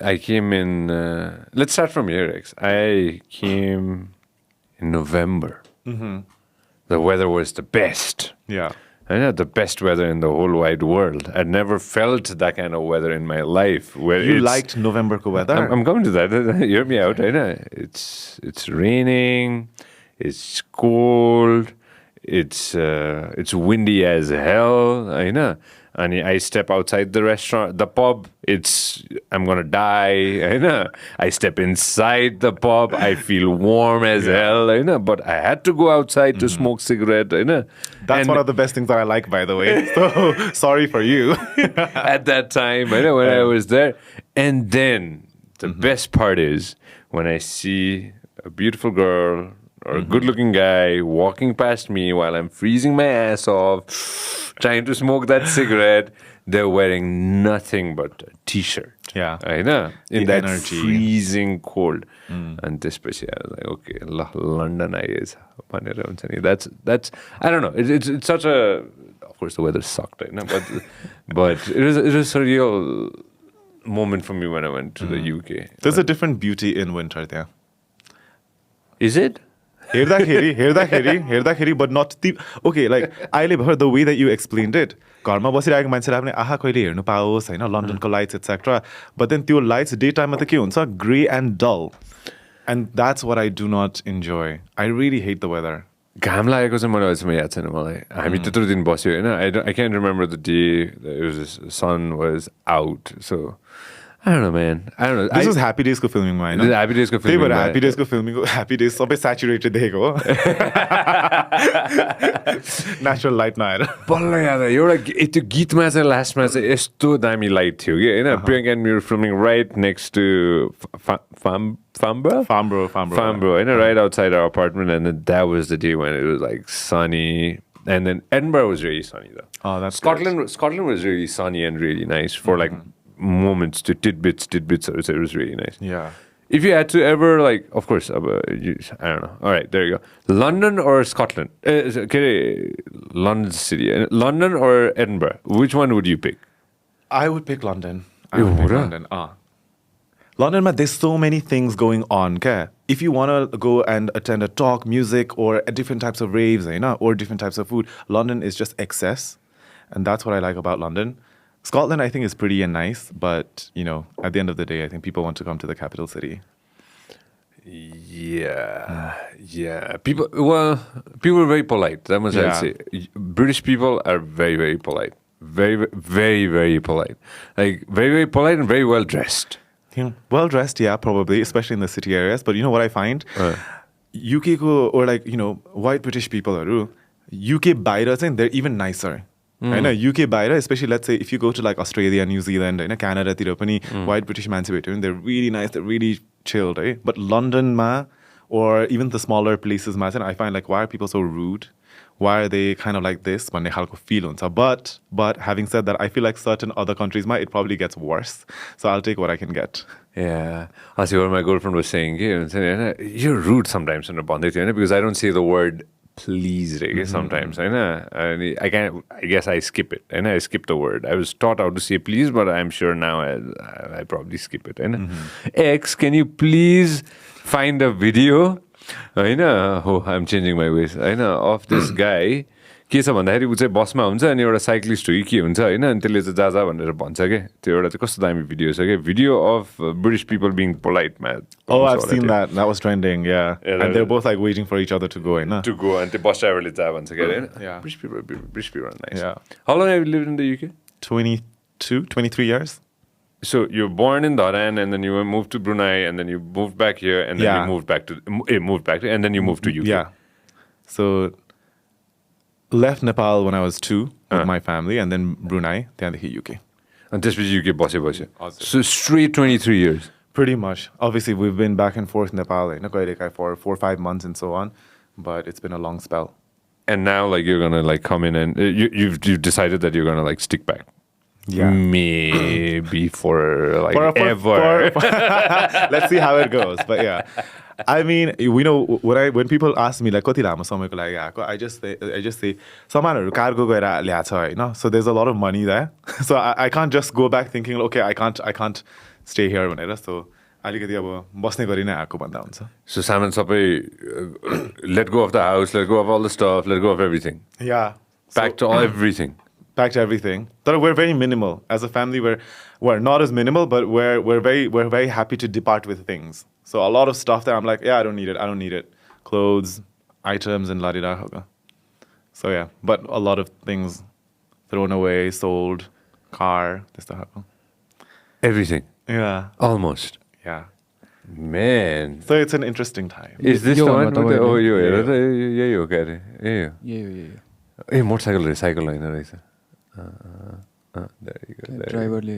I came in. Let's start from here, Rex. I came in November. The weather was the best. Yeah. I had the best weather in the whole wide world. I'd never felt that kind of weather in my life. Where You liked November ko weather? I'm coming to that. Hear me out. I know. It's raining. It's cold. It's windy as hell. I know. And I step outside the restaurant, the pub. I'm gonna die. I know. I step inside the pub. I feel warm as hell. I know. But I had to go outside to smoke cigarette. I know. That's one of the best things that I like, by the way. So sorry for you. At that time, I know when I was there. And then the best part is when I see a beautiful girl or a good-looking guy walking past me while I'm freezing my ass off, trying to smoke that cigarette. They're wearing nothing but a t-shirt. Yeah. I know. In The that energy. freezing cold. And त्यसपछि I was like, okay, London is. That's I don't know. It's such a. Of course, the weather sucked, right? But it was a surreal moment for me when I went to the UK. There's a different beauty in winter there. Is it? हेर्दाखेरि but not the okay, like अहिले भर the way that you explained it, घरमा बसिरहेको मान्छेलाई पनि आहा कहिले हेर्नु पाओस् हैन, लन्डनको लाइट्स etc. But then त्यो लाइट्स डे टाइममा त के हुन्छ, grey and dull, and that's what I do not enjoy. I really hate the weather. घाम लागेको चाहिँ मलाई अहिलेसम्म याद छैन मलाई. हामी त्यत्रो दिन बस्यो हैन. I can't remember the day the sun was out. So I don't know, man. I don't know. This was Happy Days को filming मा हैन. Happy Days को त्यही filming भएर मा. Happy Days को filming को Happy Days सबै saturated देखेको हो. Natural light नआएर. बल्ल याद आयो एउटा त्यो गीतमा चाहिँ लास्टमा चाहिँ यस्तो दामी लाइट थियो कि हैन. Priyanka and we were filming right next to Farnborough, हैन, right outside our apartment, and then that was the day when it was like sunny. And then Edinburgh was really sunny though. Oh, that's Scotland was really sunny and really nice for like moments to tidbits. So it was really nice. Yeah. If you had to ever, like, of course, I don't know. All right, there you go. London or Scotland? London city. London or Edinburgh? Which one would you pick? I would pick London. London. London, there's so many things going on. Okay? If you want to go and attend a talk, music, or different types of raves, or different types of food, London is just excess. And that's what I like about London. Scotland, I think, is pretty and nice, but, at the end of the day, I think people want to come to the capital city. Yeah. People are very polite. That must I say. British people are very, very polite. Very, very, very polite. Like, very, very polite and very well dressed. Well dressed, yeah, probably, especially in the city areas. But you know what I find? UK ko, or like, white British people, UK baira, they're even nicer. होइन UK बाहिर, especially let's say if you go to like Australia, New Zealand, होइन, Canada-तिर पनि white British मान्छे भेट्यो भने they're really nice, they're really chilled, right? But London-मा or even the smaller places-मा चाहिँ I find like, why are people so rude? Why are they kind of like this? भन्ने खालको feel हुन्छ. But having said that, I feel like certain other countries-मा it probably gets worse. So I'll take what I can get. Yeah. I see what my girlfriend was saying. You're rude sometimes, because I don't say the word please sometimes. I guess I skip it. I skip the word. I was taught how to say please, but I'm sure now I probably skip it. X, can you please find a video? Oh, I'm changing my ways. Of this guy. के छ भन्दाखेरि उ चाहिँ बसमा हुन्छ अनि एउटा cyclist हो कि के हुन्छ होइन, अनि त्यसले चाहिँ जा भनेर भन्छ के, त्यो एउटा चाहिँ कस्तो दामी भिडियो छ के, video of British people being polite मा. Oh, I've seen that. That was trending, yeah. And they're both like waiting for each other to go, होइन? To go, and त्यो बस ड्राइभरले जा भन्छ के हैन. British people are nice. Yeah. How long have you lived in the UK? 23 years. So you were born in Dharan, and then you moved to Brunei, and then you moved back here, and then you moved back to, and then you moved to UK. Yeah. So left Nepal when I was 2 with my family, and then Brunei, then the UK. And त्यसपछि UK बस्यो. So straight 23 years. Pretty much. Obviously, we've been back and forth in Nepal for 4 or 5 months and so on, but it's been a long spell. And now, like, you're gonna like come in and you've decided that you're gonna like stick back. Yeah. Maybe for like ever. Let's see how it goes. But yeah. I mean, when people ask me like कति लामो समयको लागि आएको, I just say सामानहरु cargo गरेर ल्याछ हैन. So there's a lot of money there. So I can't just go back thinking, okay, I can't stay here भनेर so अलिकति अब बस्ने गरी नै आएको भन्दा हुन्छ So Simon सबै let go of the house, let go of all the stuff, let go of everything. yeah Back to everything. back to everything. But we're very minimal as a family. We're not as minimal, but we're very happy to depart with things. So a lot of stuff that I'm like, yeah, I don't need it. Clothes, items, and la di da. So yeah, but a lot of things thrown away, sold, car, this stuff. Everything. Yeah, Almost. yeah. Man. So it's an interesting time. Is this Yo, the one? मतलब Oh, यो हेर यो। त यही हो क्या अरे यही हो ए मोटरसाइकल रहेछ साइकल होइन रहेछ There you go, there you go. ड्राइभरले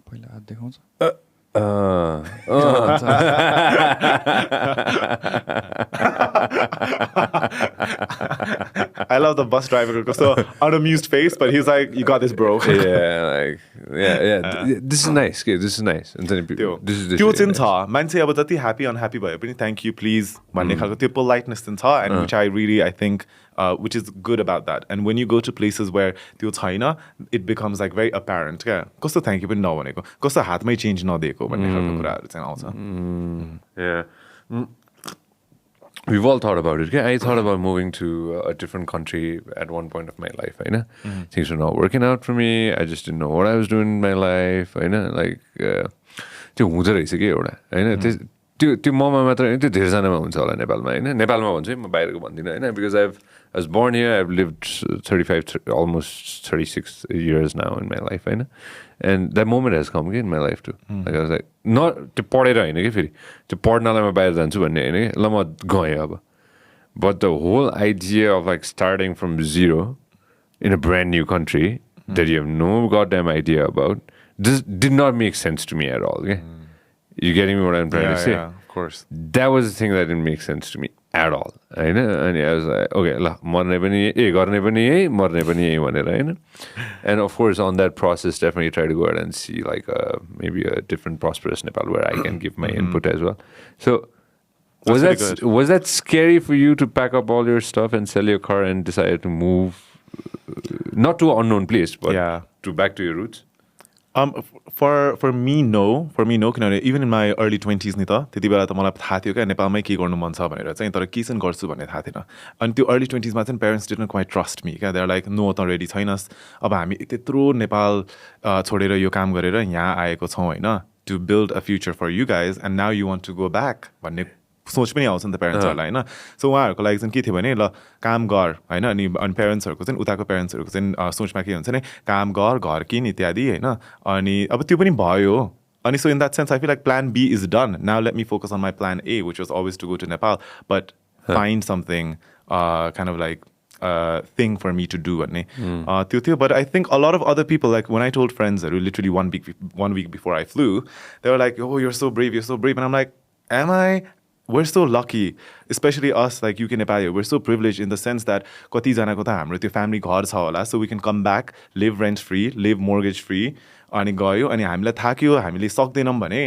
पहिला हात देखाउँछ I love the bus driver. So unamused face, but he's like, "You got this, bro." yeah. This is nice. Okay, this is nice. And then this is त्यो चाहिँ छ मान्छे अब जति ह्याप्पी अनह्याप्पी भए पनि थ्याङ्क यू प्लिज भन्ने खालको त्यो पोलाइटनेस चाहिँ छ and which I think which is good about that and when you go to places where त्यो छैन it becomes like very apparent क्या कस्तो थ्याङ्क यू पनि नभनेको कस्तो हातमै चेन्ज नदिएको भन्ने खालको कुराहरू चाहिँ आउँछ Yeah. We've all thought about it. Okay? I thought about moving to a different country at one point of my life. I know things were not working out for me. I just didn't know what I was doing in my life. I know, like, त्यो हुँदो रहेछ कि एउटा होइन त्यो त्यो ममा मात्र होइन त्यो धेरैजनामा हुन्छ होला नेपालमा होइन नेपालमा भन्छु है म बाहिरको भन्दिनँ होइन because I was born here. I've lived 35, almost 36 years now in my life, होइन and that moment has come in my life too. Like I was like, not त्यो पढेर होइन कि फेरि त्यो पढ्नलाई म बाहिर जान्छु भन्ने होइन कि ल म गएँ अब but the whole idea of like starting from zero in a brand new country that you have no goddamn idea about did not make sense to me at all. Okay? You getting me what I'm trying to say? Yeah, of course. That was the thing that didn't make sense to me at all. होइन अनि I was like, okay, ल मर्ने पनि यही गर्ने पनि यही मर्ने पनि यही भनेर होइन and of course on that process definitely try to go ahead and see like maybe a different prosperous Nepal where I can give my input as well. So was that scary for you to pack up all your stuff and sell your car and decide to move not to an unknown place but to back to your roots? For me no किनभने even in my early 20s नि त त्यति बेला त मलाई थाहा थियो क्या नेपालमै के गर्नु मन छ भनेर चाहिँ तर के चाहिँ गर्छु भन्ने थाहा थिएन अनि त्यो अर्ली 20s मा चाहिँ parents didn't quite trust me क्या देयर लाइक नो त रेडी छैनस् अब हामी त्यत्रो नेपाल छोडेर यो काम गरेर यहाँ आएको छौँ होइन to build a future for you guys and now you want to go back भन्ने सोच पनि आउँछ नि त पेरेन्ट्सहरूलाई होइन सो उहाँहरूको लागि चाहिँ के थियो भने ल काम गर होइन अनि पेरेन्ट्सहरूको चाहिँ उताको पेरेन्ट्सहरूको चाहिँ सोचमा के हुन्छ भने काम गर घर किन इत्यादि होइन अनि अब त्यो पनि भयो अनि so in that sense I feel like plan B is done now let me focus on my plan A which was always to go to Nepal but find something kind of like thing for me to do but I think a lot of other people like when I told friends that literally 1 week before I flew they were like oh you're so brave and I'm like am I we're so lucky especially us like UK Nepali we're so privileged in the sense that kati jana ko ta hamro tyo family ghar cha hola so we can come back live rent free live mortgage free ani gayo ani हामीलाई थाक्यो हामीले सक्दैनौं भने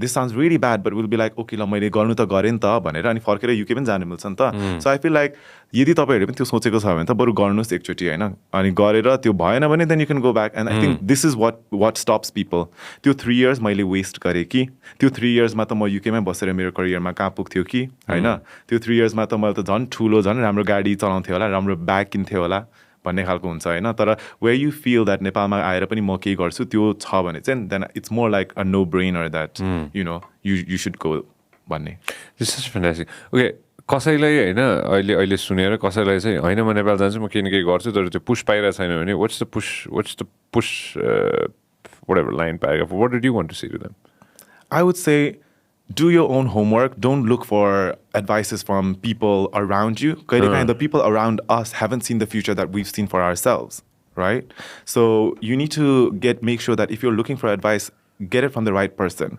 this sounds really bad but we'll be like okay ल मैले गर्नु त गरे नि त भनेर अनि फर्केर युके पनि जानु मिल्छ नि त सो आई फिल लाइक यदि तपाईहरुले पनि त्यो सोचेको छ भने त बरु गर्नुस् एकचोटी हैन अनि गरेर त्यो भएन भने then you can go back and I think this is what stops people त्यो 3 years मैले वेस्ट गरे कि त्यो 3 years मा त म युके मै बसेर मेरो करियरमा कहाँ पुग्थ्यो कि हैन त्यो 3 years मा त मैले त झन् ठुलो झन् राम्रो गाडी चलाउँथे होला राम्रो ब्याग किन्थे होला भन्ने खालको हुन्छ हैन तर where you feel that नेपालमा आएर पनि म के गर्छु त्यो छ भने चाहिँ then it's more like a no brainer that you know you should go भन्ने This is fantastic. Okay, कसैलाई हैन अहिले सुनेर कसैलाई चाहिँ हैन म नेपाल जान्छु म के गर्छु तर त्यो पुश पाइरा छैन भने what's the push whatever line paragraph what did you want to say to them? I would say do your own homework. Don't look for advices from people around you. The people around us haven't seen the future that we've seen for ourselves, right? So you need to make sure that if you're looking for advice, get it from the right person.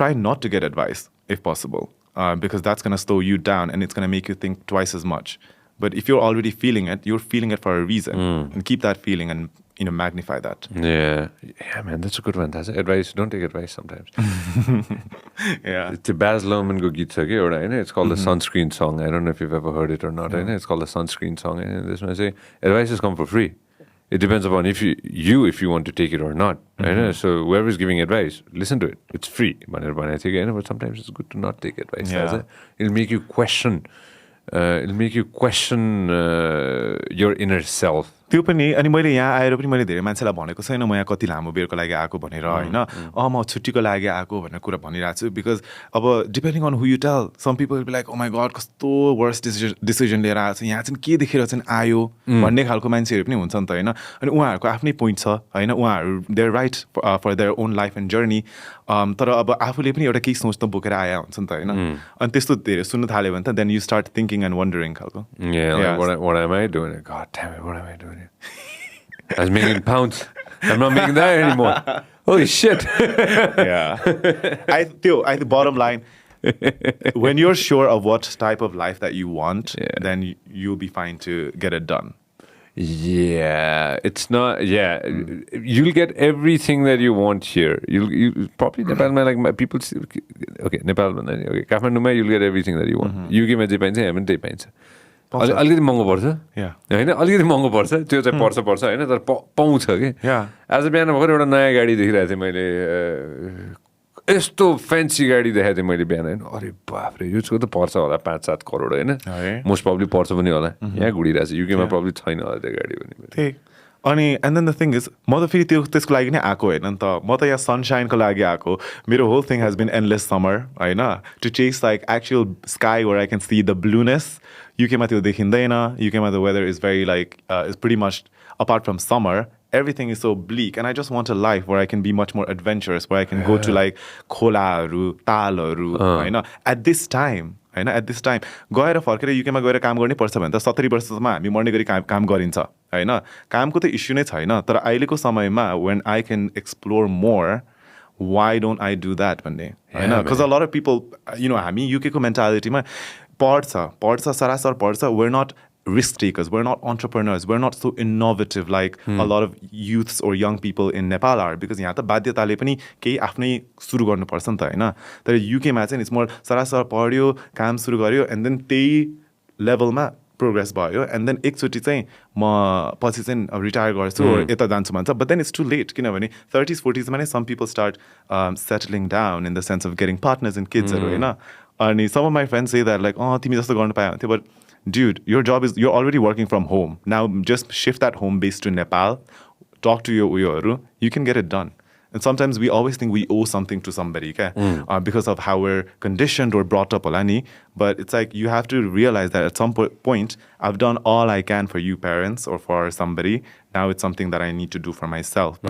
Try not to get advice if possible, because that's going to slow you down and it's going to make you think twice as much. But if you're already feeling it, you're feeling it for a reason, and keep that feeling and magnify that. Yeah, man, that's a good one. That's advice. Don't take advice sometimes. Yeah, it's a Baz Luhrmann ko geet cha ke euta haina it's called the Sunscreen Song. I don't know if you've ever heard it or not. Haina it's called the Sunscreen Song and this one say advices come for free. It depends upon if you want to take it or not. Right? So whoever is giving advice, listen to it. It's free. But sometimes it's good to not take advice. Yeah. It'll make you question. Your inner self. त्यो पनि अनि मैले यहाँ आएर पनि मैले धेरै मान्छेलाई भनेको छैन म यहाँ कति लामो बेरको लागि आएको भनेर होइन म छुट्टीको लागि आएको भन्ने कुरा भनिरहेको छु बिकज अब depending on who you tell some people will be like oh my god कस्तो वर्स्ट डिसिजन लिएर आएको छ यहाँ चाहिँ के देखेर चाहिँ आयो भन्ने खालको मान्छेहरू पनि हुन्छ नि त होइन अनि उहाँहरूको आफ्नै पोइन्ट छ होइन उहाँहरू their right for their own life and journey तर अब आफूले पनि एउटा केही सोच त बोकेर आए हुन्छ नि त होइन अनि त्यस्तो धेरै सुन्नु थाल्यो भने त then you start thinking and wondering खालको What am I doing? God damn it, what am I doing? I was making pounds. I'm not making that anymore. Holy shit. Yeah. I think bottom line, when you're sure of what type of life that you want, then you'll be fine to get it done. Yeah, it's not. Yeah, you'll get everything that you want here. You probably Nepal, like people. Okay, Nepal, okay, Kathmandu, you'll get everything that you want. UK मा जे पाइन्छ यहाँ पनि त्यही पाइन्छ अलिकति महँगो पर्छ होइन अलिकति महँगो पर्छ त्यो चाहिँ पर्छ होइन तर पाउँछ कि आज बिहान भर्खर एउटा नयाँ गाडी देखिरहेको थिएँ मैले यस्तो फ्यान्सी गाडी देखाएको थिएँ मैले बिहान होइन अरे बाफ्रे यसको त पर्छ होला 5-7 करोड होइन मोस्ट प्रब्ली पर्छ पनि होला यहाँ घुडिरहेको छ युकेमा प्रब्ली छैन होला त्यो गाडी पनि अनि and then the thing is म त फेरि त्यसको लागि नै आएको होइन नि त म त यहाँ सनसाइनको लागि आएको मेरो whole thing has been endless summer होइन to chase like actual sky where I can see the blueness युकेमा त्यो देखिँदैन युकेमा the weather is very like is pretty much apart from summer everything is so bleak and I just want a life where I can be much more adventurous where I can go to like kholaharu talharu हैन at this time गएर फर्केर युकेमा गएर काम गर्नै पर्छ भने त 70 वर्षसम्म हामी मर्ने गरी काम गरिन्छ हैन कामको त इस्यु नै छैन तर अहिलेको समयमा when I can explore more why don't I do that भन्ने हैन because a lot of people हामी युके को मेन्टालिटीमा पढ्छ सरासर पढ्छ we're not risk takers, we're not entrepreneurs, we're not so innovative like a lot of youths or young people in Nepal are because यहाँ त बाध्यताले पनि केही आफ्नै सुरु गर्नुपर्छ नि त होइन तर युकेमा चाहिँ इट्स मोर सरासर पढ्यो काम सुरु गर्यो एन्ड देन त्यही लेभलमा प्रोग्रेस भयो एन्ड देन एकचोटि चाहिँ म पछि चाहिँ रिटायर गर्छु यता जान्छु भन्छ but then it's too late किनभने 30s 40s मा नै some people start settling down in the sense of getting partners and किड्सहरू होइन अनि some of my friends say that like तिमी जस्तो गर्नु पायो हुन्थ्यो but dude, your job is you're already working from home. Now just shift that home base to Nepal. Talk to your uyoru. You can get it done. And sometimes we always think we owe something to somebody, okay? Because of how we're conditioned or brought up, Olani. But it's like you have to realize that at some point, I've done all I can for you parents or for somebody. Now it's something that I need to do for myself. Yeah.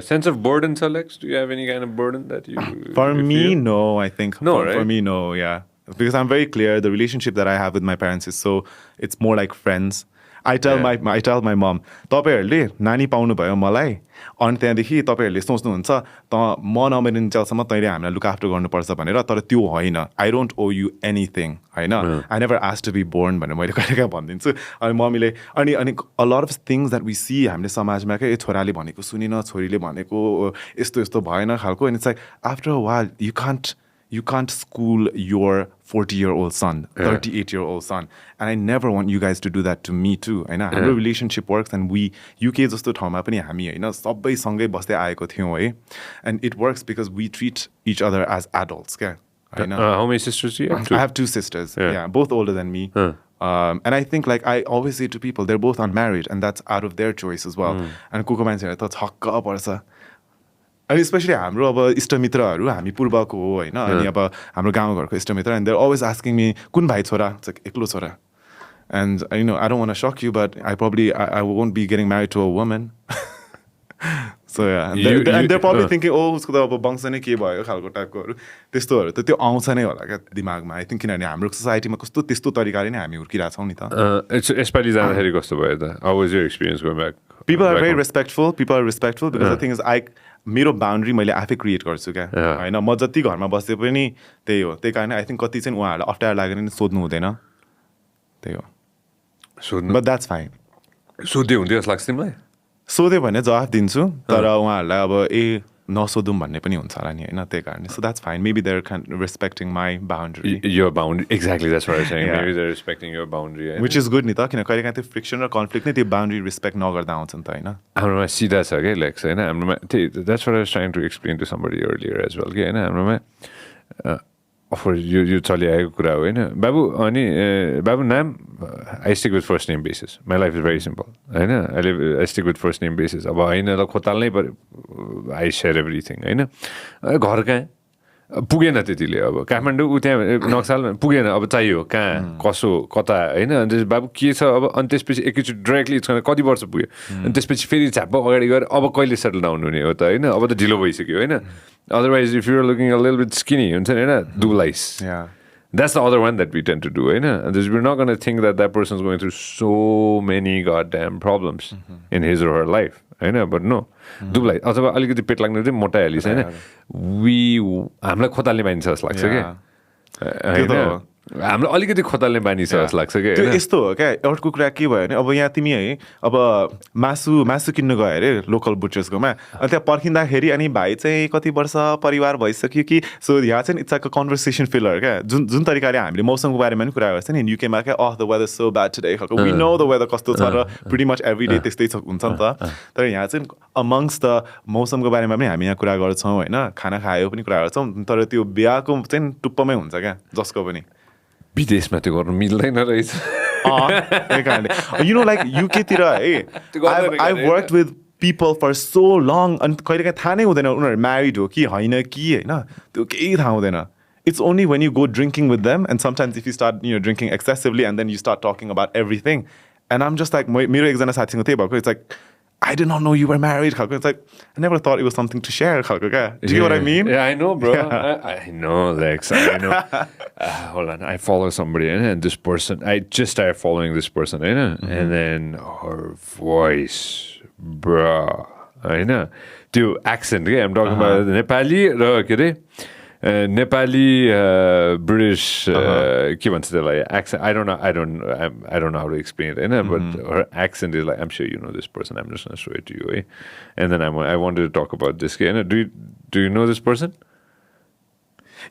Sense of burden, Alex? Do you have any kind of burden that you... For me, feel? no, I think. No, right? For me, no, yeah. Because I'm very clear, the relationship that I have with my parents is it's more like friends. I tell my mom, तपाईहरुले नानी पाउनु भयो मलाई अनि त्यहाँदेखि तपाईहरुले सोच्नुहुन्छ त म नमरिन्जेलसम्म तैले हामीलाई लुक आफ्टर गर्नुपर्छ भनेर तर त्यो होइन I don't owe you anything हैन I never asked to be born भनेर मैले कहिलेकाहीँ भनिदिन्छु अनि मम्मीले अनि a lot of things that we see हामीले समाजमा के छोराले भनेको सुनिन छोरीले भनेको यस्तो भएन खालको and it's like after a while you can't school your 40-year-old son, 38-year-old son. And I never want you guys to do that to me too. I know how relationship works and we UK जस्तो ठाउँमा पनि हामी हैन सबै सँगै बस्दै आएको थियौं है. And it works because we treat each other as adults, okay? How many sisters do you have? I have 2 sisters. Yeah, both older than me. And I think like I always say to people they're both unmarried and that's out of their choice as well. And कोको मान्छेहरु त छक्क पर्छ. अनि specially हाम्रो अब इष्टमित्रहरू हामी पूर्वको हो होइन अनि अब हाम्रो गाउँघरको इष्टमित्र and they're always asking me कुन भाइ छोरा एक्लो छोरा and I don't want to shock you but I won't be getting married to a woman so and they're probably thinking उसको त अब वंश नै के भयो खालको टाइपकोहरू त्यस्तोहरू त त्यो आउँछ नै होला क्या दिमागमा आई थिङ्क किनभने हाम्रो सोसाइटीमा कस्तो त्यस्तो तरिकाले नै हामी हुर्किरहेछौँ नि त यसपालि जाँदाखेरि कस्तो भयो त how was your experience going back People are very respectful because the thing is मेरो बाउन्ड्री मैले आफै क्रिएट गर्छु क्या होइन म जति घरमा बसे पनि त्यही हो त्यही कारण आई थिङ्क कति चाहिँ उहाँहरूलाई अप्ठ्यारो लागेर नि सोध्नु हुँदैन त्यही हो बट द्याट्स फाइन सोध्दै हुन्थ्यो जस्तो लाग्छ तिमीलाई सोध्यो भने जवाफ दिन्छु तर उहाँहरूलाई अब नसोधौँ भन्ने पनि हुन्छ होला नि होइन त्यही कारणले so that's fine maybe they're respecting my boundary Your boundary, exactly, that's what I was saying. Yeah. Maybe they're respecting your boundary. होइन? विच इज गुड नि त किन कहिलेकाहीँ त्यो फ्रिक्सन र कन्फ्लिक्ट नै त्यो बााउन्ड्री रेस्पेक्ट नगर्दा आउँछ नि त होइन हाम्रोमा सिधा छ क्या लेक्स होइन हाम्रोमा त्यही that's what I was trying to explain to somebody earlier as well कि होइन हाम्रोमा अफर यो चलिआएको कुरा हो होइन बाबु अनि बाबु नाम I stick with first name basis my life is very simple होइन अहिले I stick with first name basis अब होइन ल खोताल्नै पऱ्यो आई सेयर एभ्रिथिङ होइन घर कहाँ पुगेन त्यतिले अब काठमाडौँ ऊ त्यहाँ नक्सालमा पुगेन अब चाहियो कहाँ कसो कता होइन अनि त्यसपछि बाबु के छ अब अनि त्यसपछि एकैचोटि डाइरेक्टली कति वर्ष पुग्यो अनि त्यसपछि फेरि झ्याप्प अगाडि गएर अब कहिले सेटल डाउन हुने हो त होइन अब त ढिलो भइसक्यो होइन otherwise if you're looking a little bit skinny हुन्छ नि होइन do lice That's the other one that we tend to do, right? We're not going to think that that person's going through so many goddamn problems in his or her life, right? But no, do like. अथवा अलिकति पेट लाग्ने चाहिँ मोटाइहालिस होइन हामीलाई खोताल्ने बानी छ जस्तो लाग्छ क्या होइन हामीलाई अलिकति खोताल्ने बानी छ जस्तो लाग्छ क्या त्यो यस्तो हो क्या अर्को कुरा के भयो भने अब यहाँ तिमी है अब मासु किन्नु गयो अरे लोकल बुचर्सकोमा अनि त्यहाँ पर्खिँदाखेरि अनि भाइ चाहिँ कति वर्ष परिवार भइसक्यो कि सो यहाँ चाहिँ it's like a conversation filler क्या जुन तरिकाले हामीले मौसमको बारेमा पनि कुरा गर्छ नि युकेमा क्या the weather so bad today खालको वी नो द वेदर कस्तो छ र प्रिटी मच एभ्री डे त्यस्तै हुन्छ नि त तर यहाँ चाहिँ अमङ्स द मौसमको बारेमा पनि हामी यहाँ कुरा गर्छौँ होइन खाना खायो पनि कुरा गर्छौँ तर त्यो बिहाको चाहिँ टुप्पोमै हुन्छ क्या जसको पनि विदेशमा त्यो गर्नु मिल्दैन रहेछ त्यही कारणले यु नो लाइक युकेतिर है I work with people for so long अनि कहिलेकाहीँ थाहा नै हुँदैन उनीहरू म्यारिड हो कि होइन कि होइन त्यो केही थाहा हुँदैन it's only when you go drinking with them and sometimes if you start you drinking excessively and then you start talking about everything and um just like मेरो एकजना साथीको त्यही भएको it's like I did not know you were married. It's like, I never thought it was something to share. Do you get what I mean? Yeah, I know, bro. Yeah. I know, Lex. I know. Hold on. I follow somebody, and this person, I just started following this person, and then her voice, bro. I know. Dude, accent, okay? I'm talking about Nepali, Nepali, British, के भन्छ त्यसलाई accent. I don't know how to explain it, but her accent is like, I'm sure you know this person. I'm just going to show it to you, And then I wanted to talk about this. Do you know this person?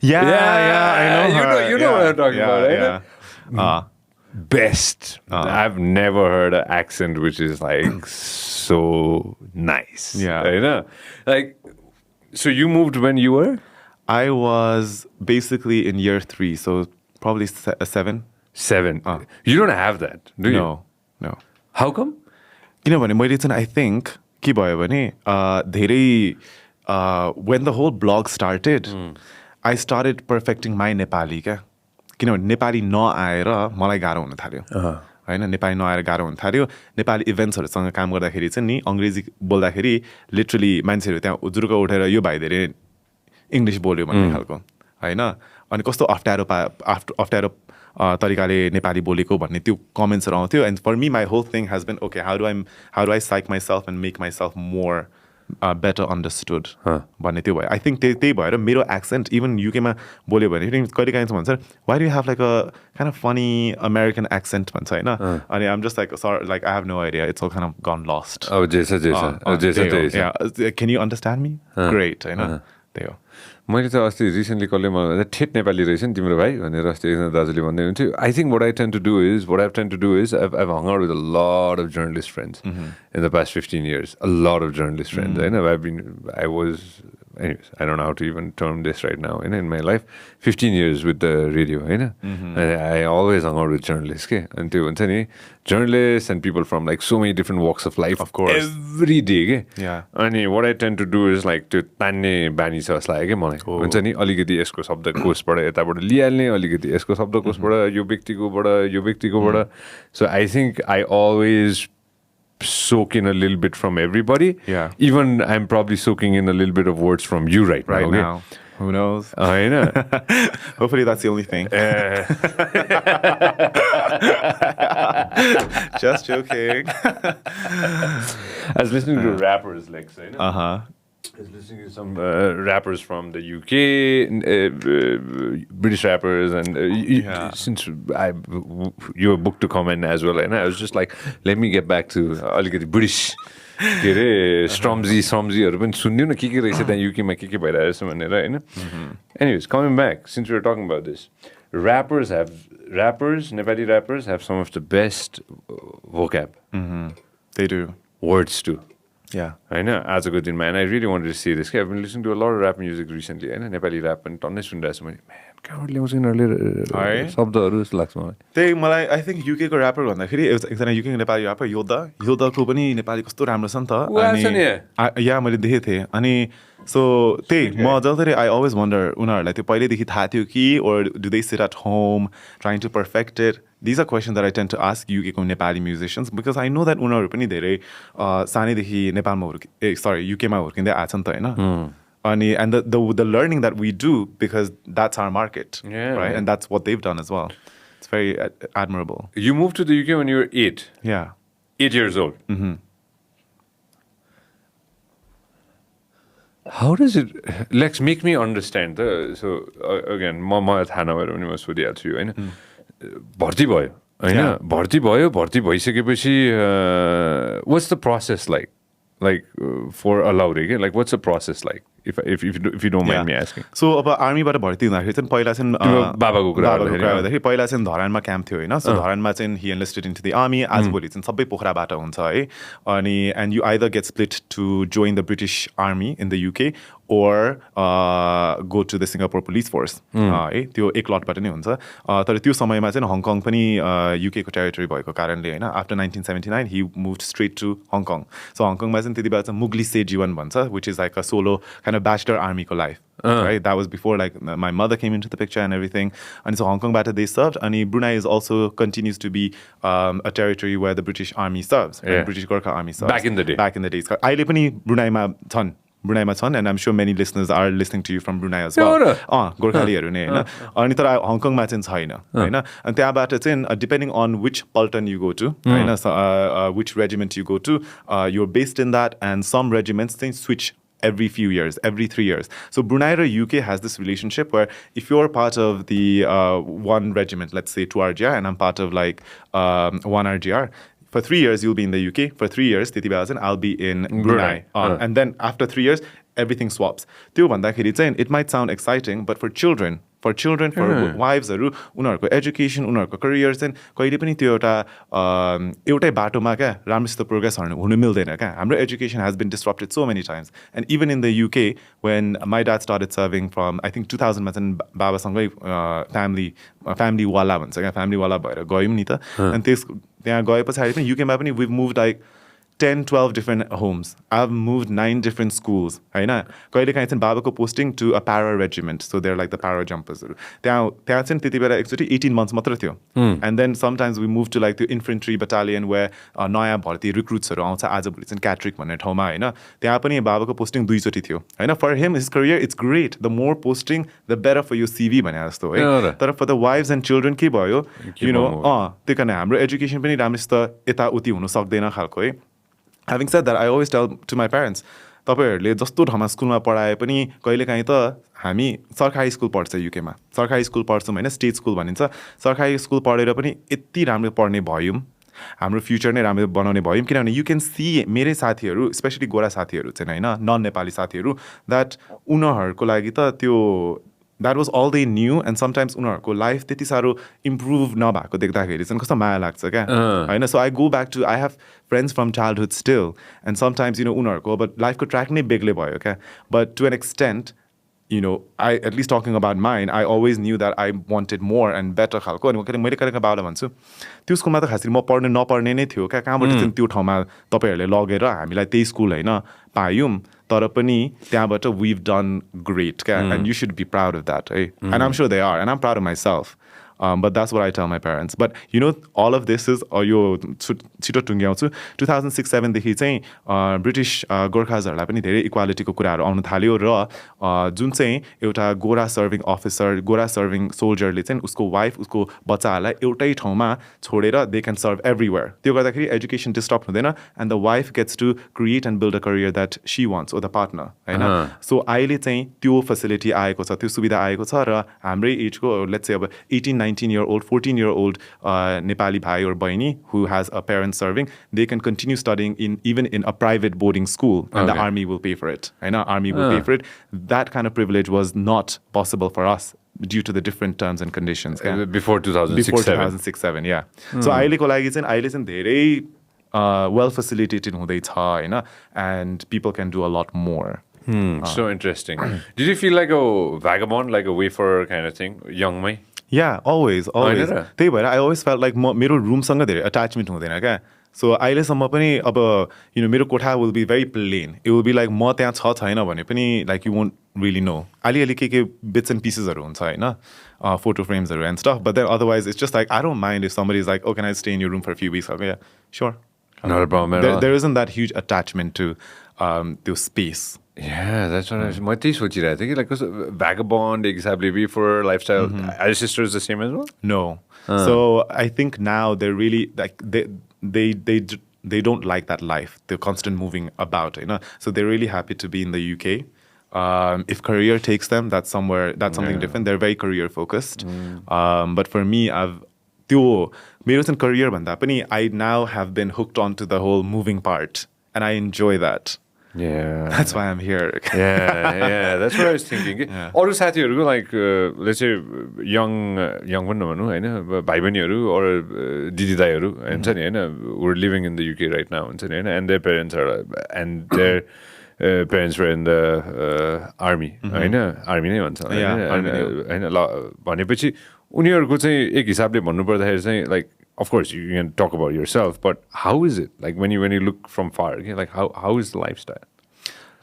Yeah, I know her. You know what I'm talking about, Yeah. Best. I've never heard an accent which is like so nice. Yeah. Like, so you moved when you were? I was basically in year 3, so probably 7. 7. You don't have that, do you? No. How come? किनभने मैले चाहिँ I think के भयो भने धेरै when the whole blog started, I started perfecting my Nepali क्या किनभने नेपाली नआएर मलाई गाह्रो हुन थाल्यो होइन नेपाली नआएर गाह्रो हुन थाल्यो नेपाली इभेन्ट्सहरूसँग काम गर्दाखेरि चाहिँ नि अङ्ग्रेजी बोल्दाखेरि लिटरली मान्छेहरू त्यहाँ जुर्को उठेर यो भाइ धेरै इङ्ग्लिस बोल्यो भन्ने खालको होइन अनि कस्तो अप्ठ्यारो तरिकाले नेपाली बोलेको भन्ने त्यो कमेन्ट्सहरू आउँथ्यो and for me my whole thing has been okay how do I psych myself and make myself more better understood भन्ने त्यो भयो आई थिङ्क त्यही भएर मेरो एक्सेन्ट इभन युकेमा बोल्यो भने फेरि कहिलेकाहीँ भन्छ why do have like a kind of funny American accent भन्छ होइन अनि I'm just like I have no idea it's all kind of gone lost can you understand me great होइन त्यही हो मैले त अस्ति रिसेन्टली कसले मलाई ठेट नेपाली रहेछ नि तिम्रो भाइ भनेर अस्ति एकजना दाजुले भन्दै हुन्थ्यो I think what I tend to do is I've hung out with a lot of journalist friends in the past 15 years. A lot of journalist friends. Anyways, I don't know how to even term this right now in my life. 15 years with the radio, I always hung out with journalists. And journalists and people from like so many different walks of life. Of course. Every day. Yeah. And what I tend to do is like to tanne bani छ जस्तो लाग्यो मलाई हुन्छ नि अलिकति यसको शब्दकोशबाट यताबाट लिइहाल्ने अलिकति यसको शब्दकोशबाट यो व्यक्तिकोबाट so I think I always soak in a little bit from everybody. Yeah. Even I'm probably soaking in a little bit of words from you right now. Who knows? Hopefully that's the only thing. Just joking. I was listening to rappers like say, I was listening to some rappers from the UK, British rappers, and since you were booked to comment as well, and I was just like, let me get back to British के अरे स्ट्रम्जीहरू पनि सुनिदिउँ न के रहेछ त्यहाँ युकेमा के भइरहेछ भनेर होइन anyways coming back since we are talking about this Nepali rappers have some of the best vocab. They do. Words too. Yeah. होइन आजको दिनमा and I really wanted to see this. I've been listening to a lot of rap music recently. होइन Nepali rap पनि टन्नै सुनिरहेको छु मैले कहाँबाट ल्याउँछ यिनीहरूले शब्दहरू जस्तो लाग्छ मलाई त्यही मलाई आई थिङ्क युकेको ऱ्यापर भन्दाखेरि एकजना युकेको नेपाली ऱ्यापर योद्धको पनि नेपाली कस्तो राम्रो छ नि त या मैले देखेको थिएँ अनि सो त्यही म जसरी आई अलवेज वन्डर उनीहरूलाई त्यो पहिल्यैदेखि थाहा थियो कि or do they sit at home trying to perfect it these are question that I tend to ask युकेको Nepali musicians because I know that उनीहरू पनि धेरै सानैदेखि नेपालमा युकेमा हुर्किँदै आएको छ नि त होइन and the learning that we do because that's our market, right? And that's what they've done as well. It's very admirable. You moved to the UK when you were 8. Yeah. 8 years old. How does it... Lex, make me understand. So, again, म थाहा नभएर पनि म सोधिहाल्छु यो होइन भर्ती भयो होइन भर्ती भइसकेपछि what's the process like for allowing it? Like what's the process like if you don't mind me asking? So अब आर्मीबाट भर्ती हुँदाखेरि चाहिँ पहिला चाहिँ बाबाको कुरा गर्दाखेरि पहिला चाहिँ धरानमा क्याम्प थियो होइन सो धरानमा चाहिँ he enlisted into the army आजभोलि चाहिँ सबै पोखराबाट हुन्छ है अनि and you either get split to join the British army in the UK or go to the Singapore police force है त्यो एक लटबाट नै हुन्छ तर त्यो समयमा चाहिँ हङकङ पनि युकेको टेरिटोरी भएको कारणले होइन after 1979 he moved straight to Hong Kong so हङकङमा चाहिँ त्यति बेला चाहिँ मुगली से जीवन भन्छ which is like a solo kind of bachelor army को life right that was before like my mother came into the picture and everything and so Hong Kong बाट they served and Brunei is also continues to be a territory where the British army serves and British Gorkha army serves back in the days अहिले पनि ब्रुनाईमा छन् and I'm sure many listeners are listening to you from Brunei as well गोर्खालीहरू नै होइन अनि तर हङकङमा चाहिँ छैन होइन अनि त्यहाँबाट चाहिँ depending on which Pulton you go to होइन which regiment you go to you're based in that and some regiments they switch every few years, every 3 years. So Brunei or UK has this relationship where if you're part of the one regiment, let's say 2RGR, and I'm part of like 1RGR, for 3 years you'll be in the UK. For 3 years, I'll be in Brunei. And then after 3 years, everything swaps. It might sound exciting, but for children, for wives, उनीहरूको education उनीहरूको career चाहिँ कहिले पनि त्यो एउटै बाटोमा क्या राम्रोसित प्रोग्रेस हुनु मिल्दैन क्या हाम्रो education has been disrupted so many times and even in the UK when my dad started serving from I think 2000मा चाहिँ बाबासँगै फ्यामिलीवाला भन्छ क्या फ्यामिलीवाला भएर गयौँ नि त अनि त्यहाँ गए पछाडि पनि युकेमा पनि we move like 10-12 different homes. I've moved 9 different schools. होइन कहिलेकाहीँ चाहिँ बाबाको posting to a para regiment so there like the para जम्पर्सहरू त्यहाँ चाहिँ त्यति बेला एकचोटि 18 months मात्र थियो and then sometimes we move to like त्यो इन्फेन्ट्री बटालियन वे नयाँ भर्ती रिक्रुट्सहरू आउँछ आजभोलि चाहिँ क्याट्रिक भन्ने ठाउँमा होइन त्यहाँ पनि बाबाको पोस्टिङ 2 चोटि थियो होइन for him his career it's great the more posting the better for your CV भने जस्तो है तर for the wife's and children के भयो यु नो त्यही कारण हाम्रो एजुकेसन पनि राम्रोसित यताउति हुनु सक्दैन खालको है Having said that, I always tell to my parents, तपाईँहरूले जस्तो ठाउँमा स्कुलमा पढाए पनि कहिलेकाहीँ त हामी सरकारी स्कुल पढ्छ युकेमा सरकारी स्कुल पढ्छौँ होइन स्टेट स्कुल भनिन्छ सरकारी स्कुल पढेर पनि यति राम्रो पढ्ने भयौँ हाम्रो फ्युचर नै राम्रो बनाउने भयौँ किनभने यु क्यान सी मेरै साथीहरू स्पेसली गोरा साथीहरू चाहिँ होइन नन नेपाली साथीहरू द्याट उनीहरूको लागि त त्यो that was all the new and sometimes उनीहरूको लाइफ त्यति साह्रो इम्प्रुभ नभएको देख्दाखेरि चाहिँ कस्तो माया लाग्छ क्या होइन so I go back to I have friends from childhood still and sometimes you know उनीहरूको अब लाइफको ट्र्याक नै बेग्लै भयो क्या but to an extent you know, at least talking about mine, I always knew that I wanted more and better खालको अनि मैले कहिले बाबालाई भन्छु त्यो स्कुलमा त खासरी म पढ्ने नपढ्ने नै थियो क्या कहाँबाट चाहिँ त्यो ठाउँमा तपाईँहरूले लगेर हामीलाई त्यही स्कुल होइन पायौँ तर पनि त्यहाँबाट we've done great क्या and you should be proud of that है and I'm sure they are and I'm proud of myself but that's what I tell my parents but you know all of this is यो छिटो टुङ्ग्याउँछु 2006-07 देखि चाहिँ British गोर्खाजहरूलाई पनि धेरै इक्वालिटीको कुराहरू आउन थाल्यो र जुन चाहिँ एउटा गोरा सर्भिङ अफिसर गोरा सर्भिङ सोल्जरले चाहिँ उसको वाइफ उसको बच्चाहरूलाई एउटै ठाउँमा छोडेर दे क्यान सर्भ एभ्रिवेयर त्यो गर्दाखेरि एजुकेसन डिस्टर्ब हुँदैन and the wife gets to create and build a career that she wants or the partner होइन सो अहिले चाहिँ त्यो फेसिलिटी आएको छ त्यो सुविधा आएको छ र हाम्रै एजको लेट्स से अब 18 19-year-old, 14-year-old Nepali bhai or bahini who has a parent serving, they can continue studying even in a private boarding school, and the army will pay for it. And our army will pay for it. That kind of privilege was not possible for us due to the different terms and conditions. Before 2006, Before 2006-07, yeah. So अहिलेको लागि चाहिँ धेरै well facilitated हुँदैछ हैन, and people can do a lot more. So interesting. Did you feel like a vagabond, like a wayfarer kind of thing, young mai? Yeah, always. होइन र? त्यही भएर I always felt like मेरो रूमसँग धेरै attachment हुँदैन क्या. So अहिलेसम्म पनि अब मेरो कोठा will be very plain. It will be like म त्यहाँ छ छैन भने पनि like you won't really know. अलिअलि के bits and piecesहरू हुन्छ हैन, photo framesहरू and stuff, but then otherwise it's just like I don't mind if somebody is like, oh, can I stay in your room for a few weeks? I'll go, yeah, sure. Not a problem at all. There isn't that huge attachment to space. Yeah, that's what I त्यही सोचिरहेको थिएँ कि like vagabond एक हिसाबले wayfarer lifestyle. Are your sisters the same as well? No. So I think now they're really like they don't like that life, the constant moving about, so they're really happy to be in the UK. If career takes them, that's something different. They're very career focused. But for me, मेरो चाहिँ career भन्दा पनि I now have been hooked onto the whole moving part, and I enjoy that. Yeah. That's why I'm here. Yeah, that's what I was thinking. अरू साथीहरूको like let's say young पनि नभनौँ हैन, भाइ बहिनीहरू or दिदी दाइहरू हुन्छ नि हैन, we're living in the UK right now हुन्छ नि हैन, and their parents were in the army हैन, army नै भन्छ हैन ल भनेपछि उनीहरूको चाहिँ एक हिसाबले भन्नुपर्दाखेरि चाहिँ like of course you can talk about yourself, but how is it like when you look from far, okay? Like how is the lifestyle?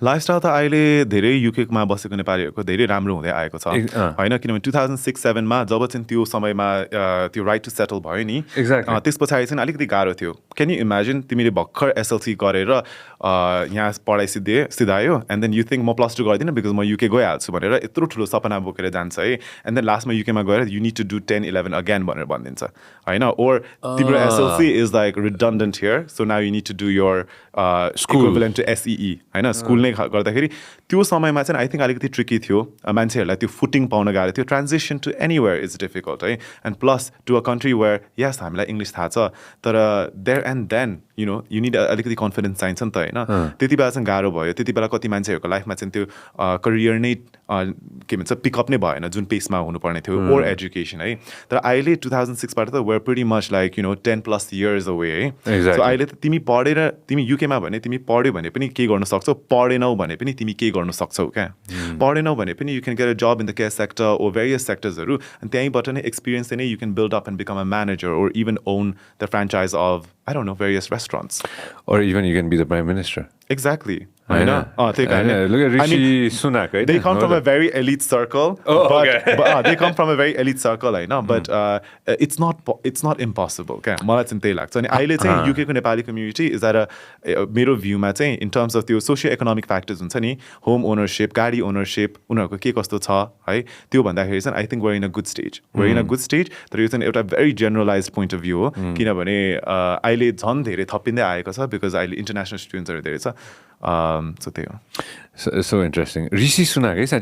Lifestyle त अहिले धेरै युकेमा बसेको नेपालीहरूको धेरै राम्रो हुँदै आएको छ हैन, किनभने 2006-07 मा जब चाहिँ त्यो समयमा त्यो राइट टु सेटल भयो नि, त्यस पछाडि चाहिँ अलिकति गाह्रो थियो. क्यान यु इमेजिन तिमीले भर्खर एसएलसी गरेर यहाँ पढाइ सिधायो एन्ड देन यु थिङ्क म +2 गर्दिनँ बिकज म युके गइहाल्छु भनेर यत्रो ठुलो सपना बोकेर जान्छ है, एन्ड देन लास्टमा युकेमा गएर you need to do 10-11 again भनेर भनिदिन्छ हैन, ओर तिम्रो SLC is like redundant here, so now you need to do your equivalent to SEE हैन, स्कुल गर्दाखेरि त्यो समयमा चाहिँ आई थिङ्क अलिकति ट्रिकी थियो, मान्छेहरूलाई त्यो फुटिङ पाउन गाह्रो थियो. Transition to anywhere is difficult है, and plus to a country where yes हामीलाई इङ्ग्लिस थाहा छ तर there and then you need अलिकति कन्फिडेन्स चाहिन्छ नि त हैन. त्यति बेला चाहिँ गाह्रो भयो. त्यति बेला कति मान्छेहरूको लाइफमा चाहिँ त्यो करियर नै के भन्छ पिकअप नै भएन जुन पेसमा हुनुपर्ने थियो, ओर एजुकेसन है. तर अहिले 2006बाट त we're pretty much like 10+ years away है. सो अहिले त तिमी पढेर तिमी युकेमा भने तिमी पढ्यो भने पनि के गर्न सक्छौ, पढेनौ भने पनि तिमी के गर्न सक्छौ क्या. पढेनौ भने पनि you can get a job in the care sector or various सेक्टर्सहरू, अनि त्यहीँबाट नै एक्सपिरियन्स नै you can build up and become a manager or even own the franchise of I don't know, various restaurants. Or even you can be the prime minister. Exactly. I know. Look at Rishi Sunak, right? They come from a very elite circle. But they come from a very elite circle, I know. But it's not impossible. Okay. मलाई चाहिँ त्यही लाग्छ. अनि अहिले चाहिँ युकेको Nepali community is at मेरो भ्यूमा चाहिँ in terms of त्यो सोसियो इकोनोमिक फ्याक्टर्स हुन्छ नि, होम ओनरसिप, गाडी ओनरसिप, उनीहरूको के कस्तो छ है, त्यो भन्दाखेरि चाहिँ I think we're in a good stage. We're in a good stage. तर यो चाहिँ एउटा very generalise point of view हो, किनभने अहिले झन् धेरै थपिँदै आएको छ बिकज अहिले इन्टरनेसनल स्टुडेन्ट्सहरू धेरै छ. So त्यही हो. So interesting. Rishi Sunak is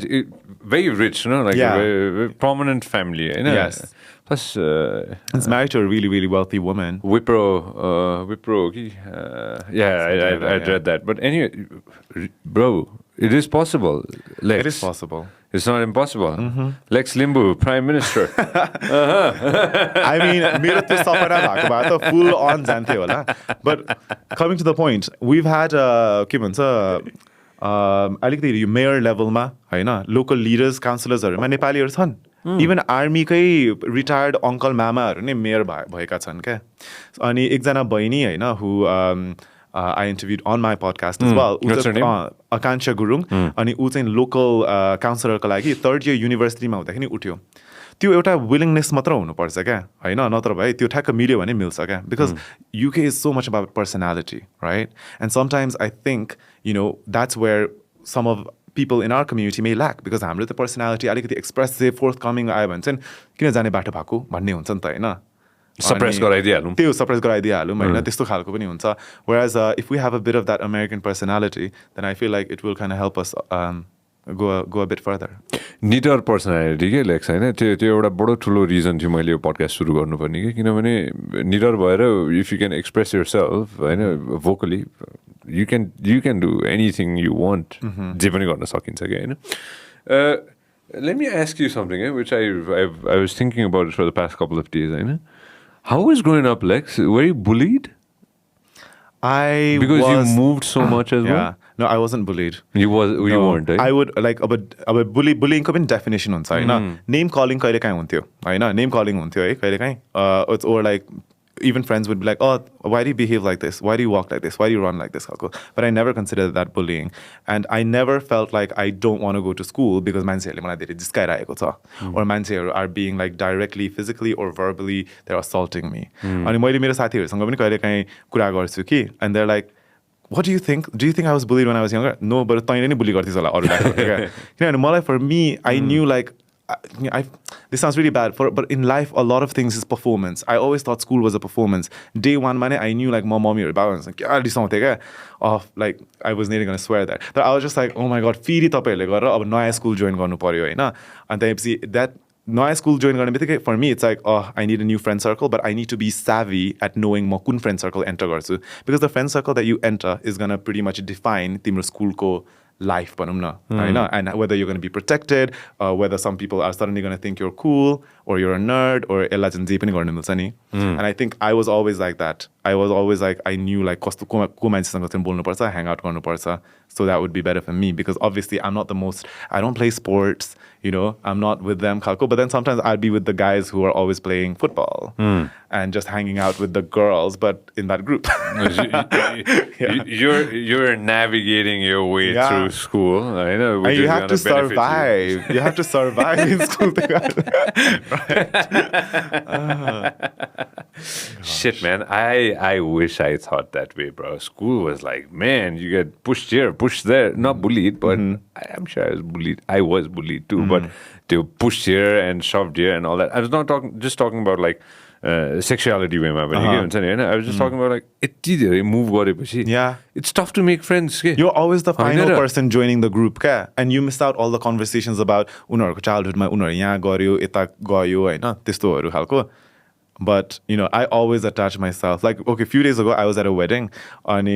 very rich, like a very prominent family. Yes. Plus, he's married to a really, really wealthy woman. Wipro. I read that. But anyway, bro, it is possible. Lex. It is possible. It's not impossible. Lex Limbu, Prime Minister. I mean, मेरो त्यो सपना भएको भए त full on जान्थ्यो होला. But coming to the point, we've had के भन्छ अलिकति यो मेयर लेभलमा होइन, लोकल लिडर्स काउन्सिलर्सहरूमा नेपालीहरू छन्. इभन आर्मीकै रिटायर्ड अङ्कल मामाहरू नै मेयर भएका छन् क्या. अनि एकजना बहिनी होइन हु I interviewed on my podcast as well. What's her name? Akansha Gurung. अनि ऊ चाहिँ लोकल काउन्सिलरको लागि 3rd year युनिभर्सिटीमा हुँदाखेरि उठ्यो. त्यो एउटा विलिङनेस मात्र हुनुपर्छ क्या होइन, नत्र भए त्यो ठ्याक्क मिल्यो भने मिल्छ क्या. Because UK is so much about personality, right? And sometimes I think, that's where some of people in our community may lack, because हाम्रो त पर्सनालिटी अलिकति एक्सप्रेसिभ फोर्थकमिङ आयो भने चाहिँ किन जाने बाटो भएको भन्ने हुन्छ नि त होइन. सप्रेस गराइदिइहालौँ, त्यो सप्रेस गराइदिइहालौँ होइन, त्यस्तो खालको पनि हुन्छ. Whereas if we have a bit of that American personality, then I feel like it will kind of help us go a bit further. Knitter personality के लेक्स होइन त्यो एउटा बडो ठुलो रिजन थियो मैले यो पडकास्ट सुरु गर्नुपर्ने कि किनभने निटर भएर if you can express yourself होइन vocally you can do anything you want जे पनि गर्न सकिन्छ कि होइन let me ask you something है which I was thinking about for the past couple of days होइन how was growing up Lex were you bullied Because you moved so much as well? No, I wasn't bullied. You weren't, right? I would like अब bullying को पनि definition हुन्छ होइन name calling कहिले काहीँ हुन्थ्यो होइन name calling हुन्थ्यो है कहिले काहीँ it's or like even friends would be like, oh, why do you behave like this? Why do you walk like this? Why do you run like this? But I never considered that bullying. And I never felt like I don't want to go to school because मान्छेहरूले मलाई धेरै जिस्काइरहेको छ or मान्छेहरू are being like directly, physically or verbally, they're assaulting me. अनि मैले मेरो साथीहरूसँग पनि कहिले काहीँ कुरा गर्छु कि and they're like, what do you think? Do you think I was bullied when I was younger? No, but तैँले नै bully गर्थ्यौ होला अरूलाई किनभने मलाई for me, I knew like this sounds really bad, but in life, a lot of things is performance. I always thought school was a performance. Day one, I knew like my mommy or Baba was like, yeah, do something. Like I was nearly gonna swear that. But I was just like, oh my god, feed it up. अब नयाँ school join गर्नु पर्यो हैन. And then see that नयाँ school join गर्ने बित्तिकै for me, it's like, oh, I need a new friend circle, but I need to be savvy at knowing म कुन friend circle enter गर्छु. Because the friend circle that you enter is gonna pretty much define तिम्रो school को life and whether you're going to be protected, whether some people are suddenly going to think you're cool or you're a nerd or and I think I was always like that. I was always like, I knew like hang out so that would be better for me because obviously I'm not the most, I don't play sports, you know, I'm not with them, but then sometimes I'd be with the guys who are always playing football and just hanging out with the girls, but in that group. You're navigating your way through school. I know. And you have to survive. You have to survive in school. Shit, man. I wish I thought that way, bro. School was like, man, you get pushed here, pushed there. Not bullied, but I'm sure I was bullied. I was bullied too, but they were pushed here and shoved here and all that. I was not talking about like sexuality way ma pani I was just talking about like यति धेरै move गरेपछि it's tough to make friends के you're always the final person joining the group क्या and you miss out all the conversations about उनीहरुको childhood मा उनीहरु यहाँ गर्यो यता गयो हैन त्यस्तोहरु खालको but you know I always attach myself like okay few days ago I was at a wedding and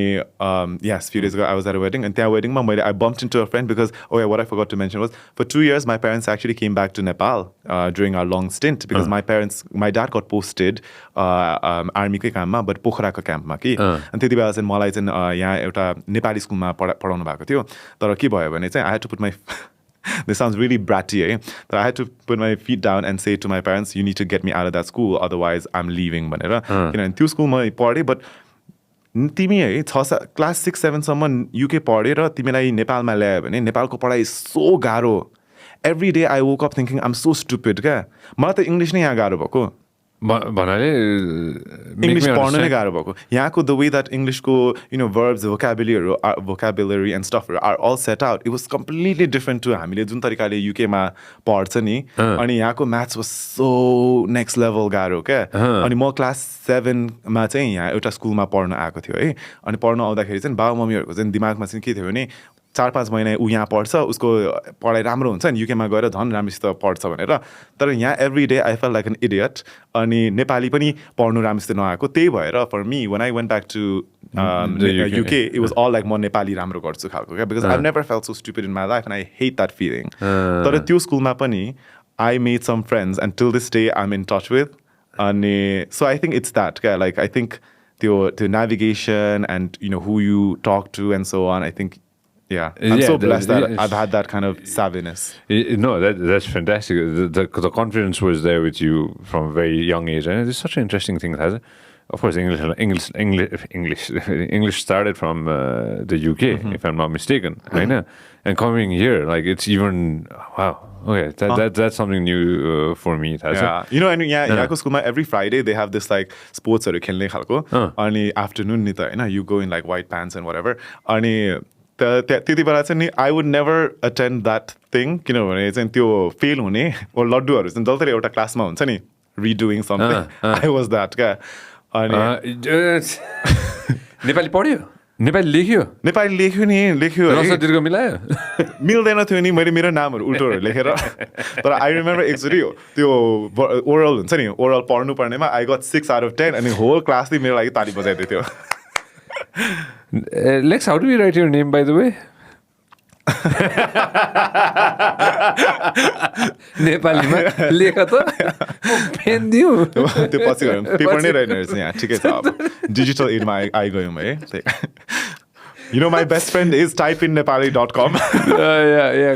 few days ago I was at a wedding and that wedding I bumped into a friend because what I forgot to mention was for 2 years my parents actually came back to Nepal during our long stint because my dad got posted army ko काम मा but Pokhara को camp मा कि अनि त्यतिबेला चाहिँ मलाई चाहिँ यहाँ एउटा नेपाली स्कुलमा पढाउनु भएको थियो तर के भयो भने चाहिँ I had to put my this sounds really bratty, but I had to put my feet down and say to my parents, you need to get me out of that school, otherwise I'm leaving. You know, in two school my party, but तिमी class 6-7 सम्म UK पढेर तिमीलाई नेपालमा ल्यायो भने नेपालको पढाइ so गाह्रो. Every day I woke up thinking I'm so stupid क्या मलाई त इंग्लिश नै यहाँ गाह्रो भएको भन्नाले English पढ्न नै गाह्रो भएको यहाँको the way that English को you know verbs vocabulary and stuff are all set out it was completely different to हामीले जुन तरिकाले UK मा पढ्छ नि अनि यहाँको maths was so next level गाह्रो क्या अनि म class 7 मा चाहिँ यहाँ एउटा स्कुलमा पढ्न आएको थियो है अनि पढ्न आउँदाखेरि चाहिँ बाबु मम्मीहरुको चाहिँ दिमागमा चाहिँ के थियो भने 4-5 महिना उ यहाँ पढ्छ उसको पढाइ राम्रो हुन्छ नि युकेमा गएर धन राम्रोसित पढ्छ भनेर तर यहाँ every day I felt like an idiot अनि नेपाली पनि पढ्नु राम्रोसित नआएको त्यही भएर for me when I went back to UK it was all like म नेपाली राम्रो गर्छु खालको क्या because I've never felt so stupid in my life and I hate that feeling तर त्यो स्कुलमा पनि I made some friends and till this day I'm in touch with अनि so I think it's that क्या like I think the navigation and you know who you talk to and so on I think I'm so blessed that I've had that kind of savviness. No, that's fantastic. The confidence was there with you from a very young age, and it's such an interesting thing. Of course, English started from the UK, if I'm not mistaken. And coming here, like it's even wow. Okay, that's something new for me. You know, and yako school every Friday they have this like sports or khelne khalko. Ani afternoon ni ta, you go in like white pants and whatever. Ani त्यति बेला चाहिँ नि I would never attend that thing किनभने चाहिँ त्यो fail हुने ओ लड्डुहरू चाहिँ जसरी एउटा क्लासमा हुन्छ नि रिडुइङ समथिङ आई वाज द्याट क्या अनि नेपाली पढ्यो नेपाली लेख्यो नेपाली लेख्यो है। रस दीर्घ मिलायो मिल्दैन थियो नि मैले मेरो नामहरू उल्टोहरू लेखेर तर आई रिमेम्बर एकचोटि त्यो ओरल हुन्छ नि ओरल पढ्नु पर्नेमा आई गट 6 out of 10 अनि होल क्लासले मेरो लागि ताली बजाइदियो थियो Lex, how do we write your name, by the way? नेपालीमा लेख त पेन दियो त्यो पछि गयो पेपर नै रहेन रहेछ यहाँ ठिकै छ अब डिजिटल एजमा आइगयौँ है my best friend is typeinnepali.com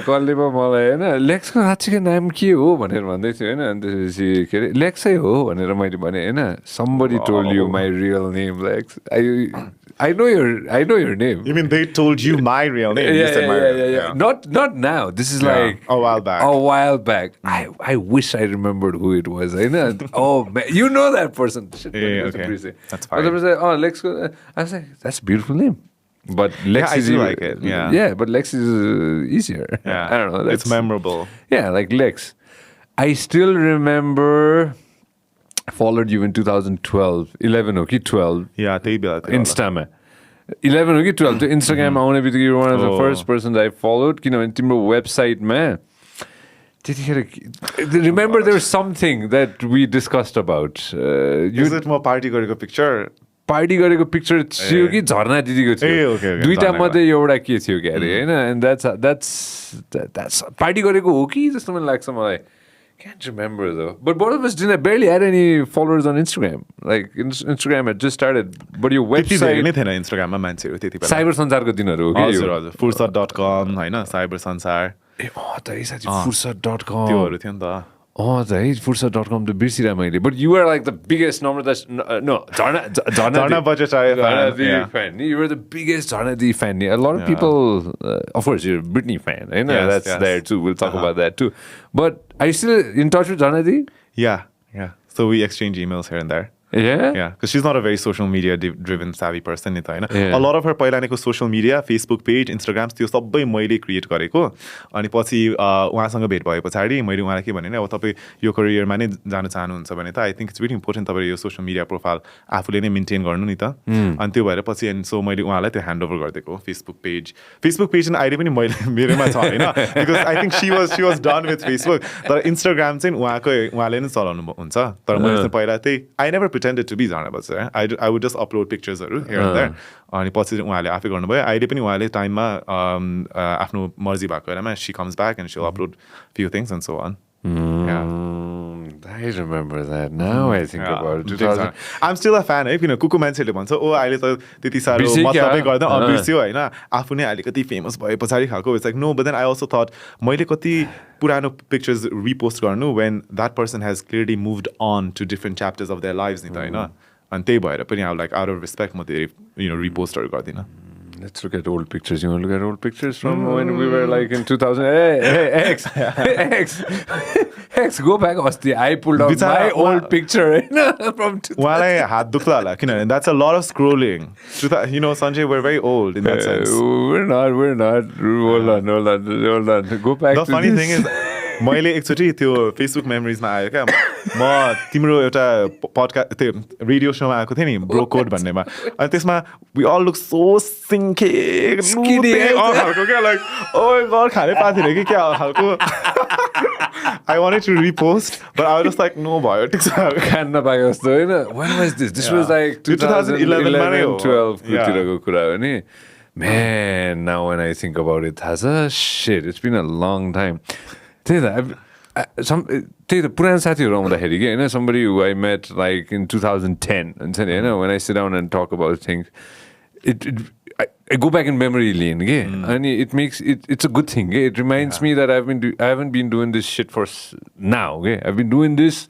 कसले पो मलाई होइन लेक्सको साँच्चीको नाम के हो भनेर भन्दै थियो होइन अनि त्यसपछि के अरे लेक्सै हो भनेर मैले भने होइन somebody told you my real name Lex I know your name. You mean they told you my real name? Yeah. Not now. This is like a while back. A while back. I wish I remembered who it was. Oh man, you know that person. Shit, okay. That's fine. But I was like, oh, Lex. I was like, that's a beautiful name. But Lex I do like it. Yeah, but Lex is easier. Yeah. I don't know. It's memorable. Yeah, like Lex. I still remember. I followed you in 2012. 11 okay, 12. Yeah, त्यही बेला थियो Instaमा 11 okay, 12 त्यो Instagram आउने बित्तिकै you were one of the first persons I followed किनभने तिम्रो वेबसाइटमा त्यतिखेर remember there was something that we discussed about Is it म पार्टी गरेको पिक्चर पार्टी गरेको पिक्चर थियो कि झरना दिदीको थियो दुईटा मध्ये एउटा के थियो के अरे हैन and that's पार्टी गरेको हो कि जस्तो मलाई लाग्छ मलाई Can't remember though. But both of us barely had any followers on Instagram. Like Instagram had just started. But your website. त्यति थिएन इन्स्टाग्राममा मान्छेहरू त्यति बेला साइबर संसारको दिनहरू हो कि हजुर fursat.com हैन साइबर संसार ए त साथी fursat.com त्योहरू थियो नि त त है fursat.com त बिर्सिरा मैले but you were like the biggest no Jharna Bhattacharya fan you were the biggest Janathy fan a lot of people of course you're a Britney fan I know that's there too we'll talk about that too but are you still in touch with Janathy? Yeah so we exchange emails here and there Yeah, because she's not a very social media driven savvy person नि त हैन a lot of her पहिलाको social media Facebook page Instagram त्यो सबै मैले create गरेको अनि पछि उहाँसँग भेट भए पछाडी मैले उहाँलाई के भने अब तपाई यो करियरमा नै जान चाहनुहुन्छ भने त I think it's very important तपाईले यो सोशल मिडिया प्रोफाइल आफूले नै मेन्टेन गर्नु नि त अनि त्यो भएर पछि एन्ड सो मैले उहाँलाई त्यो ह्यान्डओभर गरिदिएको फेसबुक पेज अनि अहिले पनि मैले मेरोमा छ हैन because I think she was done with Facebook तर इन्स्टाग्राम चाहिँ उहाँले नै चलाउनु हुन्छ तर मैले पहिला चाहिँ I never pretended to be Jana Bhattacharya. I would just upload pictures here and there. अनि पछि उहाँले आफै गर्नुभयो अहिले पनि उहाँले टाइममा आफ्नो मर्जी भएको बेलामा she comes back and she'll upload few things and so on. I remember that. Now I think about it. I'm still a fan है किन कुकु मान्छेले भन्छ ओ अहिले त त्यति साह्रो मतलबै गर्दा बिर्स्यो हैन आफू नै अलिकति फेमस भए पछाडी खालको it's like no but then I also thought मैले कति पुरानो पिक्चर्स रिपोस्ट गर्नु when that person has clearly moved on to different chapters of their lives नि त हैन अनि त्यही भएर पनि I like out of respect म धेरै रिपोस्टहरु गर्दिन Let's look at old pictures. You want to look at old pictures from when we were like in 2000? Hey, X, go back. I pulled out my old picture from 2000. Uहाँलाई हात दुख्ला होला किनभने that's a lot of scrolling. Sanjay, we're very old in that sense. We're not. Hold on. Go back. The funny thing is, मैले एकचोटि त्यो Facebook मेमोरिजमा आयो क्या म तिम्रो एउटा पडकास्ट त्यो रेडियो शोमा आएको थिएँ नि ब्रो कोड भन्नेमा अनि त्यसमा वी अल लुक सो सिङ्के खालको क्या लाइक ओ घर खानै पाएको थिएन कि क्या खालको I wanted to repost but I was just like no भयो ठिक छ खान नपाएको जस्तो होइन when was this was like 2011 12 कुतिरको कुरा हो नि man now when I think about it shit it's been a long time त्यही त पुरानो साथीहरू आउँदाखेरि कि होइन somebody who I met like in 2010 हुन्छ नि होइन when I sit down and talk about things I go back in memory lane के अनि it's a good thing के it reminds me that I haven't been doing this shit for now okay I've been doing this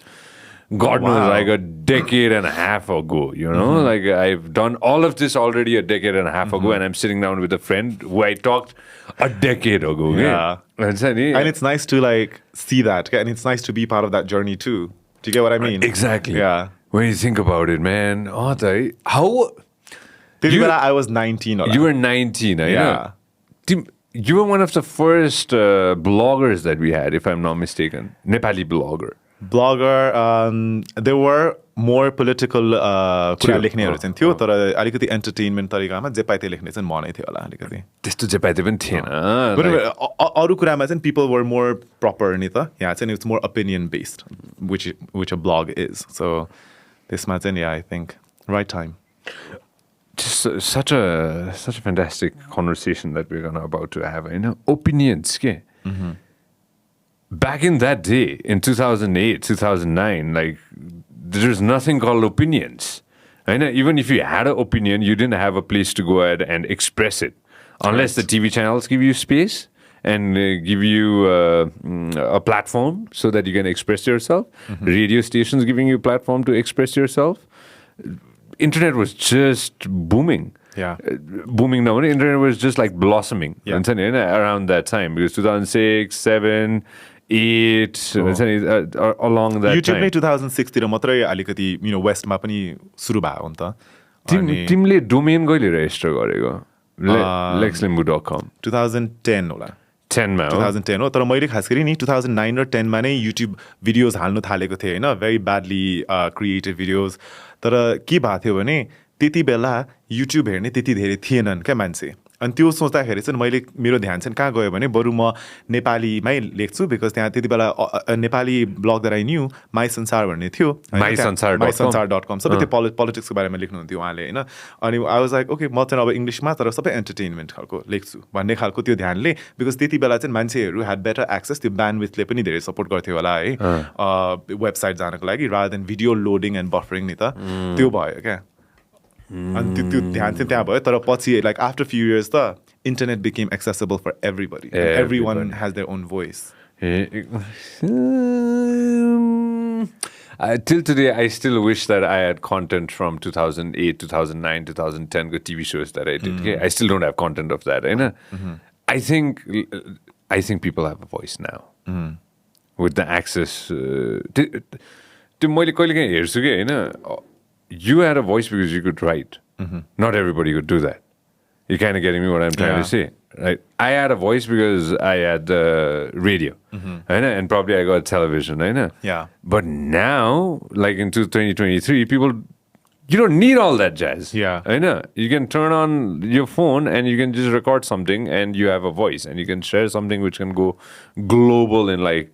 God knows like a decade and a half ago you know like I've done all of this already a decade and a half ago and I'm sitting down with a friend who I talked a decade ago and it's nice to like see that and it's nice to be part of that journey too do you get what I mean exactly when you think about it man how I was 19 you were 19 you were one of the first bloggers that we had if I'm not mistaken Nepali blogger there were more political कुरा थियो, लेख्नेहरू चाहिँ थियो तर अलिकति entertainment तरिकामा जे पाए त्यही लेख्ने चाहिँ मनै थियो होला अलिकति त्यस्तो जे पाइते पनि थिएन अरू कुरामा चाहिँ पिपल वर मोर प्रपर नि त यहाँ चाहिँ it's more opinion based which a blog is so त्यसमा चाहिँ I think right time just such a fantastic conversation that we're about to have. Opinions. Back in that day, in 2008, 2009, like there's nothing called opinions. Even if you had an opinion, you didn't have a place to go ahead and express it, unless the TV channels give you space and give you a platform so that you can express yourself. Radio stations giving you a platform to express yourself. Internet was just booming. Booming now. Internet was just like blossoming around that time because 2006, 7, 8 along that YouTube time. नै 2006 तिर मात्रै अलिकति वेस्टमा पनि सुरु भयो नि त तिमीले डोमेन कहिले रेजिस्टर गरेको lexlimbu.com 2010 होला 10 मा 2010 हो तर मैले खास गरी नि 2009 र 10 मा नै युट्युब भिडियोज हाल्नु थालेको थिएँ होइन भेरी ब्याडली क्रिएटेड भिडियोज तर के भएको थियो भने त्यति बेला युट्युब हेर्ने त्यति धेरै थिएनन् क्या मान्छे अनि त्यो सोच्दाखेरि चाहिँ मैले मेरो ध्यान चाहिँ कहाँ गयो भने बरु म नेपालीमै लेख्छु बिकज त्यहाँ त्यति बेला Nepali blog that I knew my संसार भन्ने थियो mysansar.com सबै त्यो पोलिटिक्सको बारेमा लेख्नुहुन्थ्यो उहाँले होइन अनि आई वाज लाइक ओके म चाहिँ अब इङ्ग्लिसमा तर सबै एन्टरटेनमेन्ट खालको लेख्छु भन्ने खालको त्यो ध्यानले बिकज त्यति बेला चाहिँ मान्छेहरू ह्याड बेटर एक्सेस त्यो ब्यान्डविथले पनि धेरै सपोर्ट गर्थ्यो होला है वेबसाइट जानको लागि rather than video loading and buffering नि त त्यो भयो क्या अनि त्यो ध्यान चाहिँ त्यहाँ भयो तर पछि लाइक आफ्टर फ्यु इयर्स त internet became accessible for everybody every one has their own voice Till today, I still wish that I had content from 2008, 2009, 2010 good TV shows that I did. I still don't have content of that. I think people have a voice now with the access. You had a voice because you could write. Not everybody could do that. You're kind of getting me what I'm trying to say, right? I had a voice because I had radio, and probably I got television, Yeah. But now, like into 2023, you don't need all that jazz. Yeah. You can turn on your phone and you can just record something and you have a voice and you can share something which can go global in like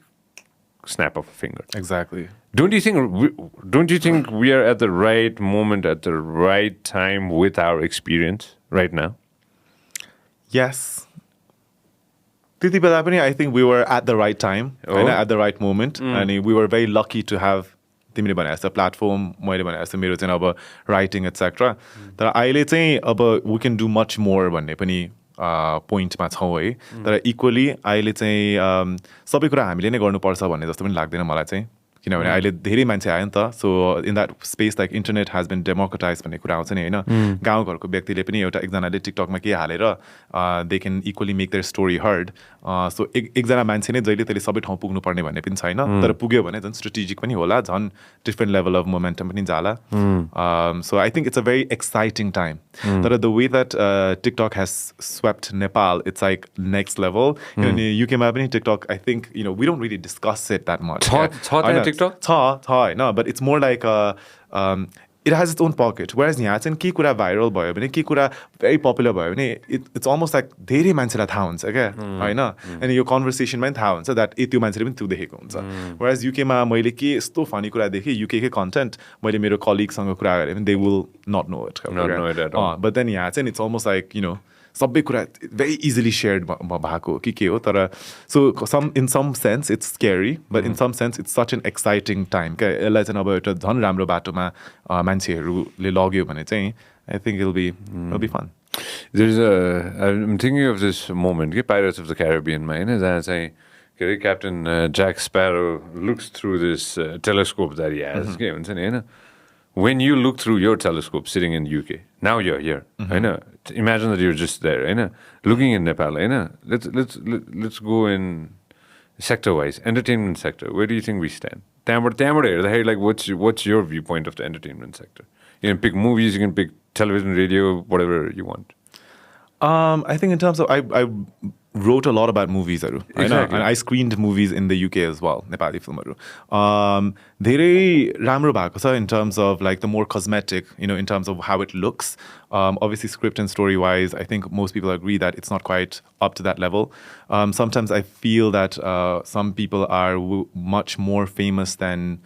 snap of a finger. Exactly. Don't you think we are at the right moment, at the right time with our experience right now? Yes. त्यति बेला पनि I think we were at the right time, at the right moment. And we were very lucky to have तिमीले भने जस्तो platform मैले भने जस्तो मेरो चाहिँ अब राइटिङ एट्सेट्रा तर अहिले चाहिँ अब we can do much more भन्ने पनि पोइन्टमा छौँ है तर इक्वली अहिले चाहिँ सबै कुरा हामीले नै गर्नुपर्छ भन्ने जस्तो पनि लाग्दैन मलाई चाहिँ किनभने अहिले धेरै मान्छे आयो नि त so in that space like internet has been democratise भन्ने कुरा आउँछ नि होइन गाउँघरको व्यक्तिले पनि एउटा एकजनाले टिकटकमा के हालेर they can equally make their story heard so एकजना मान्छे नै जहिले त्यसले सबै ठाउँ पुग्नुपर्ने भन्ने पनि छैन तर पुग्यो भने झन् स्ट्रेटेजिक पनि होला झन् डिफ्रेन्ट लेभल अफ मोमेन्टम पनि जाला so I think it's a very exciting time तर the way that TikTok has swept Nepal it's like next level किनभने युकेमा पनि TikTok I think we don't really discuss it that much छ होइन but it's more like it has its own pocket where यहाँ चाहिँ के कुरा भाइरल भयो भने के कुरा भेरी पपुलर भयो भने इट्स अलमोस्ट लाइक धेरै मान्छेलाई थाहा हुन्छ क्या होइन अनि यो कन्भर्सेसनमा पनि थाहा हुन्छ द्याट त्यो मान्छेले पनि त्यो देखेको हुन्छ वेयर युकेमा मैले के यस्तो फनी कुरा देखेँ युकेकै कन्टेन्ट मैले मेरो कलिगसँग कुरा गरेँ भने they will not know it but then यहाँ चाहिँ इट्स अलमोस्ट लाइक सबै कुरा भेरी इजिली सेयर्ड भएको के हो तर so in some sense it's scary but in some sense it's such an exciting time क्या यसलाई चाहिँ अब एउटा झन् राम्रो बाटोमा मान्छेहरूले लग्यो भने चाहिँ I think I'll be fun I'm thinking of this moment, Pirates of the Caribbean, जहाँ चाहिँ के अरे Captain Jack Sparrow looks through this telescope that he has, हुन्छ नि होइन when you look through your telescope sitting in UK, now you're here. Imagine that you're just there, looking in Nepal. Let's go in sector-wise, entertainment sector. Where do you think we stand? Like, what's your viewpoint of the entertainment sector? You can pick movies, you can pick television, radio, whatever you want. I think in terms of wrote a lot about movies. Exactly. And I screened movies in the UK as well, Nepali filmहरू. धेरै राम्रो भएको छ in terms of like the more cosmetic, in terms of how it looks. Obviously, script and story wise, I think most people agree that it's not quite up to that level. Sometimes I feel that some people are much more famous than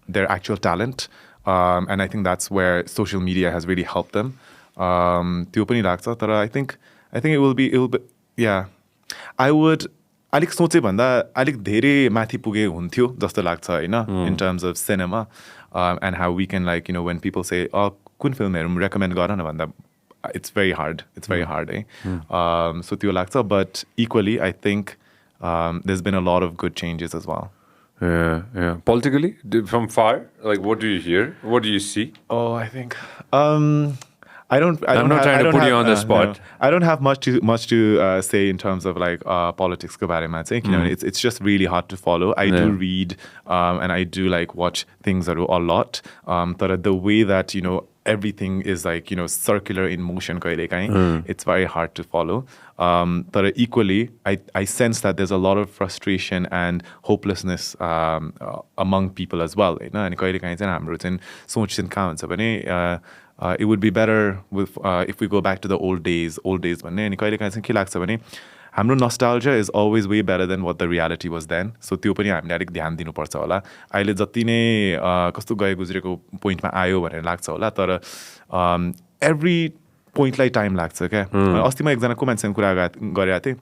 their actual talent. And I think that's where social media has really helped them. त्यो पनि लाग्छ तर I think it will be yeah. I would अलिक सोचे भन्दा अलिक धेरै माथि पुगे हुन्थ्यो जस्तो लाग्छ हैन in terms of cinema and how we can like when people say कुन फिल्म हेरौँ recommend गर न भन्दा it's very hard eh? So त्यो लाग्छ but equally I think there's been a lot of good changes as well. Yeah. Politically, from far, like what do you hear? What do you see? Oh, I think I'm not trying to put you on the spot. No. I don't have much to say in terms of like politics ko barema chai, it's just really hard to follow. I do read and I do like watch things a lot. But the way that everything is like circular in motion it's very hard to follow. But equally I sense that there's a lot of frustration and hopelessness among people as well. And it would be better if we go back to the old days भन्ने अनि कहिले काहीँ चाहिँ के लाग्छ भने हाम्रो nostalgia is always way better than what the reality was then. So त्यो पनि हामीले अलिक ध्यान दिनुपर्छ होला. अहिले जति नै कस्तो गए गुज्रेको पोइन्टमा आयो भनेर लाग्छ होला तर every पोइन्टलाई टाइम लाग्छ क्या. अस्ति म एकजना को मान्छेसँग कुरा गरेको थिएँ.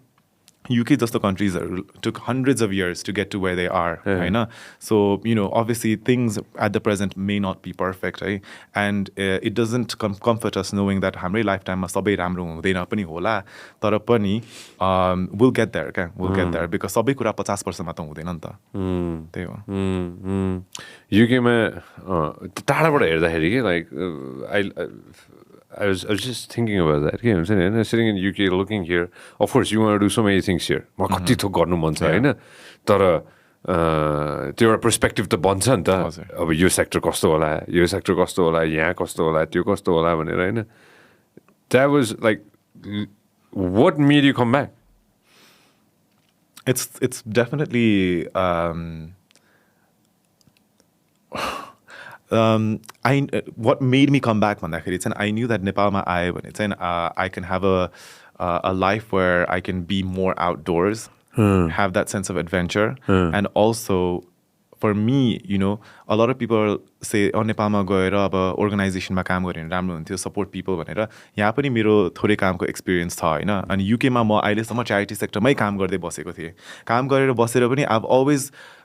UK जस्तो countries took hundreds of years to get to where they are, right? So, obviously things at the present may not be perfect, right? And it doesn't comfort us knowing that हाम्रो lifetime मा सबै राम्रो हुँदैन पनि होला तर पनि we'll get there, okay? We'll get there because सबै कुरा 50 वर्षमा त हुँदैन नि त. त्यही हो. UK मा टाढाबाट हेर्दाखेरि के like I was just thinking about that. Okay, sitting in UK, looking here. Of course, you want to do so many things here. म कति थोक गर्नु मन छ हैन तर त्यो एउटा पर्सपेक्टिभ त बन्छ नि त अब यो सेक्टर कस्तो होला यहाँ कस्तो होला त्यो कस्तो होला भनेर हैन. That was like what made you come back? It's definitely what made me come back भन्दाखेरि चाहिँ I knew that नेपालमा आयो भने चाहिँ I can have a life where I can be more outdoors, have that sense of adventure, and also for me, a lot of people say नेपालमा गएर अब अर्गनाइजेसनमा काम गरे भने राम्रो हुन्थ्यो सपोर्ट पिपल भनेर. यहाँ पनि मेरो थोरै कामको एक्सपिरियन्स छ हैन अनि युकेमा म अहिलेसम्म च्यारिटी सेक्टरमै काम गर्दै बसेको थिएँ. काम गरेर बसेर पनि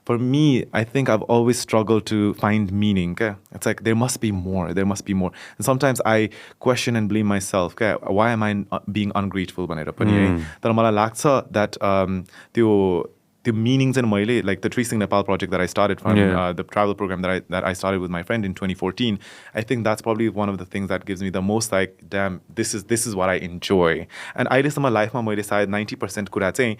for me, I think I've always struggled to find meaning. Okay? It's like there must be more. And sometimes I question and blame myself. Okay? Why am I being ungrateful? तर मलाई लाग्छ that the meanings and मैले like the Tracing Nepal project that I started from the travel program that I started with my friend in 2014. I think that's probably one of the things that gives me the most like damn this is what I enjoy. And अहिलेसम्म लाइफमा मैले सायद 90% कुरा चाहिँ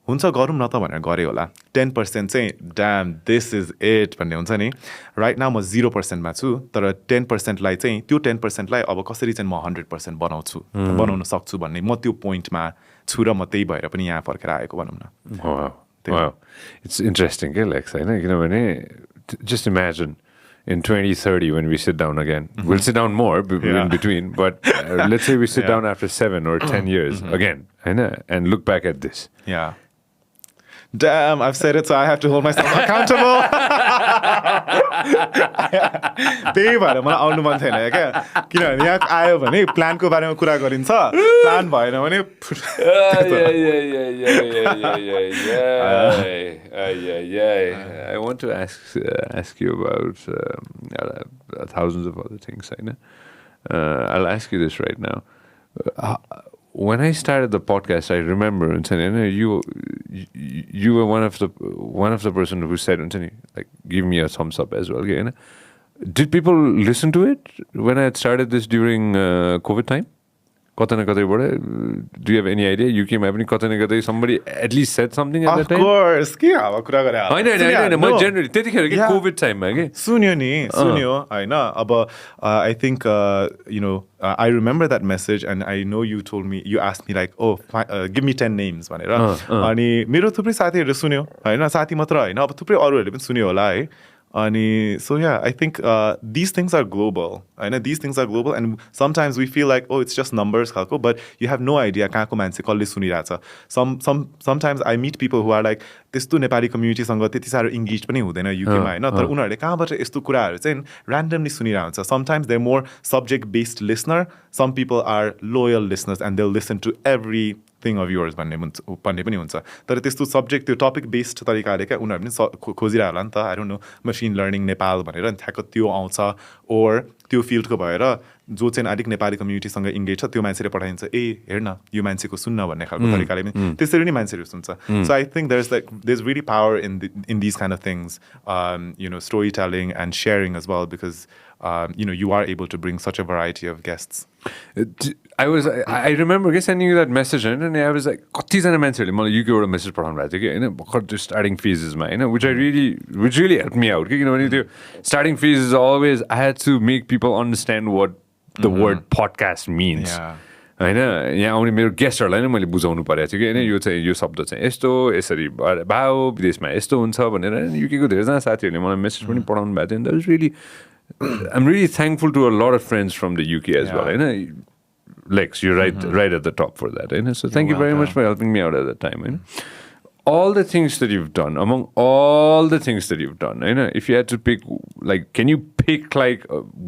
हुन्छ गरौँ न त भनेर गरे होला. 10% चाहिँ damn this is it भन्ने हुन्छ नि. Right now म 0% मा छु तर 10% लाई चाहिँ त्यो 10% लाई अब कसरी चाहिँ म 100% बनाउन सक्छु भन्ने म त्यो पोइन्टमा छु र म त्यही भएर पनि यहाँ फर्केर आएको भनौँ न. Wow. It's interesting, Lex. Just imagine in 2030 when we sit down again. We'll sit down more in between, but let's say we sit down after 7 or 10 years again and look back at this. Yeah. Damn, I've said it, so I have to hold myself accountable. त्यही भएर मलाई आउनु मन छैन क्या किनभने यहाँ आयो भने प्लानको बारेमा कुरा गरिन्छ प्लान भएन भने I want to ask you about thousands of other things. I'll ask you this right now. When I started the podcast, I remember you were one of the person who said, like, give me a thumbs up as well. Okay? Did people listen to it when I had started this during COVID time? कतै न कतैबाट do you have any idea युकेमा पनि कतै न कतै somebody at least said something at that Of time course, के हावा कुरा गरे हावा। होइन होइन म जेनरली त्यतिखेर के Yeah. कोभिड टाइममा के सुन्यो नि सुन्यो होइन अब I think I remember that message and I know you told me you asked me like give me 10 names भनेर अनि मेरो थुप्रै साथीहरूले सुन्यो होइन साथी मात्र होइन अब थुप्रै अरूहरूले पनि सुन्यो होला है अनि so yeah I think these things are global होइन these things are global and sometimes we feel like it's just numbers खालको but you have no idea कहाँको मान्छे कसले सुनिरहेछ sometimes I meet people who are like त्यस्तो नेपाली कम्युनिटीसँग त्यति साह्रो engage पनि हुँदैन युकेमा होइन तर उनीहरूले कहाँबाट यस्तो कुराहरू चाहिँ ऱ्यान्डमली सुनिरहेको हुन्छ sometimes they're more subject based listener some people are loyal listeners and they'll listen to every thing of yours भन्ने पनि हुन्छ तर त्यस्तो सब्जेक्ट त्यो टपिक बेस्ड तरिकाले क्या उनीहरू पनि खोजिरह होला नि त I don't know machine learning Nepal भनेर ठ्याक्क त्यो आउँछ ओर त्यो फिल्डको भएर जो चाहिँ अलिक नेपाली कम्युनिटीसँग इङ्गेज छ त्यो मान्छेले पठाइन्छ ए हेर न यो मान्छेको सुन्न भन्ने खालको तरिकाले पनि त्यसरी नै मान्छेहरू सुन्छ so I think there's really power in these kind of things storytelling and sharing as well because you are able to bring such a variety of guests. I remember sending you that message and I was like कतिजना मान्छेहरूले मलाई युकेबाट message पठाउनु भएको थियो कि होइन भर्खर त्यो स्टार्टिङ फेजेसमा होइन which really helped me out किनभने त्यो starting phase is always I had to make people understand what the word podcast means. होइन यहाँ आउने मेरो गेस्टहरूलाई नै मैले बुझाउनु परेको थियो कि होइन यो चाहिँ यो शब्द चाहिँ यस्तो यसरी भयो विदेशमा यस्तो हुन्छ भनेर युकेको धेरैजना साथीहरूले मलाई मेसेज पनि पठाउनु भएको थियो नि that was really I'm really thankful to a lot of friends from the UK as well. Lex, you're right at the top for that. So thank you very much for helping me out at that time. All the things that you've done, among all the things that you've done, if you had to pick, like, can you pick like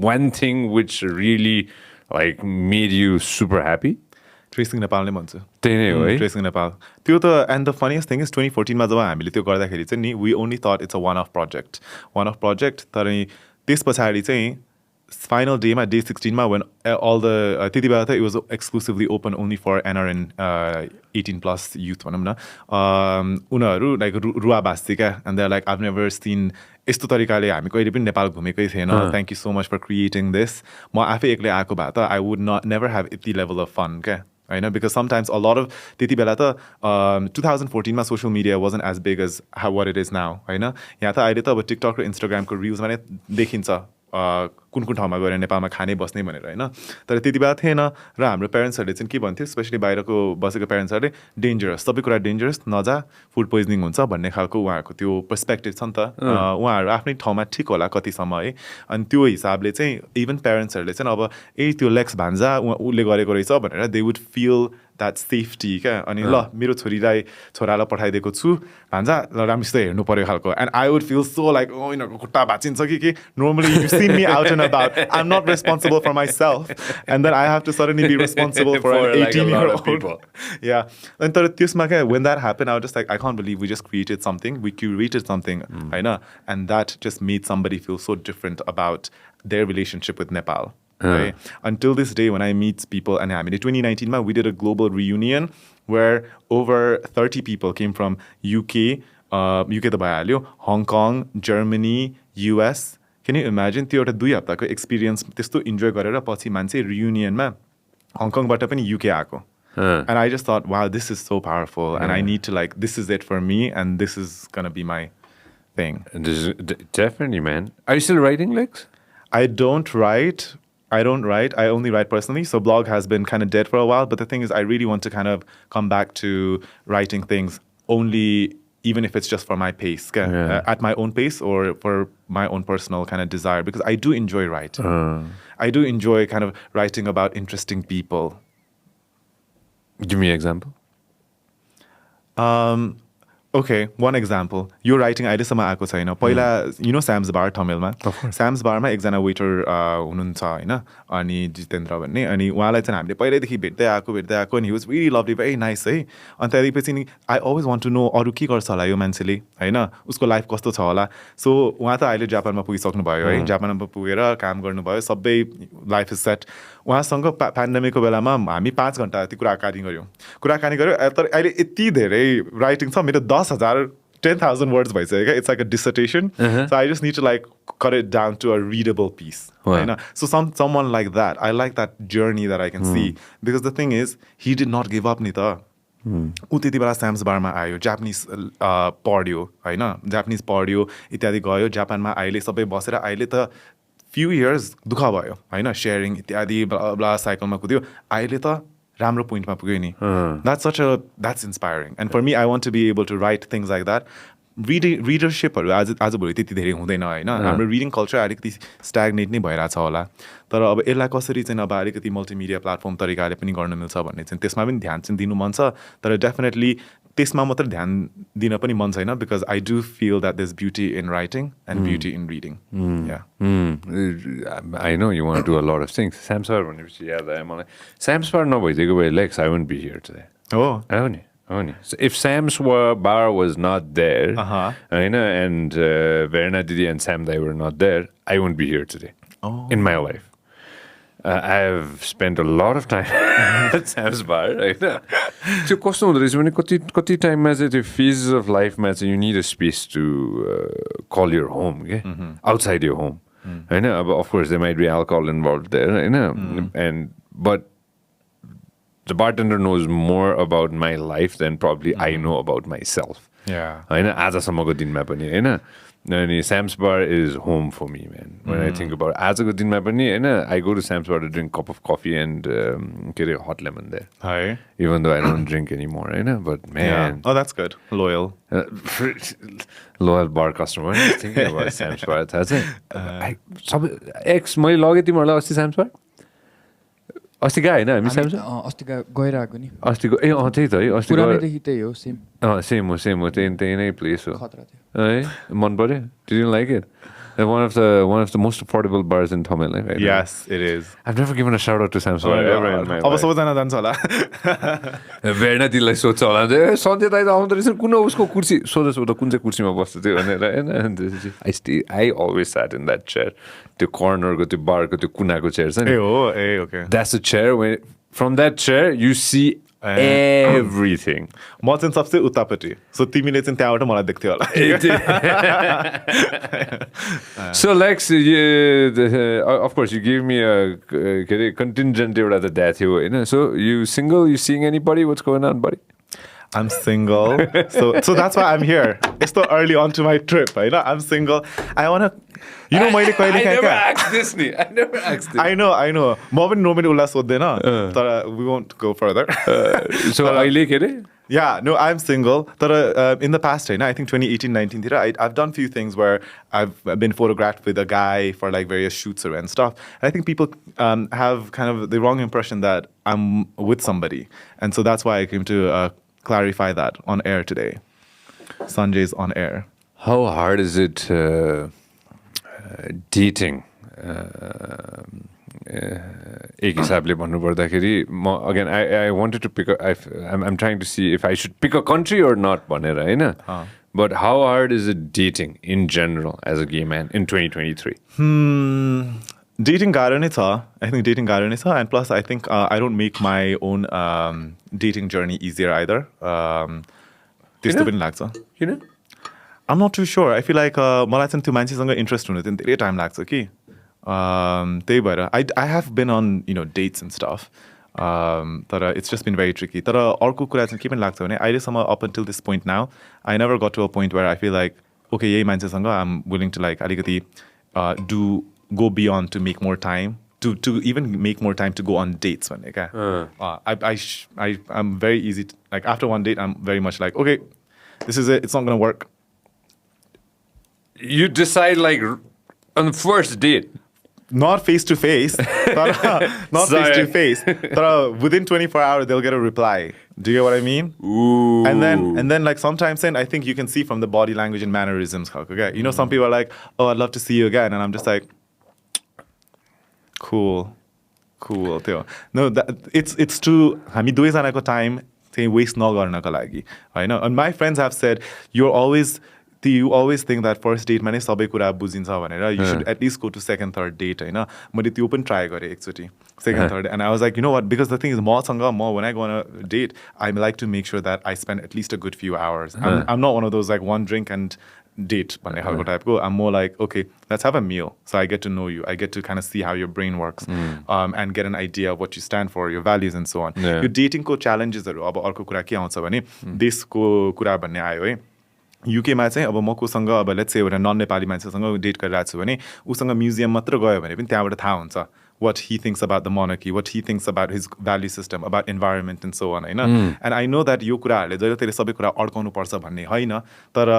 one thing which really like made you super happy? Tracing Nepal नै भन्छु त्यही नै हो है Tracing Nepal त्यो त and the funniest thing is 2014 मा जब हामीले त्यो गर्दाखेरि चाहिँ नि we only thought it's a one off project तर त्यस पछाडि चाहिँ final day मा day 16 मा when all the त्यति बेला त it was exclusively open only for NRN 18 plus youth भनौँ न उनीहरू like रुवा बास्थे क्या and they're like I've never seen यस्तो तरिकाले हामी कहिले पनि नेपाल घुमेकै थिएन thank you so much for creating this म आफै एक्लै आएको भए त I would never have यति level of fun क्या होइन because sometimes a lot of त्यति बेला त 2014 मा social media wasn't as big as what it is now होइन यहाँ त अहिले त अब टिकटक र इन्स्टाग्रामको रिल्समा नै देखिन्छ कुन कुन ठाउँमा गएर नेपालमा खाने बस्ने भनेर होइन तर त्यति बेला थिएन र हाम्रो प्यारेन्ट्सहरूले चाहिँ के भन्थ्यो स्पेसली बाहिरको बसेको प्यारेन्ट्सहरूले डेन्जरस सबै कुरा डेन्जरस नजा फुड पोइजनिङ हुन्छ भन्ने खालको उहाँहरूको त्यो पर्सपेक्टिभ छ नि त उहाँहरू आफ्नै ठाउँमा ठिक होला कतिसम्म है अनि त्यो हिसाबले चाहिँ इभन प्यारेन्ट्सहरूले चाहिँ अब त्यो लेक्स भान्जा उसले गरेको रहेछ भनेर they would feel that safety क्या अनि ल मेरो छोरालाई पठाइदिएको छु भान्जा ल राम्रोसित हेर्नु पऱ्यो खालको and I would feel so like यिनीहरूको खुट्टा भाँचिन्छ कि normally you see me out and about I'm not responsible for myself and then I have to suddenly be responsible for an 18-year-old yeah and त्यसमा क्या when that happened I was just like I can't believe we just created something we curated something होइन and that just made somebody feel so different about their relationship with Nepal right? Until this day when I meet people and in 2019 we did a global reunion where over 30 people came from UK त भइहाल्यो Hong Kong Germany US Can you imagine त्यो एउटा 2 हप्ताको experience त्यस्तो enjoy गरेर पछि मान्छे रियुनियनमा हङकङबाट पनि युके आएको and I just thought wow this is so powerful and I need to like this is it for me and this is gonna be my thing. Definitely man. Are you still writing Lex? I don't write I only write personally so blog has been kind of dead for a while but the thing is I really want to kind of come back to writing things only even if it's just for my pace at my own pace or for my own personal kind of desire because I do enjoy writing I do enjoy kind of writing about interesting people. Give me an example. Okay, one example. You're writing अहिलेसम्म आएको छैन पहिला you know Sam's Bar तमिलमा Sam's Bar मा एकजना waiter हुनुहुन्छ होइन अनि जितेन्द्र भन्ने अनि उहाँलाई चाहिँ हामीले पहिल्यैदेखि भेट्दै आएको अनि he was really lovely very nice है अनि त्यसपछि नि I always want to know अरू के गर्छ होला यो मान्छेले होइन उसको लाइफ कस्तो छ होला सो उहाँ त अहिले जापानमा पुगिसक्नु भयो है जापानमा पुगेर काम गर्नुभयो सबै लाइफ इज सेट उहाँसँग पेन्डेमिकको बेलामा हामी 5 घण्टा जति कुराकानी गऱ्यौँ तर अहिले यति धेरै राइटिङ छ मेरो 10,000 10,000 words भइसक्यो क्या it's like a dissertation so I just need to like cut it down to a readable piece होइन so someone like that I like that journey that I can see because the thing is he did not give up नि त ऊ त्यति बेला Sam's बारमा आयो Japanese पढ्यो होइन जापानिज पढ्यो इत्यादि गयो जापानमा अहिले सबै बसेर अहिले त few years दुःख भयो होइन सेयरिङ इत्यादि ब्ला साइकलमा कुद्यो अहिले त राम्रो पोइन्टमा पुग्यो नि that's inspiring and for me I want to be able to write things like that रिडरसिपहरू आजभोलि त्यति धेरै हुँदैन होइन हाम्रो रिडिङ कल्चर अलिकति स्ट्याग्नेट नै भइरहेछ होला तर अब यसलाई कसरी चाहिँ अब अलिकति मल्टिमिडिया प्लेटफर्म तरिकाले पनि गर्न मिल्छ भन्ने चाहिँ त्यसमा पनि ध्यान चाहिँ दिनु मन छ तर डेफिनेटली त्यसमा मात्र ध्यान दिन पनि मन छैन because I do feel that there is beauty in writing and beauty in reading I know you want to do a lot of things स्याम्सर भनेपछि याद आयो मलाई स्याम्सर नभइदिएको भए Lex I won't be here today हो नि So if Sam's bar was not there, and Verna Didi and Sam they were not there, I wouldn't be here today in my life. I have spent a lot of time at Sam's bar, right? So, कस्तो हुँदो रहेछ भने कति टाइममा चाहिँ त्यो phases of life-मा चाहिँ you need a space to call your home, okay? Outside your home, होइन अब of course there might be alcohol involved there, होइन but the bartender knows more about my life than probably I know about myself. होइन आजसम्मको दिनमा पनि होइन अनि Sam's bar is home for me, man. When I think about आजको दिनमा पनि होइन I go to Sam's bar to drink cup of coffee and के अरे hot lemon there. Even though I don't drink anymore, होइन but man. Oh, that's good. Loyal. Loyal bar customer. Thinking about Sam's bar थाहा छ x मैले लगेँ तिमीहरूलाई अस्ति Sam's bar अस्ति गयो होइन हामी स्याम्स अस्ति गएर आएको नि अस्तिको त्यही त है अस्ति पुरानैदेखि त्यही हो सेम हो त्यही नै प्लेस हो खतरा थियो है मन पर्यो Did you like it? One of the most affordable bars in Tamil. Right? Yes, it is. I've never given a shout out to Sam's bar ever in my life. अब सबैजना जान्छ होला भेट्न तिमीलाई सोध्छ होला सन्जय दाइ त आउँदो रहेछ कुन उसको कुर्सी सोध्छ त कुन चाहिँ कुर्सीमा बस्छ त्यो भनेर होइन I always sat in that chair त्यो कर्नरको त्यो बारको त्यो कुनाको चेयर छ नि okay. That's a chair when from that chair you see everything. म चाहिँ सबसे उतापट्टि सो तिमीले चाहिँ त्यहाँबाट मलाई देख्थ्यौ होला So Lex, of course you gave me a contingent एउटा त दिएको थियो होइन so you single, you seeing anybody? What's going on, buddy? I'm single. So that's why I'm here. It's so early on to my trip, right? I'm single. I want to, you know, I never asked this. I never asked this. I know. म पनि normally उसलाई सोध्दैन तर we won't go further. So अहिले के अरे? Yeah, no, I'm single. But in the past, I think 2018-19, I've done a few things where I've been photographed with a guy for like various shoots and stuff. And I think people have kind of the wrong impression that I'm with somebody. And so that's why I came to clarify that on air today. Sanjay's on air. How hard is it dating? एक हिसाबले भन्नुपर्दाखेरि म again I wanted to pick I'm trying to see if I should pick a country or not भनेर हैन but how hard is it dating in general as a gay man in 2023 Dating गाह्रो नै छ I think dating गाह्रो नै छ and plus I think I don't make my own dating journey easier either त्यस्तो पनि लाग्छ किन I'm not too sure I feel like मलाई चाहिँ त्यो मान्छेसँग इन्ट्रेस्ट हुनु चाहिँ धेरै टाइम लाग्छ कि त्यही भएर I have been on dates and stuff तर it's just been very tricky तर अर्को कुरा चाहिँ के पनि लाग्छ भने अहिलेसम्म up until this point now I never got to a point where I feel like okay यही मान्छेसँग I'm willing to like अलिकति go beyond to make more time to even make more time to go on dates भन्ने क्या I'm very easy to, like after one date I'm very much like okay this is it it's not gonna work You decide like on the first date Not face to face, not face to face. But within 24 hours, they'll get a reply. Do you get what I mean? Ooh. And then like sometimes then I think you can see from the body language and mannerisms. Okay, some people are like, "Oh, I'd love to see you again," and I'm just like, "Cool." Theo. No, it's too. हामी दुवैजनाको time चाहिँ waste नगर्नको लागि, हैन? And my friends have said you're always you always think that first date मा नै सबै कुरा बुझिन्छ भनेर you should at least go to second third date हैन मैले त्यो पनि ट्राई गरेँ एकचोटि second third and I was like you know what because the thing is म when I go on a date I like to make sure that I spend at least a good few hours I'm not one of those like one drink and date भन्ने खालको टाइपको I'm more like okay let's have a meal so I get to know you I get to kind of see how your brain works and get an idea of what you stand for your values and so on यो डेटिङको च्यालेन्जेसहरू अब अर्को कुरा के आउँछ भने देशको कुरा भन्ने आयो है युकेमा चाहिँ अब म कोसँग अब लेट्स से एउटा नन नेपाली मान्छेसँग डेट गरिरहेको छु भने उसँग म्युजियम मात्र गयो भने पनि त्यहाँबाट थाहा हुन्छ what he thinks about the monarchy, what he thinks about his value system, about environment and so on, and I know that यो कुराहरूले जहिले त्यसले सबै कुरा अड्काउनु पर्छ भन्ने होइन तर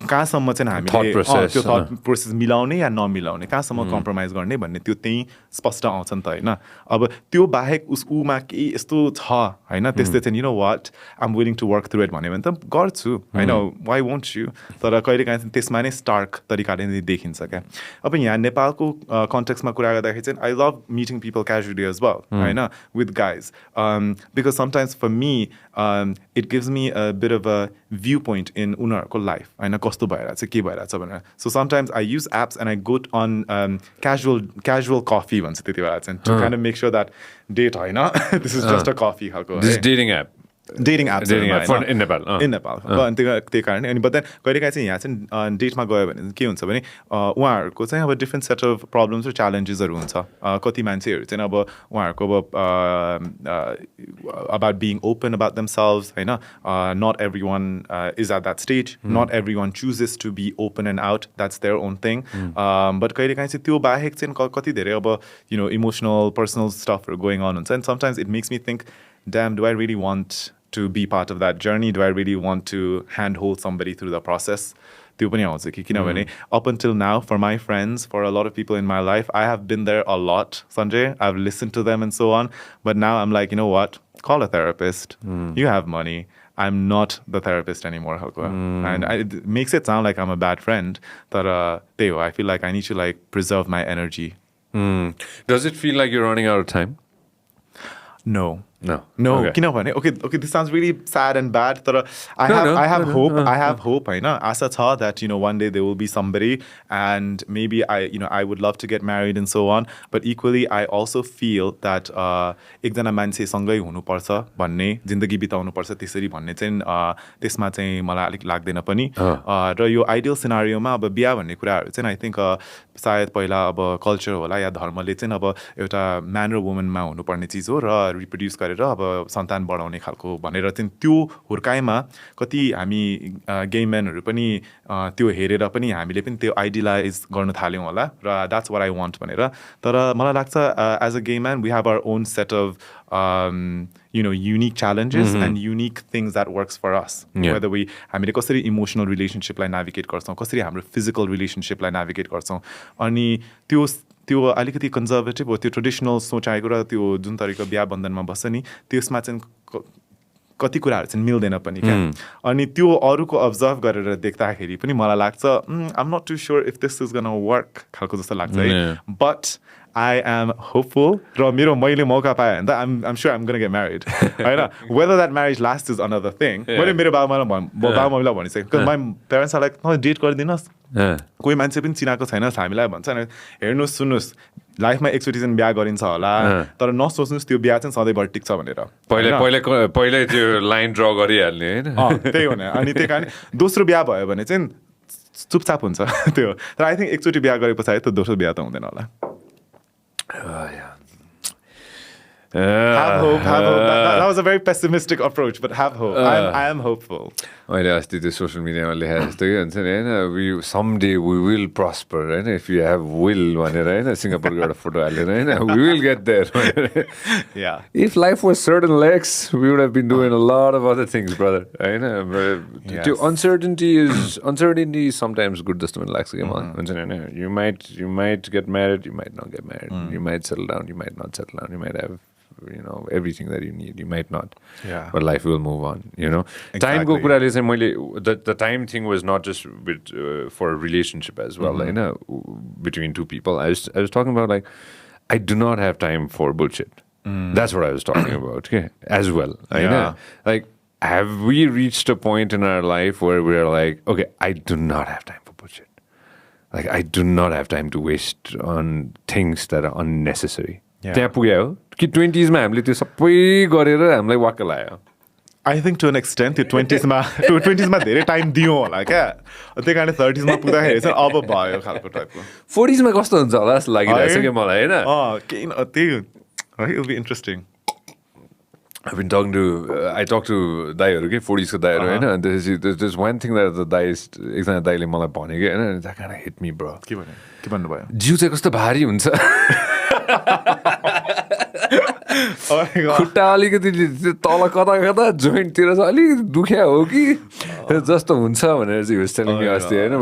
कहाँसम्म चाहिँ हामीले त्यो थट प्रोसेस मिलाउने या नमिलाउने कहाँसम्म कम्प्रोमाइज गर्ने भन्ने त्यो त्यही स्पष्ट आउँछ नि त होइन अब त्यो बाहेक उसमा केही यस्तो छ होइन त्यस्तै चाहिँ you know what I'm willing to work through it भन्यो भने त गर्छु होइन वाइ वन्ट यु तर कहिलेकाहीँ त्यसमा नै स्टार्क तरिकाले नै देखिन्छ क्या अब यहाँ नेपालको कन्टेक्समा कुरा गर्दाखेरि चाहिँ I love meeting people casually as well होइन with guys because sometimes for me it gives me a bit of a view point in उनीहरूको लाइफ होइन कस्तो भइरहेछ के भइरहेछ भनेर so sometimes I use apps and I go on casual coffee भन्छ त्यति बेला चाहिँ to kind of make sure that date होइन this is just a coffee खालको dating apps in Nepal अनि त्यही कारणले अनि बट देन कहिलेकाहीँ चाहिँ यहाँ चाहिँ डेटमा गयो भने के हुन्छ भने उहाँहरूको चाहिँ अब डिफ्रेन्ट सेट अफ प्रब्लम्स र च्यालेन्जेसहरू हुन्छ कति मान्छेहरू चाहिँ अब उहाँहरूको अब about being open about themselves होइन not everyone is at that stage not everyone chooses to be open and out that's their own thing but कहिलेकाहीँ चाहिँ त्यो बाहेक चाहिँ कति धेरै अब यु नो इमोसनल पर्सनल स्टफहरू गोइङ अन हुन्छ and sometimes it makes me think damn, do I really want to be part of that journey? Do I really want to handhold somebody through the process? त्यो पनि आउँछ कि किनभने up until now, for my friends, for a lot of people in my life, I have been there a lot, Sanjay. I've listened to them and so on. But now I'm like, you know what? Call a therapist. You have money. I'm not the therapist anymore, Halkwa. And it makes it sound like I'm a bad friend. But I feel like I need to like preserve my energy. Does it feel like you're running out of time? No. Okay. किनभने okay, this sounds really sad and bad. But I have hope. I have hope. I know. Asa tha that one day there will be somebody, and maybe I would love to get married and so on. But equally, I also feel that एकजना मान्छे सँगै हुनुपर्छ भन्ने जिन्दगी बिताउनु पर्छ त्यसरी भन्ने चाहिँ त्यसमा चाहिँ मलाई अलिक लाग्दैन पनि र यो आइडियल सिनारियोमा अब बिहा भन्ने कुराहरू चाहिँ आई थिङ्क सायद पहिला अब कल्चर होला या धर्मले चाहिँ अब एउटा म्यान र वुमनमा हुनुपर्ने चिज हो र रिप्रोड्युस गरेर अब सन्तान बढाउने खालको भनेर चाहिँ त्यो हुर्काइमा कति हामी गे मेनहरू पनि त्यो हेरेर पनि हामीले पनि त्यो आइडियलाइज गर्न थाल्यौँ होला र द्याट्स वाट आई वान्ट भनेर तर मलाई लाग्छ as a gay man we have our own set of unique challenges and unique things that works for us. Whether हामीले कसरी इमोसनल रिलेसनसिपलाई नेभिगेट गर्छौँ कसरी हाम्रो फिजिकल रिलेसनसिपलाई नेभिगेट गर्छौँ अनि त्यो अलिकति कन्जर्भेटिभ हो त्यो ट्रेडिसनल सोचाएको र त्यो जुन तरिकाको बिहा बन्धनमा बस्छ नि त्यसमा चाहिँ कति कुराहरू चाहिँ मिल्दैन पनि क्या अनि त्यो अरूको अब्जर्भ गरेर देख्दाखेरि पनि मलाई लाग्छ I'm not too sure if this is gonna work खालको जस्तो लाग्छ है बट I am hopeful. मैले मौका पाएँ भने त I'm sure I'm going to get married. होइन whether that marriage lasts is another thing. मैले मेरो बाबुआमालाई भनिसकेँ because my parents are like date गरिदिनुहोस् कोही मान्छे पनि चिनाएको छैन हामीलाई भन्छ हेर्नुहोस् सुन्नुहोस् लाइफमा एकचोटि चाहिँ बिहा गरिन्छ होला तर नसोच्नुहोस् त्यो बिहा चाहिँ सधैँभरि टिक्छ भनेर पहिल्यै त्यो लाइन ड्र गरिहाल्ने होइन त्यही हो नि अनि त्यही कारण दोस्रो बिहा भयो भने चाहिँ चुपचाप हुन्छ त्यो तर आई थिङ्क एकचोटि बिहा गरे पछाडि त दोस्रो बिहा त हुँदैन होला Have hope. That was a very pessimistic approach, but have hope. I am hopeful. मैले अस्ति त्यो सोसियल मिडियामा लेखाएको जस्तो के भन्छ नि होइन someday we will prosper होइन if you have will भनेर होइन सिङ्गापुरको एउटा फोटो हालेर होइन we will get there. Yeah. If life was certain, Lex, we would have been doing a lot of other things, brother. होइन त्यो uncertainty is sometimes good जस्तो पनि लाग्छ कि मलाई हुन्छ नि होइन you might get married, you might not get married, you might settle down, you might not settle down, you might have everything that you need, you might not, but life will move on, Exactly. Time ko kurale chai मैले the time thing was not just with for a relationship as well, between two people. I was talking about like I do not have time for bullshit. That's what I was talking about, as well. Like have we reached a point in our life where we're like, okay, I do not have time for bullshit. Like, I do not have time to waste on things that are unnecessary. त्यहाँ पुग्यो कि 20s मा हामीले त्यो सबै गरेर हामीलाई वाक्क लाग्यो. I think to an extent त्यो 20s मा धेरै टाइम दियो होला क्या त्यही कारण 30s मा पुग्दाखेरि चाहिँ अब भयो खालको टाइपको 40s मा कस्तो हुन्छ होला जस्तो लागिरहेको छ क्या मलाई होइन. केही त्यही है it will be interesting. I've been talking to I talk to दाइहरू के 40s को दाइहरू होइन. There's one thing that the दाइ एकजना दाइले मलाई भन्यो कि होइन, that kind of hit me bro. के भन्नुभयो जिउ चाहिँ कस्तो भारी हुन्छ. खुट्टा अलिकति तल कता कता जोइन्टतिर चाहिँ अलिकति दुख्या हो कि जस्तो हुन्छ भनेर चाहिँ he was telling me अस्ति होइन.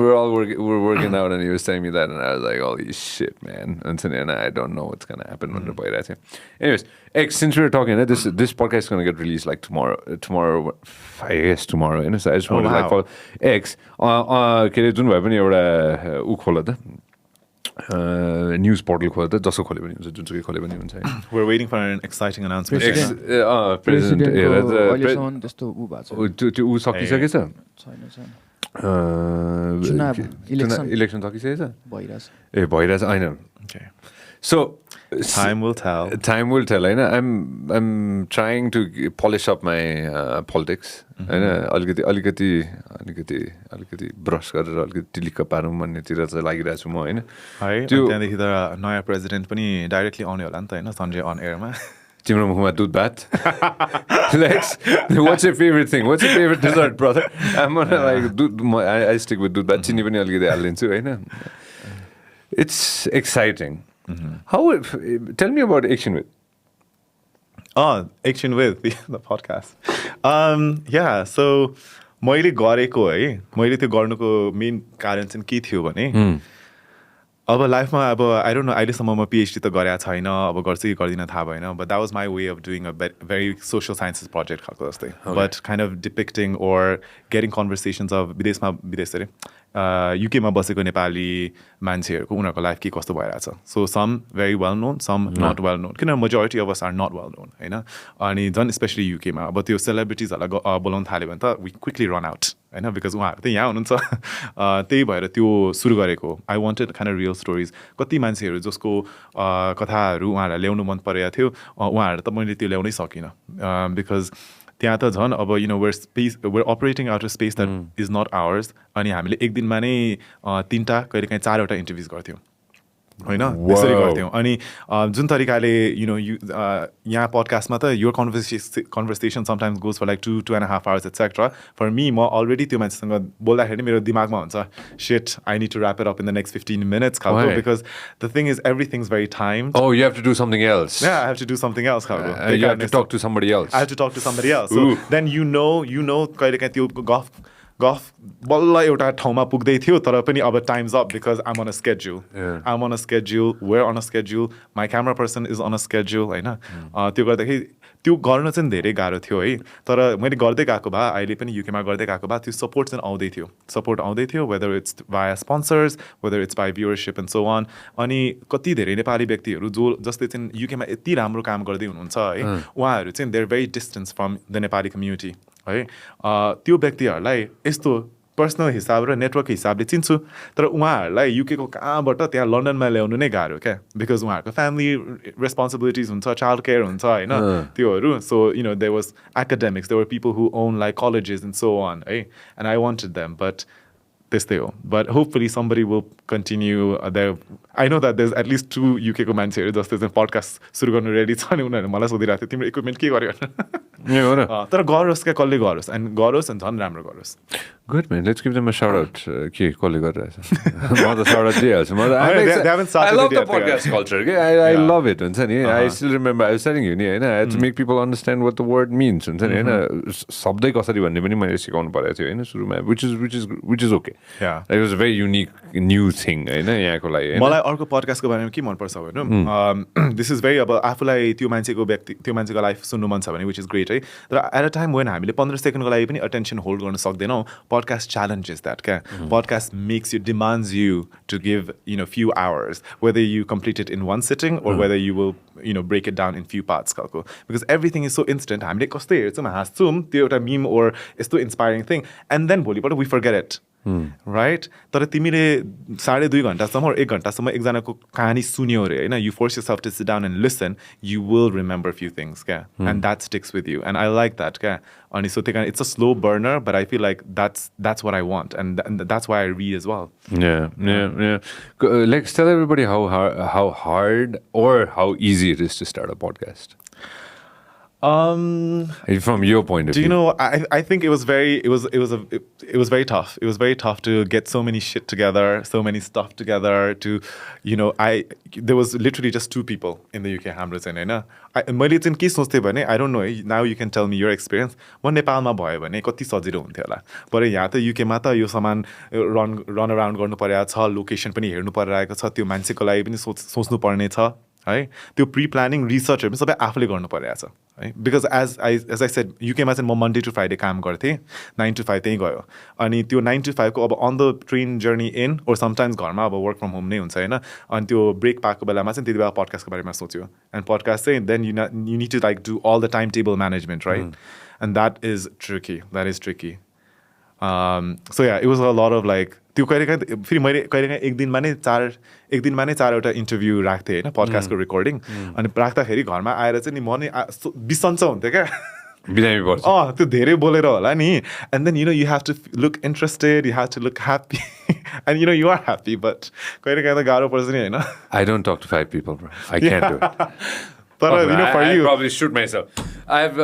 we're working out and he was telling me that and I was like holy shit man हुन्छ नि होइन. I don't know what's gonna happen भनेर भइरहेको थियो. Anyways, X, since we were talking, this podcast is going to get released like tomorrow, I guess tomorrow, होइन. So I just wanted to like follow X के अरे जुन भए पनि एउटा ऊ खोला त न्युज पोर्टल खोला त जसको खोले पनि हुन्छ जुनसुकै खोले पनि हुन्छ. We're waiting for an exciting announcement. अहिलेसम्म त्यस्तो ऊ भएको छ त्यो ऊ सकिसकेछ. चुनाव इलेक्सन सकिसकेछ भइरहेछ भइरहेछ होइन. Okay. So Time will tell. Time will tell. होइन. I'm trying to polish up my politics. होइन. अलिकति ब्रस गरेर अलिकति टिलिक्क पारौँ भन्नेतिर चाहिँ लागिरहेको छु म होइन. त्यहाँदेखि त नयाँ प्रेसिडेन्ट पनि डाइरेक्टली आउने होला नि त होइन सञ्जय अन एयरमा. तिम्रो मुखमा दुध भात. Lex, what's your favorite thing? What's your favorite dessert, brother? I'm gonna like I stick with दुध भात. चिनी पनि अलिकति हालिदिन्छु होइन. It's exciting. Tell me about Action With. Action With the podcast. Yeah, so मैले गरेको है मैले त्यो गर्नुको मेन कारण चाहिँ के थियो भने अब लाइफमा अब आई डोन्ट नो अहिलेसम्म म PhD त गरेको छैन अब गर्छु कि गर्दिनँ थाहा भएन but that was my way of doing a very social sciences project खालको जस्तै but kind of depicting or getting conversations of विदेश अरे युकेमा बसेको नेपाली मान्छेहरूको उनीहरूको लाइफ के कस्तो भइरहेछ. So some very well known some not well known किन majority of us are not well known होइन. अनि झन् स्पेसली युकेमा अब त्यो सेलिब्रिटिजहरूलाई बोलाउनु थाल्यो भने त वी क्विकली रन आउट होइन बिकज उहाँहरू त यहाँ हुनुहुन्छ. त्यही भएर त्यो सुरु गरेको I wanted kind of real stories. कति मान्छेहरू जसको कथाहरू उहाँहरूलाई ल्याउनु मन परेको थियो उहाँहरू त मैले त्यो ल्याउनै सकिनँ बिकज त्यहाँ त झन् अब we're operating out of space that is not ours. अनि हामीले एक दिनमा नै 3टा कहिलेकाहीँ 4वटा इन्टरभ्युज गर्थ्यौँ होइन त्यसरी गर्थ्यौँ. अनि जुन तरिकाले यहाँ पडकास्टमा त यो conversation sometimes goes for like 2.5 hours etcetera. For me म अलरेडी त्यो मान्छेसँग बोल्दाखेरि मेरो दिमागमा हुन्छ shit I need to wrap it up in the next 15 minutes खालको because the thing is everything is very timed. Oh, you have to do something else. Yeah, I have to do something else खालको. You have to talk to somebody else. I have to talk to somebody else. So then you know कहिलेकाहीँ त्यो गफ बल्ल एउटा ठाउँमा पुग्दै थियो तर पनि अब times up because I'm on a schedule. I'm on a schedule where on a schedule my camera person is on a schedule होइन. त्यो गर्दाखेरि त्यो गर्न चाहिँ धेरै गाह्रो थियो है. तर मैले गर्दै गएको भए अहिले पनि युकेमा गर्दै गएको भए त्यो सपोर्ट चाहिँ आउँदै थियो whether it's via sponsors whether it's by viewership and so on. अनि कति धेरै नेपाली व्यक्तिहरू जसले चाहिँ युकेमा यति राम्रो काम गर्दै हुनुहुन्छ है उहाँहरू चाहिँ they're very distance from the Nepali community है. त्यो व्यक्तिहरूलाई यस्तो पर्सनल हिसाब र नेटवर्क हिसाबले चिन्छु तर उहाँहरूलाई युकेको कहाँबाट त्यहाँ लन्डनमा ल्याउनु नै गाह्रो क्या बिकज उहाँहरूको फ्यामिली रेस्पोन्सिबिलिटिज हुन्छ चाइल्ड केयर हुन्छ होइन त्योहरू. So there was academics there were people who own like colleges and so on है and I wanted them but त्यस्तै हो. But hopefully somebody will continue there. I know that there at least 2 युकेको मान्छेहरू जस्तै चाहिँ podcast सुरु गर्नु ready छ नि उनीहरूले मलाई सोधिरहेको थियो तिम्रो इक्विपमेन्ट के गर्यो तर गरोस् क्या कसले गरोस् एन्ड झन् राम्रो गरोस्. Good man, let's give them a shout out. के कसले गरिरहेछ म त shout out दिइहाल्छु. I love the podcast culture. I love it हुन्छ नि. I still remember I was telling you नि होइन I had to make people understand what the word means हुन्छ नि होइन. शब्दै कसरी भन्ने पनि मैले सिकाउनु परेको थियो होइन सुरुमा which is okay. It was a very unique new thing होइन यहाँको लागि. मलाई अर्को पडकास्टको बारेमा के मनपर्छ होइन दिस इज भेरी अब आफूलाई त्यो मान्छेको लाइफ सुन्नु मन छ भने विच इज ग्रेट है तर एट अ टाइम वेन हामीले 15 सेकेन्डको लागि पनि अटेन्सन होल्ड गर्न सक्दैनौँ पडकास्ट च्यालेन्ज इज द्याट क्या podcast makes you demands you to give few hours whether you complete it in one sitting or whether you will break it down in few parts खालको because everything is so instant हामीले कस्तो हेर्छौँ हाँस्छौँ त्यो एउटा meme or यस्तो inspiring thing and then भोलिपल्ट we forget it right तर तिमीले 2.5 घन्टासम्म 1 घन्टासम्म एकजनाको कहानी सुन्यौ रे हैन you force yourself to sit down and listen you will remember few things क्या and that sticks with you and I like that क्या अनि so it's a slow burner but I feel like that's what I want and that's why I read as well. Yeah. Lex, tell everybody how hard or how easy it is to start a podcast. From your point of view, do you know? I think it was very tough. It was very tough to get so many shit together, so many stuff together. There was literally just 2 people in the UK. हाम्रो चाहिँ हैन. मैले चाहिँ के सोच्थे भने I don't know. Now you can tell me your experience. म नेपालमा भयो भने कति सजिलो हुन्थ्यो होला. पर यहाँ त UK मा त यो सामान रन अराउन्ड गर्नु परेको छ, लोकेसन पनि हेर्नु परिरहेको छ, त्यो मान्छेको लागि पनि सोच्नु पर्ने छ. है त्यो प्री प्लानिङ रिसर्चहरू पनि सबै आफूले गर्नु परिरहेको छ है बिकज एज आई सेड युकेमा चाहिँ म मन्डे टु फ्राइडे काम गर्थेँ 9 to 5 त्यहीँ गयो अनि त्यो 9 to 5 को अब on the train journey in or sometimes घरमा अब वर्क फ्रम होम नै हुन्छ होइन अनि त्यो ब्रेक पाएको बेलामा चाहिँ त्यति बेला पडकास्टको बारेमा सोच्यो एन्ड पडकास्ट चाहिँ then you need to like do all the time table management right and that is tricky so yeah it was a lot of like त्यो कहिलेकाहीँ फेरि मैले कहिलेकाहीँ एक दिनमा नै 4वटा इन्टरभ्यू राख्थेँ होइन पडकास्टको रेकर्डिङ अनि राख्दाखेरि घरमा आएर चाहिँ नि म नै बिसन्च हुन्थ्यो क्या बिरामी पर्छ त्यो धेरै बोलेर होला नि and then you have to look interested you have to look happy and you are happy but कहिलेकाहीँ त गाह्रो पर्छ नि होइन I don't talk to 5 people, bro. I can't do it. But for I you, probably shoot myself. I've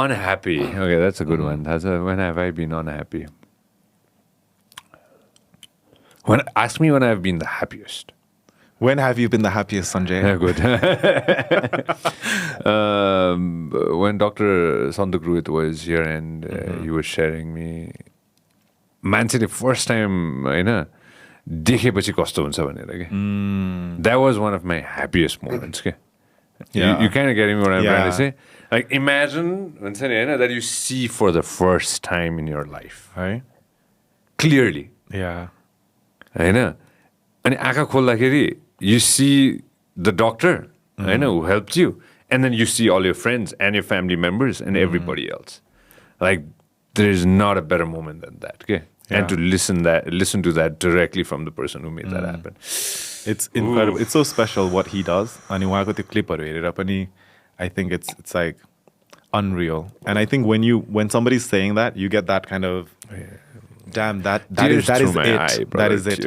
unhappy. Okay, that's a good one. When have I been unhappy? Ask me when I've been the happiest. when have you been the happiest, Sanjay? Yeah, good. When Dr. Sandukruit was here and he was sharing me, मान्छेले first time होइन देखेपछि कस्तो हुन्छ भनेर के that was one of my happiest moments के you kind of getting what I'm trying to say like imagine हुन्छ नि होइन that you see for the first time in your life Right? clearly Yeah. होइन अनि आँखा खोल्दाखेरि you see the doctor होइन who helped you and then you see all your friends and your family members and everybody else like there is not a better moment than that okay and to listen to that directly from the person who made that happen It's incredible. It's so special what he does. अनि उहाँको त्यो क्लिपहरू हेरेर पनि I think it's like unreal. And I think when somebody's saying that, you get that kind of damn that is through my it. eye, That brother. is it.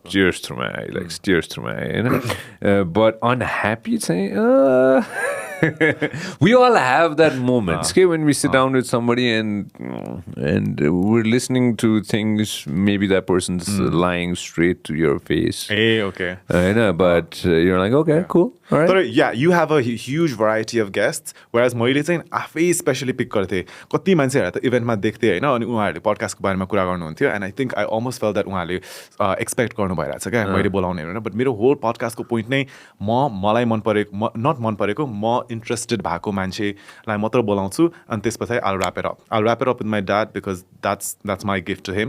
Tears through my eye, like tears through my eye. You know? But unhappy, saying, we all have that moment. Okay, when we sit down with somebody and we're listening to things, maybe that person's lying straight to your face. Hey, okay. I know, but you're like, okay, cool. All right. तर yeah, you have a huge variety of guests, whereas मैले चाहिँ आफै specially pick गर्थेँ कति मान्छेहरू त इभेन्टमा देख्थेँ होइन अनि उहाँहरूले पडकास्टको बारेमा कुरा गर्नुहुन्थ्यो and I think I almost fail that उहाँहरूले एक्सपेक्ट गर्नु भइरहेको छ क्या मैले बोलाउने होइन बट मेरो होल पडकास्टको पोइन्ट नै मलाई मन परेको म इन्ट्रेस्टेड भएको मान्छेलाई मात्र बोलाउँछु अनि त्यसपछि I'll wrap it up with my dad because that's my gift to him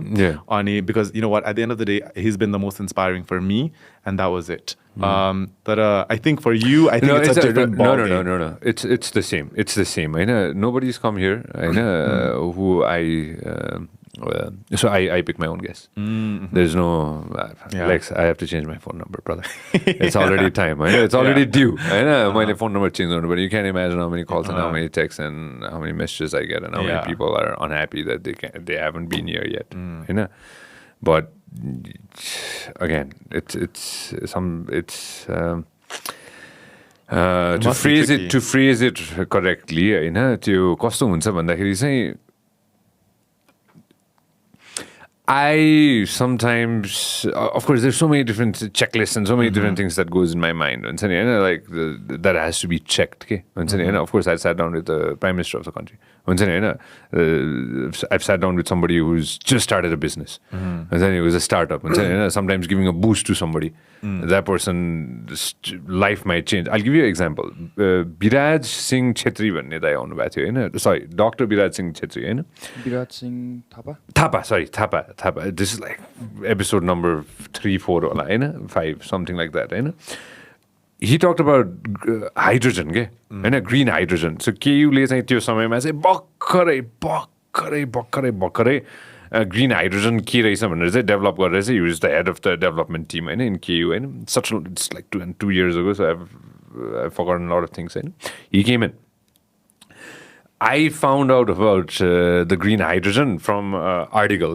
अनि because you know what at the end of the day he's been the most inspiring for me and that was it. But I think for you, I think it's a different ball game. No. It's the same. It's the same. I know nobody's come here. I know who so I pick my own guests. There's no Lex. I have to change my phone number, brother. It's already time. I know it's already due. I know my phone number changed, but you can't imagine how many calls and how many texts and how many messages I get and how many people are unhappy that they haven't been here yet. You know, but again, to phrase it correctly, होइन त्यो कस्तो हुन्छ भन्दाखेरि चाहिँ I sometimes, of course, there's so many different checklists and so many different things that goes in my mind. And like that has to be checked. Okay? And of course, I sat down with the Prime Minister of the country. I've sat down with somebody who's just started a business. And then it was a startup. And sometimes giving a boost to somebody. That person's life might change. I'll give you an example. Biraj Singh Chetri भन्ने दाइ आउनु भएको थियो होइन sorry doctor Biraj Singh Chhetri होइन Virat Singh Thapa Thapa this is like episode number 3-4 होला होइन 5 something like that होइन he talked about hydrogen के होइन ग्रिन हाइड्रोजन सो केयुले चाहिँ त्यो समयमा चाहिँ भर्खरै ग्रिन हाइड्रोजन के रहेछ भनेर चाहिँ डेभलप गरेर चाहिँ use the head of the development team होइन इन केयु होइन such it's like 2 years ago so I've forgotten a lot of things होइन he came in I found out about the green hydrogen from article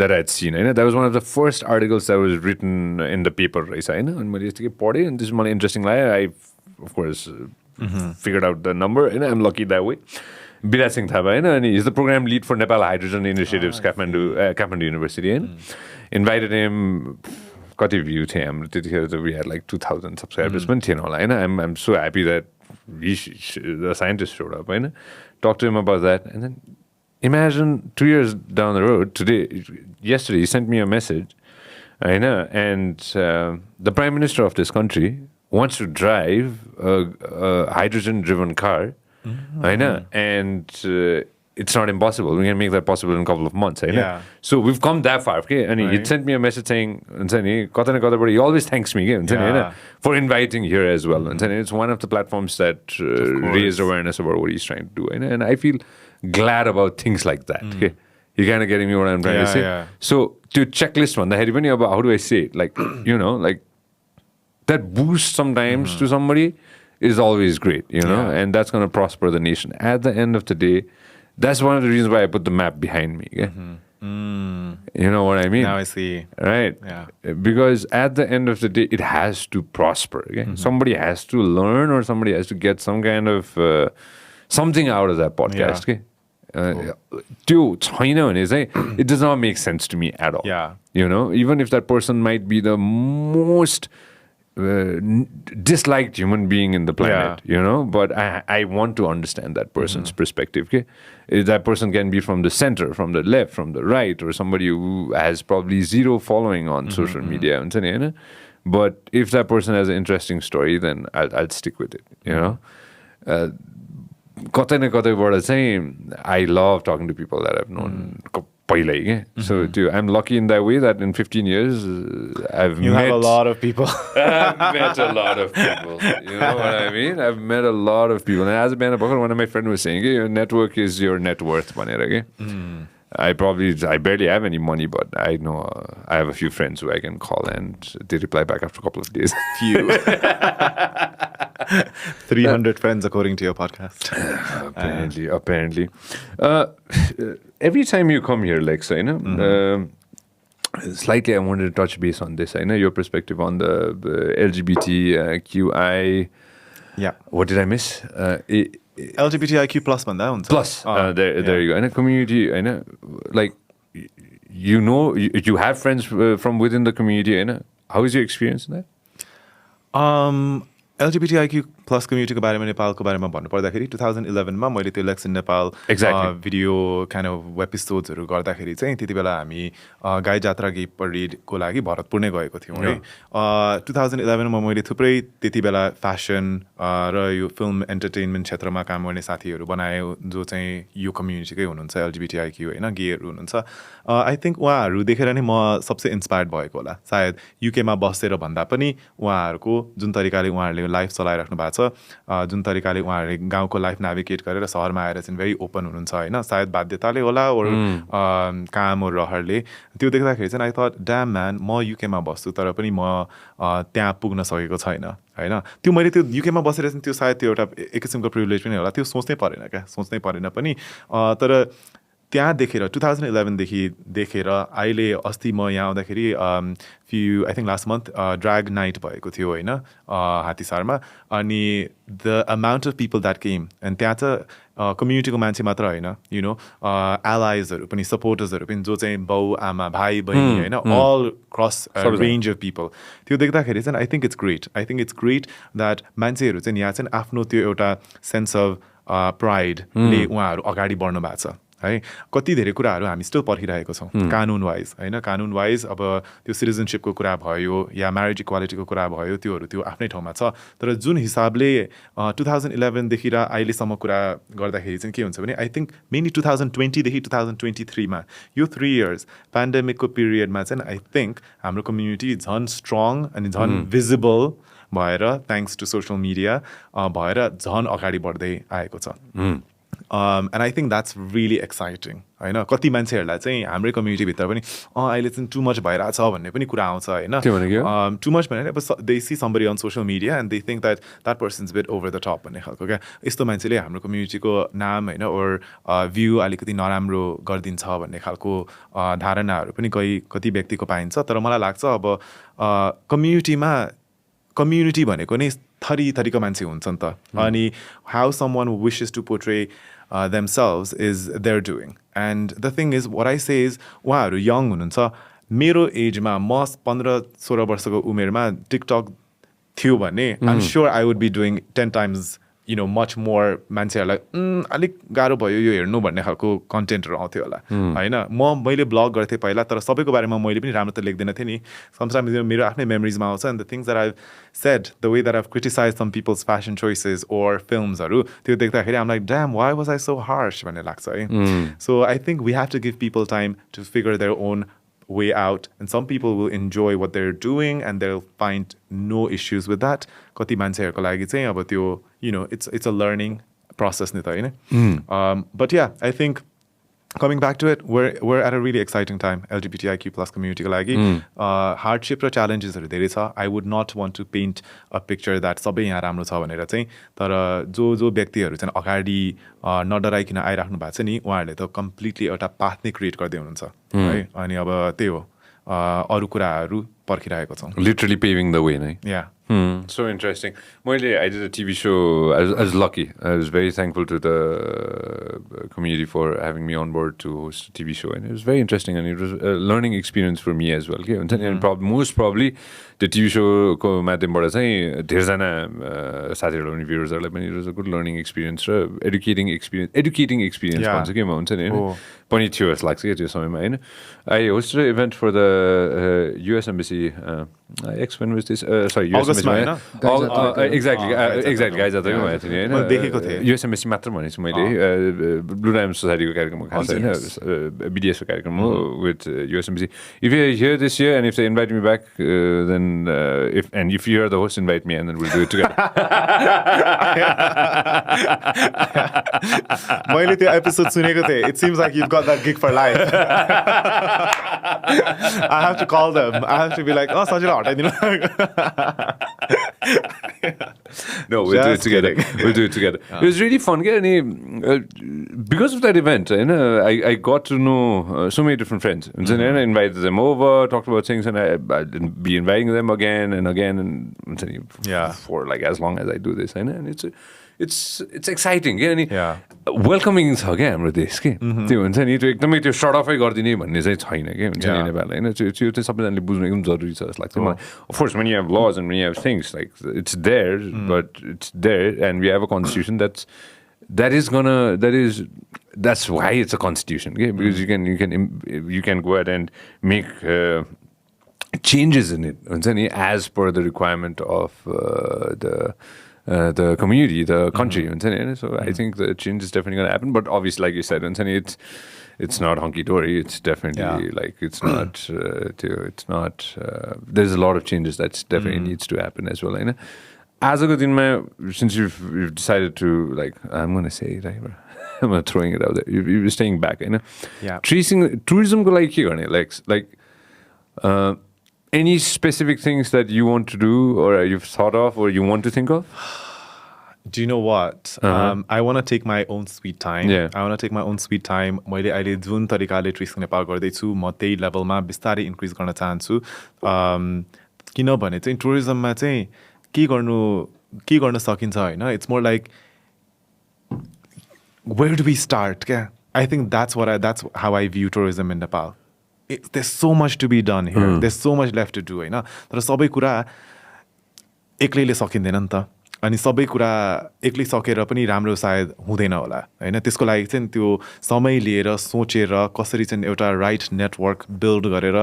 that I had seen. That was one of the first articles that was written in the paper. And I this is interesting. I, of course, figured out the number. And I'm lucky that way. Biraj Singh Thapa, and he's the program lead for Nepal Hydrogen Initiatives, Kathmandu University. Invited him. Got a view to him. We had like 2,000 subscribers. I'm so happy that the scientist showed up. Talk to him about that. And then imagine 2 years down the road, yesterday, he sent me a message. And the Prime Minister of this country wants to drive a hydrogen-driven car. And it's not impossible. We can make that possible in a couple of months. Yeah. So we've come that far. Okay? And he sent me a message saying, he always thanks me for inviting here as well. And it's one of the platforms that raised awareness about what he's trying to do. And I feel glad about things like that. Okay? You're kind of getting me what I'm trying to say. Yeah. So to checklist one, how do I say it? Like, like that boost sometimes to somebody is always great, and that's going to prosper the nation. At the end of the day, that's one of the reasons why I put the map behind me. Okay? You know what I mean? Now I see. Right? Yeah. Because at the end of the day, it has to prosper. Okay? Somebody has to learn or somebody has to get some kind of something out of that podcast. Okay? It does not make sense to me at all. Yeah. Even if that person might be the most disliked human being in the planet, but I want to understand that person's perspective. Okay? That person can be from the center, from the left, from the right, or somebody who has probably zero following on social media. But if that person has an interesting story, then I'll stick with it. I love talking to people that I've known. So I'm lucky in that way that in 15 years I've met a lot of people. I've met a lot of people. You know what I mean? I've met a lot of people. And as one of my friends was saying, your network is your net worth. I barely have any money, but I know I have a few friends who I can call and they reply back after a couple of days. Few. 300 friends according to your podcast. Apparently. Every time you come here, Lex, slightly I wanted to touch base on this. I know your perspective on the LGBTQI. Yeah. What did I miss? LGBTIQ plus भन्दा हुन्छ. Plus. There you go. And a community, like, you have friends from within the community. How is your experience in that? LGBTIQ plus community को बारेमा नेपालको बारेमा भन्नुपर्दाखेरि 2011 मा मैले त्यो Lex in Nepal video kind of एपिसोड्सहरु गर्दाखेरि चाहिँ त्यतिबेला हामी गाई जात्रा गीत परेडको लागि भरतपुर नै गएको थियौं है 2011 मा मैले थुप्रै त्यतिबेला फ्यासन र यो फिल्म एन्टरटेनमेन्ट क्षेत्रमा काम गर्ने साथीहरु बनाए जो चाहिँ यो कम्युनिटीकै हुनुहुन्छ LGBTIQ हैन गेहरु हुनुहुन्छ आई थिंक उहाँहरु देखेर नै म सबसे इन्स्पायर्ड भएको होला सायद युके मा बसेर भन्दा पनि उहाँहरुको जुन तरिकाले उहाँहरुले लाइफ चलाइराख्नु भएको छ जुन तरिकाले उहाँहरुले गाउँको लाइफ नेभिगेट गरेर शहरमा आएर चाहिँ भेरी ओपन हुनुहुन्छ हैन सायद बाध्यताले होला ओर काम र रहरले त्यो देख्दाखेरि चाहिँ आई थट ड्याम म्यान म युके मा बस्छु तर पनि म त्यहाँ पुग्न सकेको छैन हैन त्यो मैले त्यो युके मा बसेर चाहिँ त्यो सायद त्यो एउटा एक किसिमको प्रिभिलेज पनि होला त्यो सोच्नै परेन पनि तर त्यहाँ देखेर 2011 देखि देखेर अहिले अस्ति म यहाँ आउँदाखेरि few I think last month drag night भएको थियो हैन हात्तीसारमा अनि the amount of people that came and त्यहाँ चाहिँ कम्युनिटीको मान्छे मात्र हैन यु नो एलाइजहरु पनि सपोर्टर्सहरु पनि जो चाहिँ बाउ आमा भाइ बहिनी हैन all cross range of people त्यो देख्दाखेरि चाहिँ I think it's great that मान्छेहरु चाहिँ यहाँ चाहिँ आफ्नो त्यो एउटा सेन्स अफ प्राइड ले उहाँहरु अगाडि बढ्नु भएको छ है कति धेरै कुराहरू हामी स्टिल पर्खिरहेको छौँ कानुन वाइज होइन कानुन वाइज अब त्यो सिटिजनसिपको कुरा भयो या म्यारिज इक्वालिटीको कुरा भयो त्योहरू त्यो आफ्नै ठाउँमा छ तर जुन हिसाबले 2011देखि र अहिलेसम्म कुरा गर्दाखेरि चाहिँ के हुन्छ भने आई थिङ्क मेनली 2020देखि 2023मा यो 3 इयर्स पेन्डेमिकको पिरियडमा चाहिँ आई थिङ्क हाम्रो कम्युनिटी झन् स्ट्रङ अनि झन् भिजिबल भएर थ्याङ्क्स टु सोसियल मिडिया भएर झन् अगाडि बढ्दै आएको छ and I think that's really exciting होइन कति मान्छेहरूलाई चाहिँ हाम्रै कम्युनिटीभित्र पनि अहिले चाहिँ टु मच भइरहेछ भन्ने पनि कुरा आउँछ होइन टु मच भनेर अब they see somebody on social media and they think that person's bit over the top भन्ने खालको क्या यस्तो मान्छेले हाम्रो कम्युनिटीको नाम होइन ओर भ्यू अलिकति नराम्रो गरिदिन्छ भन्ने खालको धारणाहरू पनि कति व्यक्तिको पाइन्छ तर मलाई लाग्छ अब कम्युनिटी भनेको नै थरीको मान्छे हुन्छ नि त अनि how someone wishes to portray themselves is their doing. And the thing is, what I say is, उहाँहरू यङ हुनुहुन्छ मेरो एजमा म 15-16 वर्षको उमेरमा टिकटक थियो भने I'm sure I would be doing 10 times much more मान्छेहरूलाई अलिक गाह्रो भयो यो हेर्नु भन्ने खालको कन्टेन्टहरू आउँथ्यो होला होइन मैले ब्लग गर्थेँ पहिला तर सबैको बारेमा मैले पनि राम्रो त लेख्दैन थिएँ नि समटाइम्स मेरो आफ्नै मेमोरिजमा आउँछ and the things that I've said the way that I've criticise some peoples fashion choices or फिल्म्सहरू त्यो देख्दाखेरि um like damn why was I so harsh भन्ने लाग्छ है so I think we have to give people time to figure their own way out and some people will enjoy what they're doing and they'll find no issues with that कति मान्छेहरुको लागि चाहिँ अब त्यो it's a learning process नि त हैन but yeah I think coming back to it we're at a really exciting time LGBTIQ+ community को लागि hardship र challenges हरु धेरै छ I would not want to paint a picture that सबै यहाँ राम्रो छ भनेर चाहिँ तर जो व्यक्तिहरु चाहिँ अगाडि नडराइकिन आइराख्नु भएको छ नि उहाँहरुले त कम्प्लिटली एउटा पाथ नै क्रिएट गर्दै हुनुहुन्छ है अनि अब त्यही हो अरु कुराहरु पर्खिरहेको छौं literally paving the way नै yeah So interesting. I did a TV show. I was lucky. I was very thankful to the community for having me on board to host a TV show, and it was very interesting. And it was a learning experience for me as well. Okay? And most probably, the TV show ko माध्यमबाट चाहिँ धेरैजना साथीहरु अनि भ्युअर्सहरुलाई पनि it was a good learning experience र educating experience भन्छ के हुन्छ नि हैन पनि थियो जस्तो लाग्छ के त्यो समयमा हैन I hosted an event for the US Embassy. When was this? Sorry, US Embassy. Exactly. Guys, I thought US Embassy मात्र भनेछु मैले Blue Diamond Society को कार्यक्रममा खास हैन BDS को कार्यक्रम हो with US Embassy. If you're here this year and if they invite me back, then if you're the host, invite me and then we'll do it together. मैले त्यो episode सुनेको थिएँ. It seems like you've got that gig for life. I have to call them. I have to be like, Sanjay, हटाइदिनु. No, we'll do it together. We'll do it together. It was really fun. Because of that event, I got to know so many different friends. And then I invited them over, talked about things, and I'll be inviting them again and again, and for like as long as I do this. And it's exciting. Welcoming छ क्या हाम्रो देश के त्यो हुन्छ नि त्यो एकदमै त्यो सर्ट अफै गरिदिने भन्ने चाहिँ छैन के हुन्छ नि नेपालमा हैन त्यो चाहिँ सबैजनाले बुझ्नु एकदम जरुरी छ जस्तो लाग्छ मलाई of course when you have laws and when you have things like it's there but it's there and we have a constitution that's why it's a constitution okay? Because you can go ahead and make changes in it हुन्छ नि as per the requirement of the community, the country, so I think the change is definitely going to happen. But obviously, like you said, it's not hunky dory. It's definitely like it's not. There's a lot of changes that definitely needs to happen as well. As a good in my, since you've decided to like, I'm going to say it. I'm not throwing it out there. You're staying back, Tracing tourism go like here, like. Any specific things that you want to do or you've thought of or you want to think of? Do you know what? I want to take my own sweet time. I want to take my own sweet time. मैले अहिले जुन तरिकाले tracing Nepal गर्दैछु म त्यही लेभलमा बिस्तारै increase गर्न चाहन्छु किनभने चाहिँ टुरिज्ममा चाहिँ के गर्न सकिन्छ हैन it's more like where do we start क्या I think that's how I view tourism in Nepal. There's so much to be done here. There's so much left to do हैन तर सबै कुरा एक्लैले सकिँदैन नि त अनि सबै कुरा एक्लै सकेर पनि राम्रो सायद हुँदैन होला होइन त्यसको लागि चाहिँ त्यो समय लिएर सोचेर कसरी चाहिँ एउटा राइट नेटवर्क बिल्ड गरेर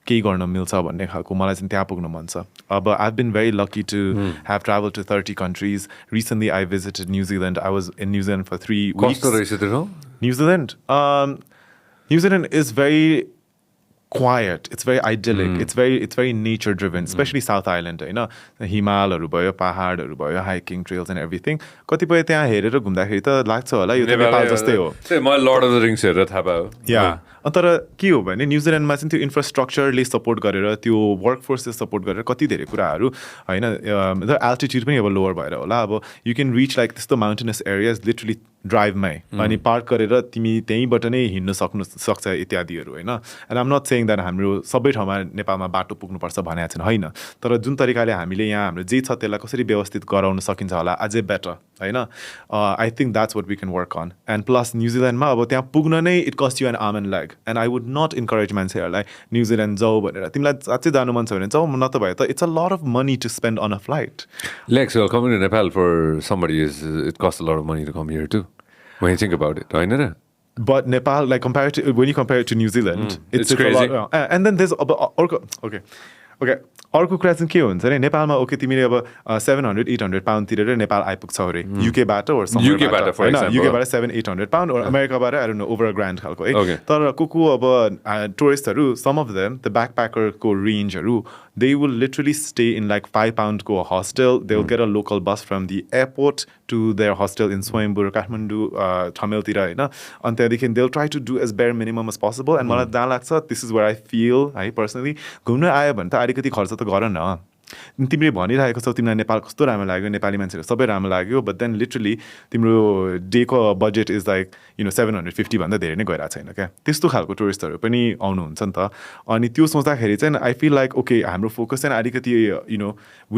केही गर्न मिल्छ भन्ने खालको मलाई चाहिँ त्यहाँ पुग्न मन छ अब I been very lucky to have travel to 30 countries recently I visited New Zealand I was in New Zealand for 3 weeks कस्तो रहेछ त्यो New Zealand New Zealand is very quiet, it's very idyllic, it's very nature driven, especially South Island होइन हिमालहरू भयो पहाडहरू भयो hiking trails and everything कतिपय त्यहाँ हेरेर घुम्दाखेरि त लाग्छ होला यो त नेपाल जस्तै हो मलाई लर्ड अफ द रिङ्स हेरेर थाहा पायो या तर के हो भने न्युजिल्यान्डमा चाहिँ त्यो इन्फ्रास्ट्रक्चरले सपोर्ट गरेर त्यो वर्कफोर्सले सपोर्ट गरेर कति धेरै कुराहरू होइन एल्टिट्युड पनि अब लोवर भएर होला अब यु क्यान रिच लाइक त्यस्तो माउन्टेनस एरियाज लिटरली ड्राइभमै अनि पार्क गरेर तिमी त्यहीँबाट नै हिँड्न सक्छ इत्यादिहरू होइन and I'm not saying that हाम्रो सबै ठाउँमा नेपालमा बाटो पुग्नुपर्छ भनेको छैन होइन तर जुन तरिकाले हामीले यहाँ हाम्रो जे छ त्यसलाई कसरी व्यवस्थित गराउन सकिन्छ होला अझै बेटर होइन I think that's what we can work on and plus न्युजिल्यान्डमा अब त्यहाँ पुग्न नै it cost you an arm and leg and I would not encourage मान्छेहरूलाई न्युजिल्यान्ड जाऊ भनेर तिमीलाई साँच्चै जानु मन छ भने जाऊ न त भए त it's a lot of money to spend on a flight Lex, well, coming to Nepal for somebody it costs a lot of money to come here too. When you think about it, होइन र? But Nepal, like when you compare it to New Zealand, it's crazy. A lot, and then there's okay. अर्को कुरा चाहिँ के हुन्छ भने नेपालमा okay तिमीले अब 700-800 पाउन्ड तिरेर नेपाल आइपुग्छौ अरे युकेबाट युकेबाट होइन युकेबाट 700-800 पाउन्ड ओर अमेरिकाबाट I don't know over a grand खालको है तर को अब टुरिस्टहरू सम अफ देम द ब्याकप्याकरको रेन्जहरू they will literally stay in like 5 pound go hostel they'll get a local bus from the airport to their hostel in Swayambur Kathmandu Thamel-tira हैन अनि त्यहाँदेखि they'll try to do as bare minimum as possible and मलाई जहाँ लाग्छ this is where I feel है personally घुम्न आयो भने त अलिकति खर्च त गर न तिमीले भनिरहेको छौ तिमीलाई नेपाल कस्तो राम्रो लाग्यो नेपाली मान्छेहरू सबै राम्रो लाग्यो बट देन लिटरली तिम्रो डेको बजेट इज लाइक 750 भन्दा धेरै नै गइरहेको छैन क्या त्यस्तो खालको टुरिस्टहरू पनि आउनुहुन्छ नि त अनि त्यो सोच्दाखेरि चाहिँ आई फिल लाइक ओके हाम्रो फोकस चाहिँ अलिकति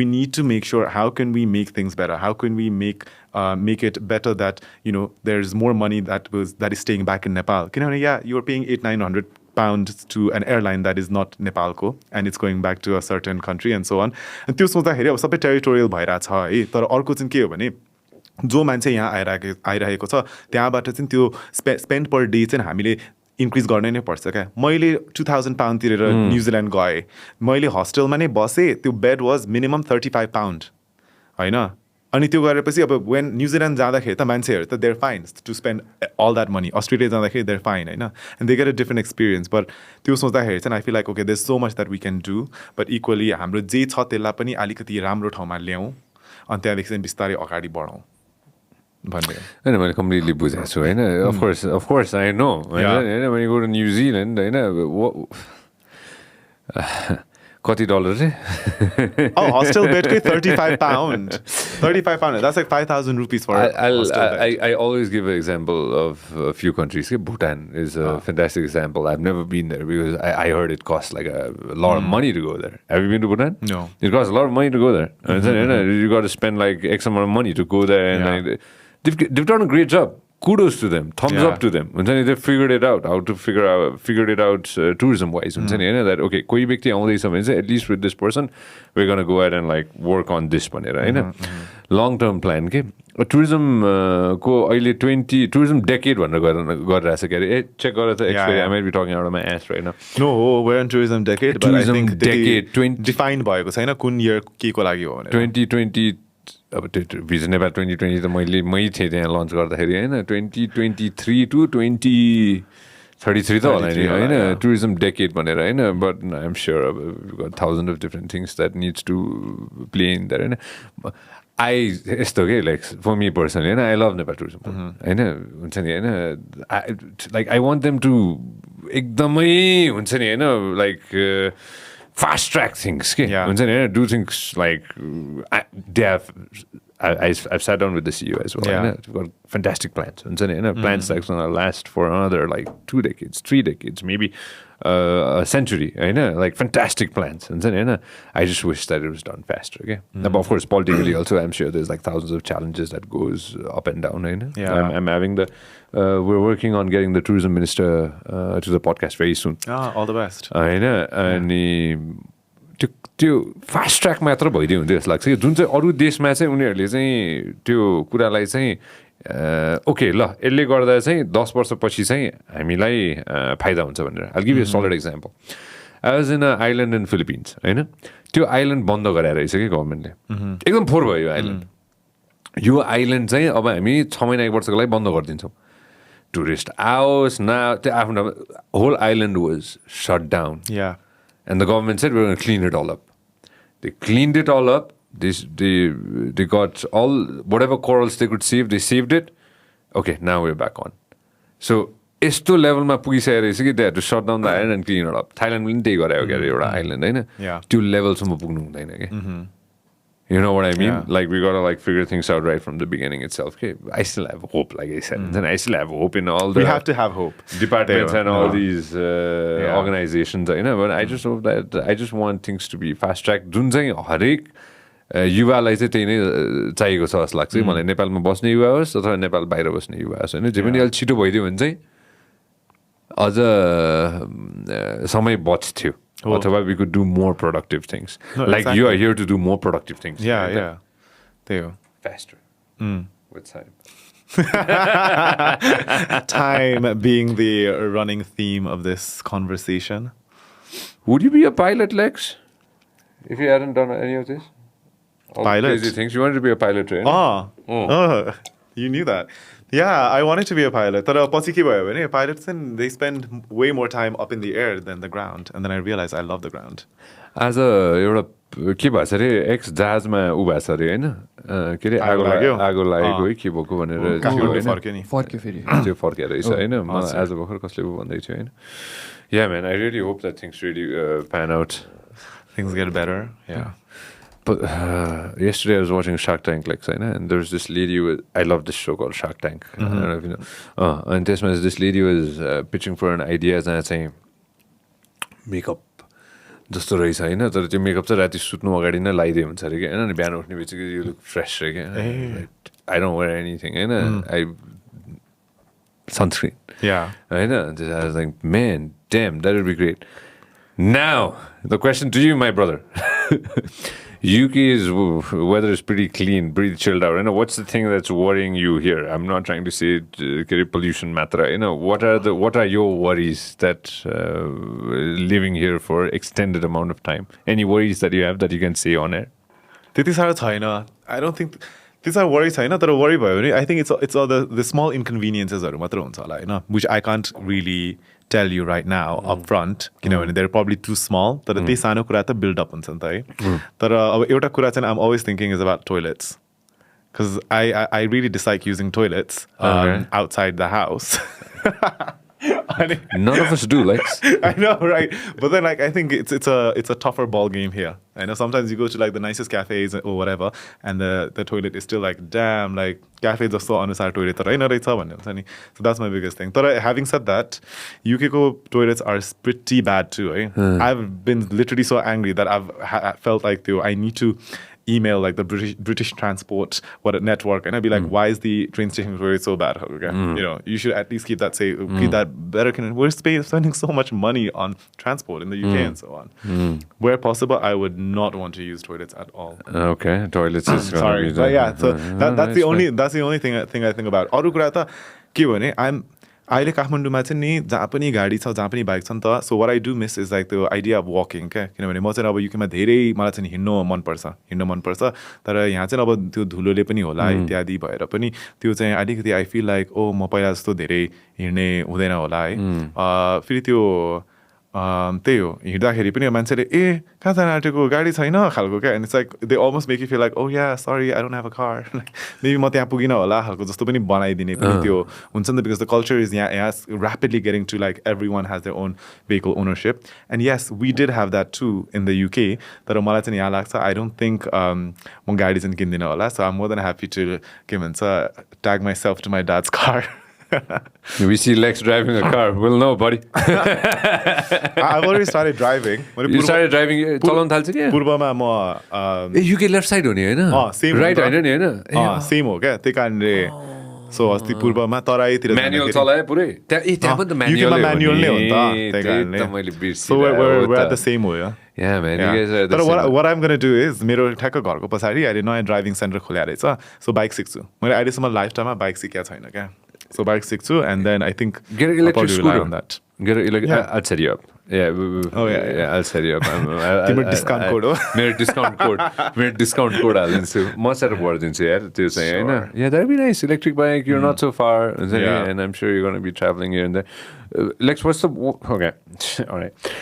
we need to make sure how can we make things better how can we make it better that there's more money that is staying back in Nepal किनभने you're paying 800-900 pounds to an airline that is not Nepalको and it's going back to a certain country and so on and त्यो सोच्दाखेरि अब सबै territorial भइरहेछ है तर अर्को चाहिँ के हो भने जो मान्छे यहाँ आइरहेको छ त्यहाँबाट चाहिँ त्यो स्पेन्ड पर डे चाहिँ हामीले इन्क्रिज गर्नै नै पर्छ क्या मैले 2000 पाउन्ड तिरेर न्युजिल्यान्ड गएँ मैले हस्टेलमा नै बसेँ त्यो बेड वाज मिनिमम 35 पाउन्ड होइन अनि त्यो गरेपछि अब वेन न्युजिल्यान्ड जाँदाखेरि त मान्छेहरू त they're fine to spend all that money Australia जाँदाखेरि देयर फाइन होइन and they get a different experience but त्यो सोच्दाखेरि चाहिँ I feel like okay there so much that we can do but equally हाम्रो जे छ त्यसलाई पनि अलिकति राम्रो ठाउँमा ल्याउँ अनि त्यहाँदेखि चाहिँ बिस्तारै अगाडि बढाउँ भन्ने होइन मैले कम्प्लिटली बुझेको छु होइन अफकोर्स आई नो होइन मैले गएर न्युजिल्यान्ड होइन कति डलर चाहिँ hostel bed 35 pound 35 pound that's like 5,000 rupees for I always give an example of a few countries Bhutan is a fantastic example I've never been there because I heard it costs like a lot of money to go there have you been to Bhutan? No it costs a lot of money to go there you got to spend like X amount of money to go there and like, they've done a great job kudos to them thumbs up to them they figured it out how to figured it out tourism wise that okay koi byakti aउँदैछ भने चाहिँ at least with this person we're going to go ahead and like work on this भनेर हैन long term plan के tourism को अहिले 20 tourism decade भनेर गरिरहेछ के अरे check गरेर त I might be talking out of my ass right now no we're in tourism decade but I think decade defined भएको छैन कुन year के को लागि हो भनेर 2020 अब त्यो भिजन नेपाल 2020 त मै थिएँ त्यहाँ लन्च गर्दाखेरि होइन 2023 to 2033 त होला नि होइन टुरिज्म डेकेड भनेर होइन बट आई एम स्योर अब thousand of different things that needs to play in that होइन यस्तो के लाइक फर मी पर्सनली होइन आई लभ नेपाल टुरिज्म होइन हुन्छ नि होइन like I want them to एकदमै हुन्छ नि होइन like fast track things do things like they have I've sat down with the CEO as well we've got fantastic plans plans that's going to last for another like 2 decades 3 decades maybe a century like fantastic plans I just wish that it was done faster but of course politically also I'm sure there's like thousands of challenges that goes up and down I'm having we're working on getting the tourism minister to the podcast very soon all the best and त्यो fast track मात्र भइदियो हुन्थ्यो जस्तो लाग्छ कि जुन चाहिँ अरू देशमा चाहिँ उनीहरूले चाहिँ त्यो कुरालाई चाहिँ ओके ल यसले गर्दा चाहिँ 10 वर्षपछि चाहिँ हामीलाई फाइदा हुन्छ भनेर I'll give you a solid example. I was in an island in Philippines होइन त्यो आइल्यान्ड बन्द गराएर रहेछ कि गभर्मेन्टले एकदम फोहोर भयो यो आइल्यान्ड यो आइल्यान्ड चाहिँ अब हामी 6 महिना 1 वर्षको लागि बन्द गरिदिन्छौँ टुरिस्ट आओस् न त्यो आफ्नो whole island was shut down Yeah. and the government said we're going to clean it all up. They cleaned it all up. They got all whatever corals they could save. They saved it. Okay, now we're back on. So यस्तो लेभलमा पुगिसकेको रहेछ कि they had to shut down the island and clean it up. Thailand पनि त्यही गरायो क्या एउटा आइल्यान्ड होइन त्यो लेभलसम्म पुग्नु हुँदैन क्या You know what I mean? Yeah. Like we gotta like figure things out right from the beginning itself. Okay, I still have hope, like I said, and I still have hope in all the. We have to have hope. Departments and all these Yeah. organizations, you know. But I just hope that I just want things to be fast tracked. जुन चाहिँ हरेक युवालाई चाहिँ त्यही नै चाहिएको छ जस्तो लाग्छ मलाई नेपालमा बस्ने युवा होस् अथवा नेपाल बाहिर बस्ने युवा होस् होइन जे पनि अलिक छिटो भइदियो भने चाहिँ अझ समय बच्थ्यो अथवा we could do more productive things. No, like exactly. you are here to do more productive things. Yeah, right? yeah. There you Faster. With time. go. Time being the running theme of this conversation. Would you be a pilot, Lex? If you hadn't done any of this? All Pilot? Crazy things. You wanted to be a pilot, right? Oh, you knew that. Yeah, I wanted to be a pilot. तर पछि के भयो भने pilots then they spend way more time up in the air than the ground. And then I realized I love the ground. आज एउटा के भएछ अरे एक्स जहाजमा उ भएको छ अरे होइन के अरे आगो लाग्यो? आगो लागेको है के भएको भनेर काठमाडौँ थियो फर्क्यो नि. फर्क्यो फेरि त्यो फर्केर रहेछ होइन मलाई आज भर्खर कसले पो भन्दै थियो होइन Yeah, man, I really hope that things really pan out. Things get better. Yeah. But yesterday I was watching Shark Tank, like, and there's this lady with, I love this show called Shark Tank. I don't know if you know. And this lady was pitching for an idea and saying, makeup. जस्तो रहेछ होइन तर त्यो makeup चाहिँ राति सुत्नु अगाडि नै लगाइदियो हुन्छ अरे क्या होइन अनि बिहान उठ्ने बित्तिकै यो लुक फ्रेस रे क्या आई डोन्ट वेयर एनिथिङ होइन आई सनस्क्रिन Yeah. होइन I was like man damn that would be great. Now the question to you my brother UK's weather is pretty clean, pretty chilled out. What's the thing that's worrying you here? I'm not trying to say pollution matra. What are your worries that living here for extended amount of time? Any worries that you have that you can say on air? त्यति साह्रो छैन. I don't think त्यति साह्रो worry छैन तर worry भयो भने I think it's all the small inconveniences मात्र हुन्छ होला होइन which I can't really tell you right now up front किनभने they're probably too small तर त्यही सानो कुरा त build up हुन्छ नि त है तर अब एउटा कुरा चाहिँ I'm always thinking is about toilets because I really dislike using toilets outside the house. None of us do, Lex. I know, right? But then, like, I think it's a tougher ball game here. I know sometimes you go to like the nicest cafes or whatever, and the toilet is still like, damn, like cafes are so on our toilet. So that's my biggest thing. But having said that, UK toilets are pretty bad too. I've been literally so angry that I've felt like I need to email like the British transport network and I'd be like why is the train station toilet so bad you should at least keep that better. We're spending so much money on transport in the UK and so on. Where possible I would not want to use toilets at all. Okay, toilets is sorry but yeah so that's the only thing I think about. अरु कुरा त के भने अहिले काठमाडौँमा चाहिँ नि जहाँ पनि गाडी छ जहाँ पनि बाइक छ नि त so what I do miss is like त्यो आइडिया अफ वकिङ क्या किनभने म चाहिँ अब युकेमा धेरै मलाई चाहिँ हिँड्नु मनपर्छ तर यहाँ चाहिँ अब त्यो धुलोले पनि होला इत्यादि भएर पनि त्यो चाहिँ अलिकति आई फिल लाइक ओ म पहिला जस्तो धेरै हिँड्ने हुँदैन होला है फेरि त्यो त्यही हो हिँड्दाखेरि पनि मान्छेले ए कहाँ जान आँटेको गाडी छैन खालको क्या and it's like they almost make you feel like oh yeah sorry I don't have a car maybe म त्यहाँ पुगिनँ होला खालको जस्तो पनि बनाइदिने पनि त्यो हुन्छ नि त बिकज द कल्चर इज यहाँ rapidly getting to like every one has their own vehicle ownership and yes we did have that too in the UK तर मलाई चाहिँ यहाँ लाग्छ आई डोन्ट थिङ्क म गाडी चाहिँ किन्दिनँ होला so I am more than happy to के भन्छ tag myself to my dad's car. We see Lex driving a car. We'll know, buddy. I've already started driving. You started driving. चलाउन थाल्छ के? पूर्वमा म UK लेफ्ट साइड हो नि हैन? सेम राइट हैन नि हैन? सेम हो क्या त्यही कारणले सो अस्ति पूर्वमा तराईतिर म्यानुअल चलाए पुरै त्यहाँ पनि त म्यानुअल म्यानुअल नै हो नि त त्यही कारणले मैले बिर्सेँ so we're at the same way Yeah, man. Yeah. You guys are the तर same. what I'm going to do is मेरो ठ्याक्क घरको पछाडि अहिले नयाँ ड्राइभिङ सेन्टर खोल्या रहेछ सो बाइक सिक्छु मैले अहिलेसम्म लाइफ टाइममा बाइक सिकेको छैन क्या सो बाइक सिक्छु and then I think Get an electric scooter. on that Get an electric. Yeah. I'll set you up. Yeah. Oh, yeah. I'll set you up. तिम्रो discount code हो? मेरो discount code. मेरो discount code हालिदिन्छु. म setup गरिदिन्छु यार त्यो चाहिँ होइन. Yeah, that'd be nice. Electric bike. You're not so far. Yeah. And I'm sure you're going to be traveling here and there. Lex, what's the okay? All right.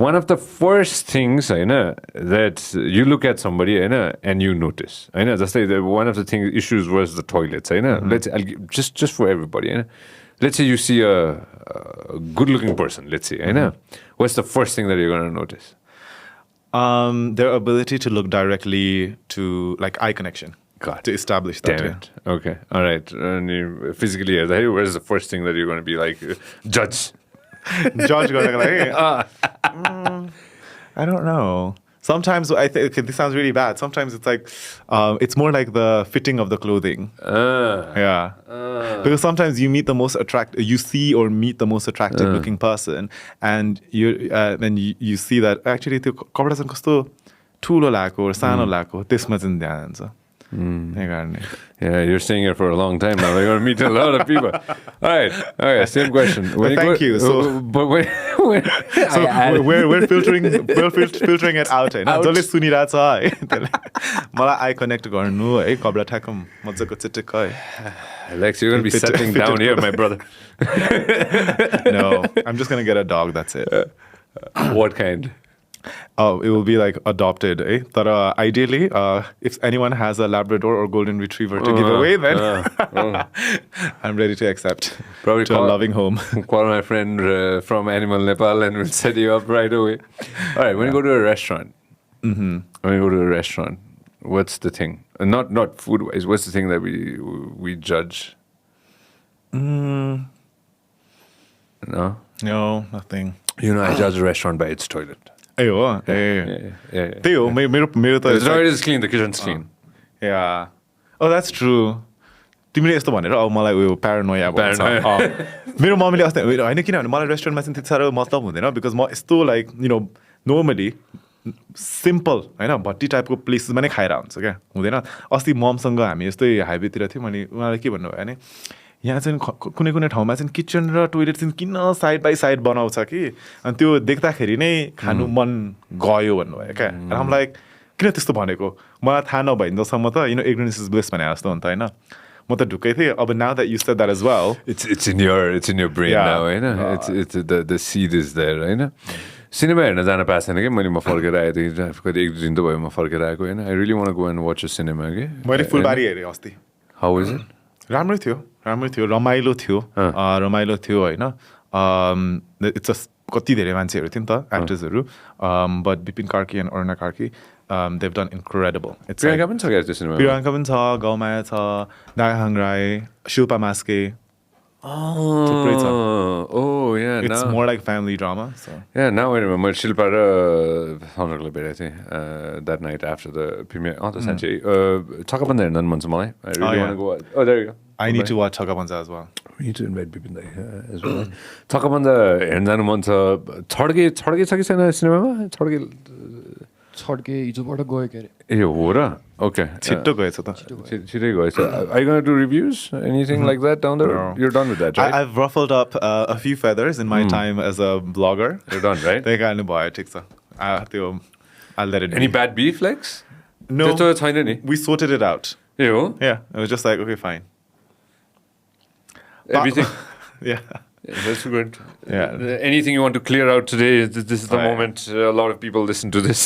One of the first things I know that you look at somebody I know and you notice. I know just like one of the things issues was the toilets. I know. I'll give, just for everybody. I know. Let's say you see a good-looking person. Let's say, I know. What's the first thing that you're going to notice? Their ability to look directly to like eye connection God. to establish that. Damn it. Okay. All right. And you physically, where's the first thing that you're going to be like, judge? Judge going like, I don't know. Sometimes I think okay, this sounds really bad. Sometimes it's like it's more like the fitting of the clothing. Yeah. Because sometimes you meet the most you see or meet the most attractive looking person, and you see that actually त्यो कपडा चाहिँ कस्तो ठुलो लाग्यो सानो लाग्यो त्यसमा चाहिँ ध्यान जान्छ त्यही कारणले Yeah, you're staying here for a long time now. You're going to meet a lot of people. All right. Okay, same question. Thank you. But when So we're filtering it out है जसले सुनिरहेछ है त्यसले मलाई I connect गर्नु है कपडा ठ्याक्क मजाको चिटिक्क है Alex, you're going to be settling down here, my brother. No, I'm just going to get a dog, that's it. What kind? Oh, it will be like adopted, eh? But ideally, if anyone has a Labrador or Golden Retriever to give away, then I'm ready to accept Probably to a loving home. Call my friend from Animal Nepal and we'll set you up right away. All right, when you go to a restaurant, when you go to a restaurant, what's the thing? Not food-wise, what's the thing that we judge? No? No, nothing. You know, I judge a restaurant by its toilet. ए हो ए Yeah. त्यही हो मेरो त The toilet is clean, the kitchen's clean. Yeah oh that's true तिमीले यस्तो भनेर अब मलाई उयो प्यारानोया मेरो मम्मीले अस्ति होइन किनभने मलाई रेस्टुरेन्टमा चाहिँ त्यति साह्रो मतलब हुँदैन बिकज म यस्तो लाइक नर्मली सिम्पल होइन भट्टी टाइपको प्लेसेसमा नै खाएर हुन्छ क्या हुँदैन अस्ति ममसँग हामी यस्तै हाइवेतिर थियौँ अनि उहाँले के भन्नुभयो भने यहाँ चाहिँ कुनै कुनै ठाउँमा चाहिँ किचन र टोइलेट चाहिँ किन साइड बाई साइड बनाउँछ कि अनि त्यो देख्दाखेरि नै खानु मन गयो भन्नुभयो क्या हामी लाइक किन त्यस्तो भनेको मलाई थाहा नभइन्जेलसम्म त इग्नोरेन्स इज ब्लिस भने जस्तो हुन्छ होइन म त ढुक्कै थिएँ अब now that you said that as well It's in your brain Yeah. now, होइन? It's the seed is there, होइन? सिनेमा हेर्न जान पाएको छैन कि मैले म फर्केर आएको थिएँ कति एक दिन त भयो म फर्केर आएको होइन I really want to go and watch a cinema कि मैले फुलबारी हेरेँ अस्ति हाउ इज इट राम्रै थियो रमाइलो थियो होइन इट्स अ कति धेरै मान्छेहरू थियो नि त एक्टर्सहरू but Bipin Karki and Aruna Karki they've done incredible Priyanka पनि छ क्या त्यो सिनेमा प्रियङ्का पनि छ गौमाया छ नागाहाङ राई शिल्पा मास्के थुप्रै छ Oh, yeah. It's more like family drama Yeah, now I remember मैले शिल्पा र सौनकलाई भेटेको थिएँ that night after the premier त साँच्चै छक्कापन्दा हेर्न मन छ मलाई I really want to go. Oh, there you go. I need to watch Chhakka Panja as well We need to invite Bipin Dai as well. Chhakka Panja हेर्न जानु मन छ छड्के छ कि छैन सिनेमामा छड्के हिजोबाट गयो के अरे ए हो र ओके छिट्टो गएछ त छिटै गएछ Are you going to do reviews? Anything like that down there? No. You're done with that, right? I've ruffled up a few feathers in my time as a blogger. You're done, right? त्यही कारणले भयो ठिक छ त्यो I'll let it Any be. bad beef, Lex? No, त्यस्तो छैन नि we sorted it out. ए हो Yeah, it was just like, okay, fine. Everything. Yeah. Yeah, that's good. Yeah. Anything you want to clear out today? This is the Right. moment a lot of people listen to this.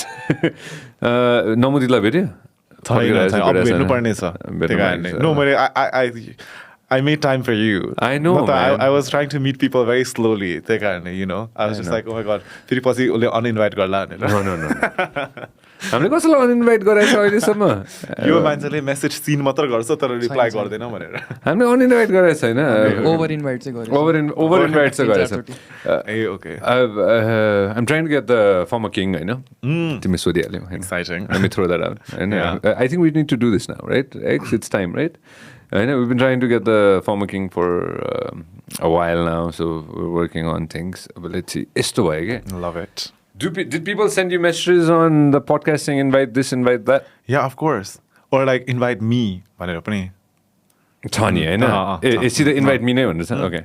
नमुदिला भेट्यो अब भेट्नुपर्ने छ त्यही कारणले no मैले I made time for you. I know, man. I was trying to meet people very slowly. त्यही कारणले I was just like, oh my god, फेरि पछि उसले अनइन्भाइट गर्ला भनेर No. हामीले कसैलाई अनइन्भाइट गराएको छ अहिलेसम्म यो मान्छेले मेसेज सिन मात्र गर्छ तर रिप्लाई गर्दैन भनेर हामीले अनइन्भाइट गराएको छैन ओभर इन्भाइट चाहिँ गरेको ओभर इन्भाइट चाहिँ गरेछ ए okay I'm trying to get the former king, होइन तिमी सोधिहाल्यौ होइन Exciting. Let me throw that out. And, Yeah. I think we need to do this now, right? It's time, right? I know we've been trying to get the former king for a while now, so we're working on things. But let's see. यस्तो भयो क्या Love it. Did people send you messages on the podcast saying invite this, invite that? Yeah, of course. Or like invite me भनेर पनि. Tanya, होइन? सिधै invite me नै भन्दैछ? Okay.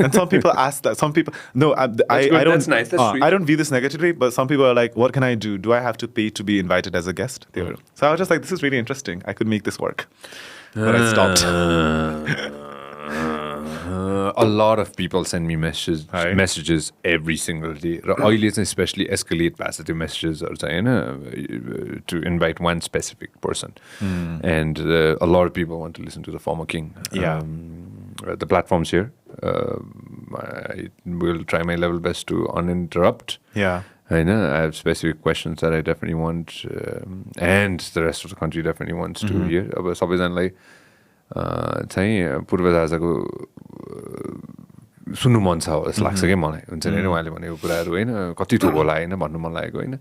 And some people ask that. Some people, no, I good. don't. That's nice. That's sweet. I don't view this negatively, but some people are like, "What can I do? Do I have to pay to be invited as a guest?" So I was just like, "This is really interesting. I could make this work," but I stopped. A lot of people send me messages every single day. र अहिले चाहिँ especially escalate भएको छ त्यो messagesहरू चाहिँ होइन to invite one specific person. And a lot of people want to listen to the former king. Yeah. The platform's here. I will try my level best to uninterrupt. Yeah. I know I have specific questions that I definitely want, and the rest of the country definitely wants to hear. अब सबैजनालाई चाहिँ पूर्वजाको सुन्नु मन छ जस्तो लाग्छ क्या मलाई हुन्छ नि उहाँले भनेको कुराहरू होइन कति ठुलो होला होइन भन्नु मन लागेको होइन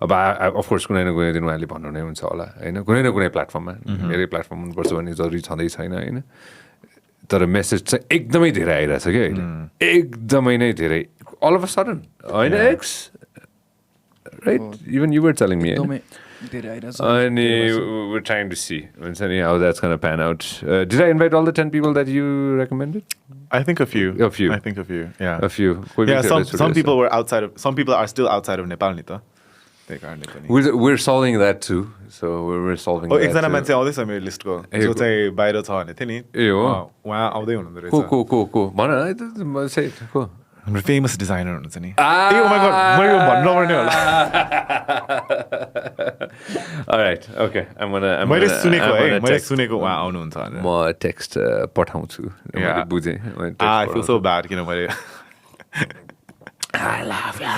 अब अफकोर्स कुनै न कुनै दिन उहाँले भन्नु नै हुन्छ होला होइन कुनै न कुनै प्लेटफर्ममा मेरै प्लेटफर्म हुनुपर्छ भन्ने जरुरी छँदै छैन होइन तर मेसेज चाहिँ एकदमै धेरै आइरहेछ क्या अहिले एकदमै नै धेरै अल अफ अ सडन होइन x right even you were telling me एकदमै धेरै आइरहेछ and we're trying to see how that's going to pan out. Did I invite all the 10 people that you recommended? I think a few. A few. I think a few. Yeah. A few. Yeah. Some people were outside of. Some people are still outside of Nepal, Nita. We're solving that too. So we're solving. Oh, एकजना मान्छे आउँदैछ मेरो लिस्टको जो चाहिँ बाहिर छ भने थियो नि ए हो उहाँ आउँदै हुनुहुँदो रहेछ को भन न say को हाम्रो फेमस डिजाइनर हुनुहुन्छ नि ए ओ माय गॉड म यो भन्नु पर्ने होला Alright, okay. मैले सुनेको उहाँ आउनुहुन्छ भनेर म टेक्स्ट पठाउँछु मैले बुझेँ I feel so bad किन मैले I love you.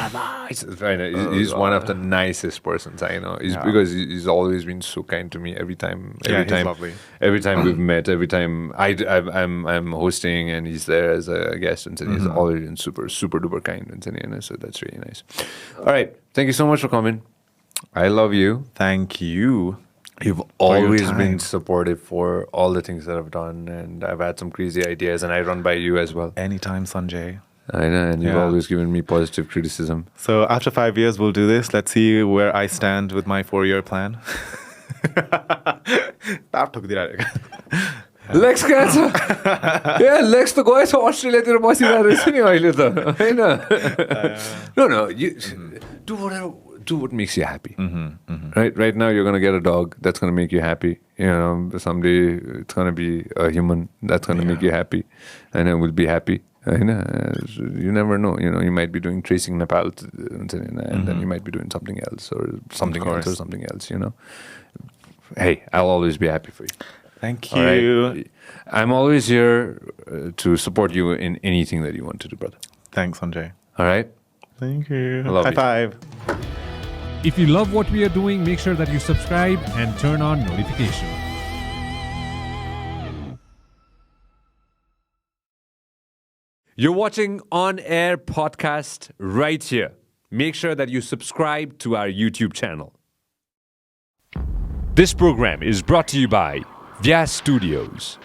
He's one of the nicest persons I know. Because he's always been so kind to me every time. He's lovely. Every time we've met, every time I'm hosting and he's there as a guest, and he's always been super duper kind, and so that's really nice. All right, thank you so much for coming. I love you. Thank you. You've always been supportive for all the things that I've done, and I've had some crazy ideas, and I run by you as well. Anytime, Sanjay. I know, and you've always given me positive criticism. So after 5 years, we'll do this. Let's see where I stand with my 4-year plan. Lex cancer. Yeah, Lex the guy to Australia to No. You do whatever. Do what makes you happy. Right now, you're gonna get a dog. That's gonna make you happy. Someday it's gonna be a human. That's gonna make you happy, and then we'll be happy. You never know. You might be doing Tracing Nepal, and then you might be doing something else or something else. Hey, I'll always be happy for you. Thank you. Right? I'm always here to support you in anything that you want to do, brother. Thanks, Sanjay. All right. Thank you. I love High you. five. If you love what we are doing, make sure that you subscribe and turn on notifications. You're watching On Air Podcast right here. Make sure that you subscribe to our YouTube channel. This program is brought to you by Vyas Studios.